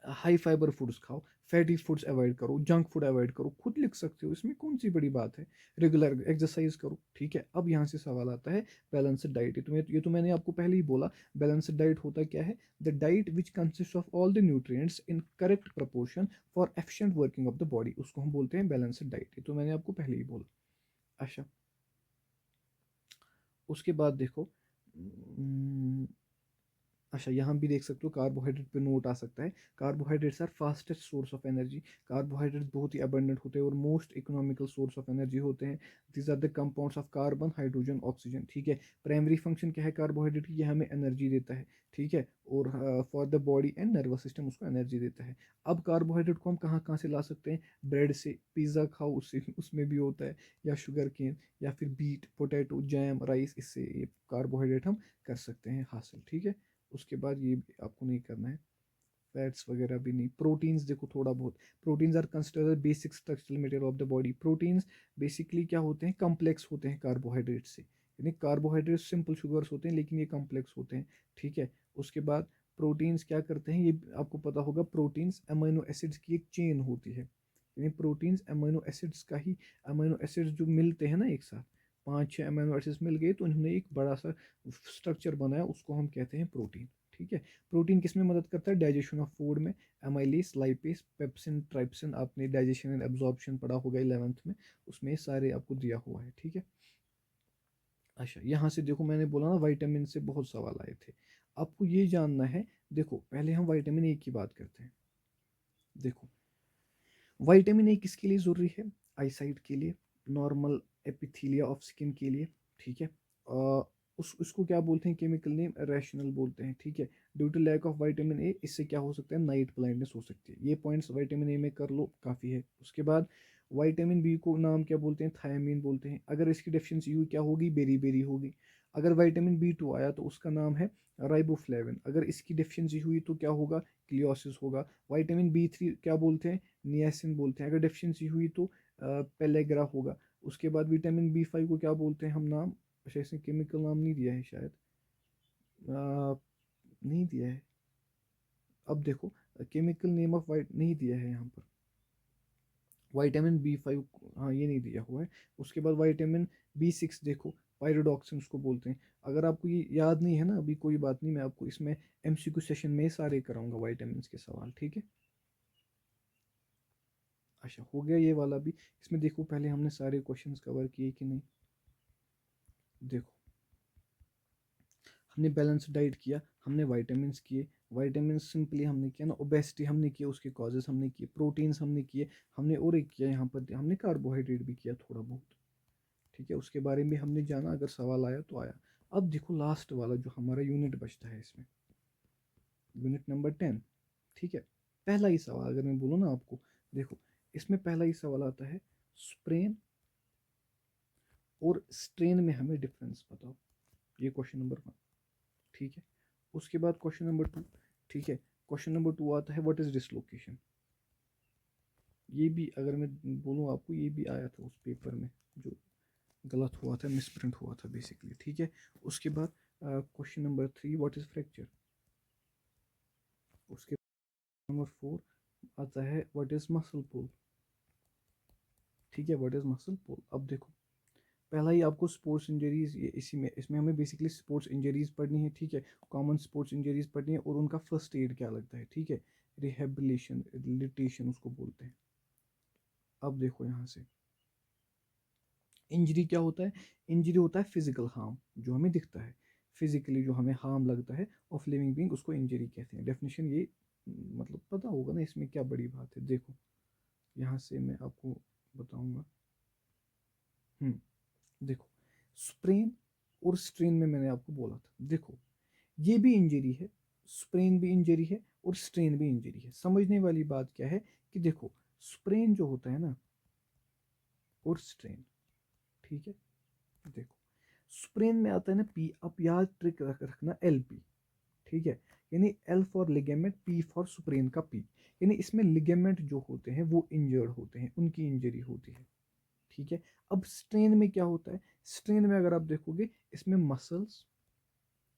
हाई फाइबर फूड्स खाओ, फैटी फूड्स अवॉइड करो, जंक फूड अवॉइड करो, खुद लिख सकते हो, इसमें कौन सी बड़ी बात है। रेगुलर एक्सरसाइज करो, ठीक है। अब यहाँ से सवाल आता है बैलेंस्ड डाइट, ये तो मैंने आपको पहले ही बोला, बैलेंस्ड डाइट होता क्या है, the diet which consist of all the nutrients in correct proportion for efficient working of the body, उसको हम बोलते हैं बैलेंस्ड डाइट, ये तो मैंने आपको पहले ही बोला। अच्छा, उसके बाद देखो, हम्म, अच्छा यहाँ भी देख सकते हो कार्बोहाइड्रेट पे नोट आ सकता है। Carbohydrates are fastest source of energy. Carbohydrate बहुत ही अबंडेंट होते हैं और most economical source of energy होते हैं। These are the compounds of carbon, hydrogen, oxygen. ठीक है, प्राइमरी फंक्शन क्या है कार्बोहाइड्रेट की, ये हमें एनर्जी देता है। ठीक है, और for the body and nervous system उसको एनर्जी देता है। अब कार्बोहाइड्रेट को हम कहाँ कहाँ से ला सकते हैं? ब्रेड से, पिज़्ज़ा खाओ उससे उसमें भी होता है, या शुगर केन, या फिर बीट, पोटैटो, जैम, राइस, इससे ये कार्बोहाइड्रेट हम कर सकते हैं हासिल। ठीक है, उसके बाद ये भी आपको नहीं करना है, फैट्स वगैरह भी नहीं। प्रोटीन्स देखो थोड़ा बहुत, proteins are considered basic structural material of the body. Proteins basically क्या होते हैं, कम्प्लेक्स होते हैं कार्बोहाइड्रेट से, यानी कार्बोहाइड्रेट सिंपल शुगर्स होते हैं लेकिन ये कम्प्लेक्स होते हैं। ठीक है, उसके बाद प्रोटीन्स क्या करते हैं, ये आपको पता होगा, प्रोटीन्स अमीनो एसिड्स की एक चेन होती है, यानी प्रोटीन्स अमीनो एसिड्स का ही, अमीनो एसिड्स जो मिलते हैं ना एक साथ, 5-6 अमीनो एसिड्स मिल गए तो उन्होंने एक बड़ा सा स्ट्रक्चर बनाया, उसको हम कहते हैं प्रोटीन। ठीक है, प्रोटीन किस में मदद करता है? डाइजेशन ऑफ फूड में। एमाइलेस, लाइपेस, पेप्सिन, ट्राइप्सिन, आपने डाइजेशन एंड एब्जॉर्प्शन पढ़ा होगा 11th में, उसमें सारे आपको दिया हुआ है। ठीक है, अच्छा यहाँ से देखो, मैंने बोला ना विटामिन से बहुत सवाल आए थे, आपको ये जानना है। देखो पहले हम विटामिन ए की बात करते हैं। देखो विटामिन ए किसके लिए ज़रूरी है? आईसाइट के लिए, नॉर्मल एपिथीलिया ऑफ स्किन के लिए। ठीक है, उसको क्या बोलते हैं, केमिकल नेम रैशनल बोलते हैं। ठीक है, due to lack of vitamin A इससे क्या हो सकता है, नाइट ब्लाइंडनेस हो सकती है। ये पॉइंट्स विटामिन ए में कर लो, काफ़ी है। उसके बाद विटामिन बी को नाम क्या बोलते हैं, थायमीन बोलते हैं। अगर इसकी डेफिशिएंसी हुई क्या होगी, बेरी बेरी होगी। अगर विटामिन बी टू आया तो उसका नाम है राइबोफ्लेविन। अगर इसकी डेफिशिएंसी हुई तो क्या होगा, क्लियोसिस होगा। विटामिन बी थ्री क्या बोलते हैं, नियासिन बोलते हैं। अगर डेफिशिएंसी हुई तो पेलेग्रा होगा। उसके बाद विटामिन बी फाइव को क्या बोलते हैं हम नाम, अच्छा इसने केमिकल नाम नहीं दिया है शायद, नहीं दिया है। अब देखो केमिकल नेम ऑफ वाइट नहीं दिया है यहाँ पर, विटामिन बी फाइव, हाँ ये नहीं दिया हुआ है। उसके बाद विटामिन बी सिक्स देखो, पायरोडॉक्सिन उसको बोलते हैं। अगर आपको ये याद नहीं है ना अभी, कोई बात नहीं, मैं आपको इसमें एमसीक्यू सेशन में सारे कराऊंगा विटामिन के सवाल। ठीक है, अच्छा हो गया ये वाला भी। इसमें देखो पहले हमने सारे क्वेश्चंस कवर किए कि नहीं। देखो हमने बैलेंस डाइट किया, हमने वाइटामिन किए, वाइटामिन सिंपली हमने किया ना, ओबेसिटी हमने किया, उसके कॉजेज हमने किए, प्रोटीन्स हमने किए, हमने और एक किया यहाँ पर, हमने कार्बोहाइड्रेट भी किया थोड़ा बहुत। ठीक है, उसके बारे में हमने जाना, अगर सवाल आया तो आया। अब देखो लास्ट वाला जो हमारा यूनिट बचता है इसमें, यूनिट नंबर 10। ठीक है, पहला ही सवाल अगर मैं बोलूँ ना आपको, देखो इसमें पहला ही सवाल आता है, स्प्रेन और स्ट्रेन में हमें डिफरेंस बताओ। ये क्वेश्चन नंबर 1। ठीक है, उसके बाद क्वेश्चन नंबर 2। ठीक है, क्वेश्चन नंबर 2 आता है व्हाट इज डिसलोकेशन। ये भी अगर मैं बोलूँ आपको, ये भी आया था उस पेपर में, जो गलत हुआ था, मिसप्रिंट हुआ था बेसिकली। ठीक है, उसके बाद question number 3 what is fracture. उसके नंबर 4 आता है व्हाट इज मसल पुल। ठीक है, व्हाट इज मसल पुल। अब देखो पहला ही आपको स्पोर्ट्स इंजरीज, ये इसी में, इसमें हमें बेसिकली स्पोर्ट्स इंजरीज पढ़नी है। ठीक है, कॉमन स्पोर्ट्स इंजरीज पढ़नी है और उनका फर्स्ट एड क्या लगता है। ठीक है, रिहेबिलिटेशन उसको बोलते हैं। अब देखो यहाँ से इंजरी क्या होता है, इंजरी होता है फिजिकल हार्म, जो हमें दिखता है फिजिकली, जो हमें हार्म लगता है ऑफ लिविंग बीइंग, उसको इंजरी कहते हैं। डेफिनेशन ये मतलब पता होगा ना, इसमें क्या बड़ी बात है। देखो यहाँ से मैं आपको बताऊंगा। देखो स्प्रेन और स्ट्रेन में मैंने आपको बोला था, देखो ये भी इंजरी है, स्प्रेन भी इंजरी है और स्ट्रेन भी इंजरी है। समझने वाली बात क्या है कि देखो स्प्रेन जो होता है ना और स्ट्रेन, ठीक है, देखो स्प्रेन में आता है ना पी, आप याद ट्रिक रखना एल पी। ठीक है, यानी L for ligament, P for sprain का पी, यानी इसमें लिगामेंट जो होते हैं वो इंजर्ड होते हैं, उनकी इंजरी होती है। ठीक है, अब स्ट्रेन में क्या होता है, स्ट्रेन में अगर आप देखोगे इसमें मसल्स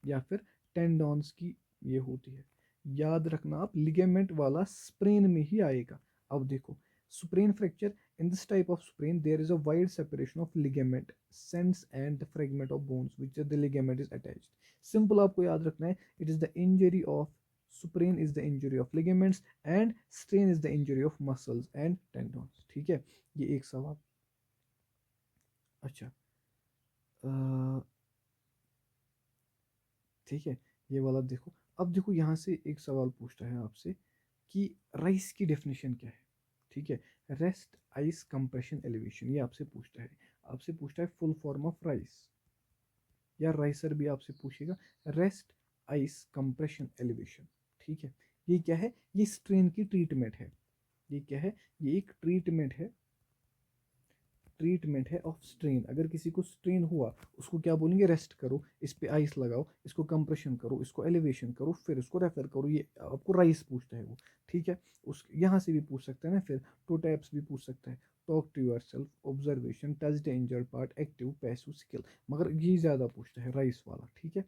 या फिर टेंडॉन्स की ये होती है। याद रखना आप, लिगामेंट वाला स्प्रेन में ही आएगा। अब देखो sprain fracture, in this type of sprain there is a wide separation of ligament sense and the fragment of bones which the ligament is attached. Simple आपको याद रखना है, it is the injury of sprain is the injury of ligaments and strain is the injury of muscles and tendons. ठीक है, ये एक सवाल। अच्छा, ठीक है, ये वाला देखो। अब देखो यहाँ से एक सवाल पूछता है आपसे कि राइस की डेफिनेशन क्या है। ठीक है, रेस्ट आइस कंप्रेशन एलिवेशन, ये आपसे पूछता है। आपसे पूछता है फुल फॉर्म ऑफ राइस, या राइसर भी आपसे पूछेगा। रेस्ट आइस कंप्रेशन एलिवेशन, ठीक है। ये क्या है, ये स्ट्रेन की ट्रीटमेंट है। ये क्या है, ये एक ट्रीटमेंट है ऑफ स्ट्रेन। अगर किसी को स्ट्रेन हुआ, उसको क्या बोलेंगे, रेस्ट करो, इस पे आइस लगाओ, इसको कंप्रेशन करो, इसको एलिवेशन करो, फिर इसको रेफर करो। ये आपको राइस पूछता है वो, ठीक है। उस यहाँ से भी पूछ सकते हैं ना, फिर टू टाइप्स भी पूछ सकता है। Talk to yourself, observation, touch the injured part, active, passive, skill. मगर ये ज़्यादा पूछता है राइस वाला, ठीक है।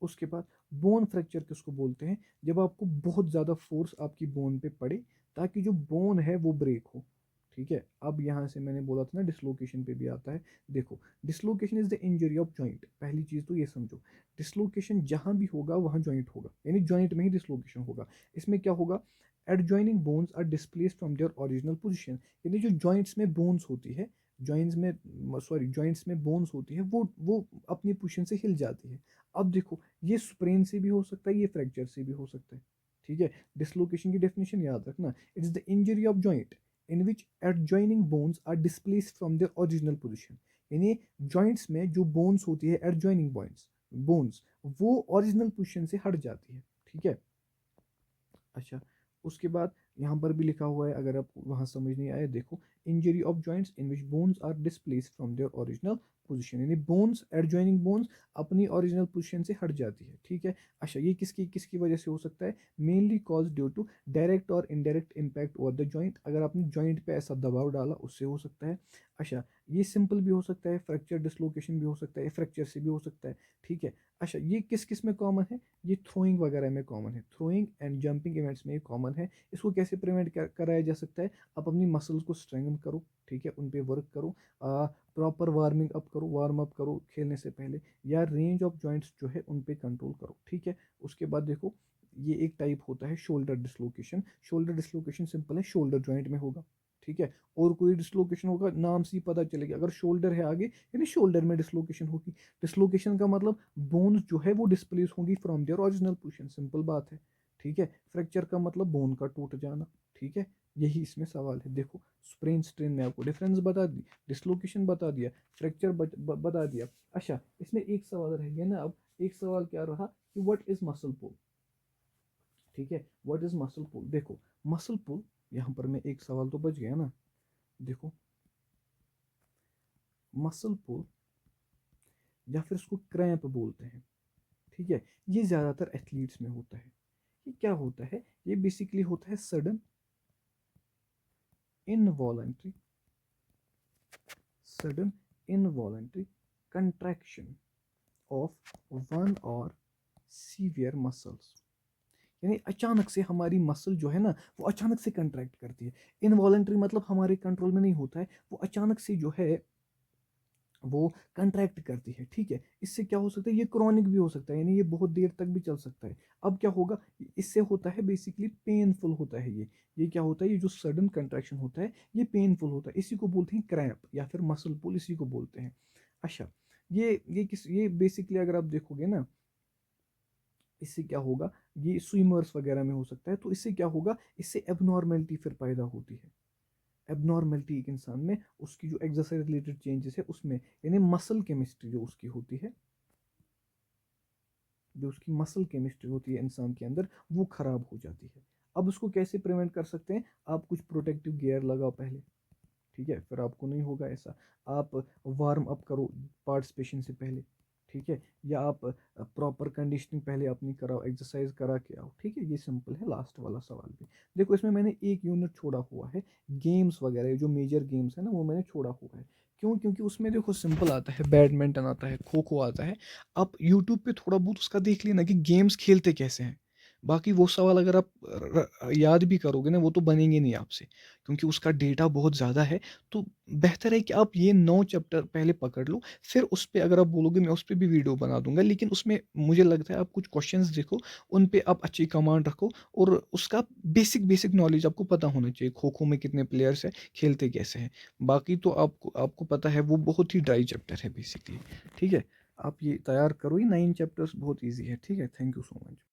उसके बाद बोन फ्रैक्चर किसको बोलते हैं, जब आपको बहुत ज़्यादा फोर्स आपकी बोन पे पड़े ताकि जो बोन है वो ब्रेक हो, ठीक है। अब यहाँ से मैंने बोला था ना, डिसलोकेशन पे भी आता है। देखो, dislocation is the injury of joint. पहली चीज़ तो ये समझो, डिसलोकेशन जहाँ भी होगा वहाँ जॉइंट होगा, यानी जॉइंट में ही डिसलोकेशन होगा। इसमें क्या होगा, adjoining bones are displaced from their original position. यानी जो जॉइंट्स में बोन्स होती है, जॉइंट्स में बोन्स होती है, वो अपनी पोजीशन से हिल जाती है। अब देखो, ये स्प्रेन से भी हो सकता है, ये फ्रैक्चर से भी हो सकता है, ठीक है। डिसलोकेशन की डेफिनेशन याद रखना, it's the injury of joint in which adjoining bones are displaced from their original position. यानी जॉइंट्स में जो बोन्स होती है, एडजॉइनिंग बोन्स, वो ओरिजिनल पोजीशन से हट जाती है, ठीक है। अच्छा, उसके बाद यहाँ पर भी लिखा हुआ है, अगर आपको वहाँ समझ नहीं आया, देखो, injury of joints in which bones are displaced from their original position. यानी बोन्स, एडजॉइनिंग बोन्स अपनी ओरिजिनल पोजीशन से हट जाती है, ठीक है। अच्छा, ये किसकी किसकी वजह से हो सकता है, mainly cause due to direct और indirect impact over the joint. अगर आपने जॉइंट पे ऐसा दबाव डाला, उससे हो सकता है। अच्छा, ये सिंपल भी हो सकता है, फ्रैक्चर डिसलोकेशन भी हो सकता है, फ्रैक्चर से भी हो सकता है, ठीक है। अच्छा, ये किस किस में कॉमन है, ये थ्रोइंग वगैरह में कॉमन है, थ्रोइंग एंड जंपिंग इवेंट्स में ये कॉमन है। इसको कैसे प्रिवेंट कराया जा सकता है, आप अपनी मसल्स को स्ट्रेंथन करो, ठीक है, उन पे वर्क करो, प्रॉपर वार्म अप करो खेलने से पहले, या रेंज ऑफ जॉइंट्स जो है उन पे कंट्रोल करो, ठीक है। उसके बाद देखो, ये एक टाइप होता है shoulder dislocation. Shoulder dislocation simple है, शोल्डर जॉइंट में होगा, ठीक है। और कोई डिसलोकेशन होगा, नाम से ही पता चलेगा, अगर शोल्डर है आगे, यानी शोल्डर में डिसलोकेशन होगी। डिसलोकेशन का मतलब बोन्स जो है वो डिस्प्लेस होंगी from their original position, simple बात है, ठीक है। फ्रैक्चर का मतलब बोन का टूट जाना, ठीक है। यही इसमें सवाल है। देखो, स्प्रेन स्ट्रेन में आपको डिफरेंस बता दी, डिसलोकेशन बता दिया, फ्रैक्चर बता दिया। अच्छा, इसमें एक सवाल रह गया ना, अब एक सवाल क्या रहा कि व्हाट इज मसल पुल, ठीक है। व्हाट इज मसल पुल, देखो, मसल पुल, यहाँ पर मैं एक सवाल तो बच गया ना। देखो, मसल पुल या फिर इसको क्रैम्प बोलते हैं, ठीक है। ये ज़्यादातर एथलीट्स में होता है। ये क्या होता है, ये बेसिकली होता है sudden involuntary sudden involuntary contraction of one और सीवियर मसल्स। यानी अचानक से हमारी मसल जो है ना, वो अचानक से कंट्रैक्ट करती है। इनवॉलेंट्री मतलब हमारे कंट्रोल में नहीं होता है, वो अचानक से जो है वो कंट्रैक्ट करती है, ठीक है। इससे क्या हो सकता है, ये क्रॉनिक भी हो सकता है, यानी ये बहुत देर तक भी चल सकता है। अब क्या होगा, इससे होता है बेसिकली पेनफुल होता है ये क्या होता है, ये जो सडन कंट्रैक्शन होता है ये पेनफुल होता है, इसी को बोलते हैं क्रैम्प या फिर मसल पुल, इसी को बोलते हैं। अच्छा, ये बेसिकली अगर आप देखोगे ना, इससे क्या होगा, ये स्विमर्स वगैरह में हो सकता है, तो इससे क्या होगा, इससे एबनॉर्मेलिटी फिर पैदा होती है। एबनॉर्मेलिटी एक इंसान में, उसकी जो एक्सरसाइज रिलेटेड चेंजेस है उसमें, यानी मसल केमिस्ट्री जो उसकी होती है, जो उसकी मसल केमिस्ट्री होती है इंसान के अंदर, वो खराब हो जाती है। अब उसको कैसे प्रिवेंट कर सकते हैं, आप कुछ प्रोटेक्टिव गियर लगाओ पहले, ठीक है, फिर आपको नहीं होगा ऐसा। आप वार्म अप करो पार्टिसिपेशन से पहले, ठीक है, या आप प्रॉपर कंडीशनिंग पहले अपनी कराओ, एक्सरसाइज करा के आओ, ठीक है। ये सिंपल है। लास्ट वाला सवाल भी देखो, इसमें मैंने एक यूनिट छोड़ा हुआ है, गेम्स वगैरह जो मेजर गेम्स है ना, वो मैंने छोड़ा हुआ है। क्यों, क्योंकि उसमें देखो सिंपल आता है, बैडमिंटन आता है, खो खो आता है। आप यूट्यूब पे थोड़ा बहुत उसका देख लेना कि गेम्स खेलते कैसे हैं, बाकी वो सवाल अगर आप याद भी करोगे ना, वो तो बनेंगे नहीं आपसे, क्योंकि उसका डेटा बहुत ज़्यादा है। तो बेहतर है कि आप ये 9 चैप्टर पहले पकड़ लो, फिर उस पे अगर आप बोलोगे मैं उस पे भी वीडियो बना दूँगा, लेकिन उसमें मुझे लगता है आप कुछ क्वेश्चंस देखो, उन पे आप अच्छी कमांड रखो और उसका बेसिक नॉलेज आपको पता होना चाहिए, खो-खो में कितने प्लेयर्स हैं, खेलते कैसे हैं। बाकी तो आपको आपको पता है वो बहुत ही ड्राई चैप्टर है बेसिकली, ठीक है? आप ये तैयार करो, ये 9 चैप्टर्स बहुत ईज़ी है, ठीक है? Thank you so much.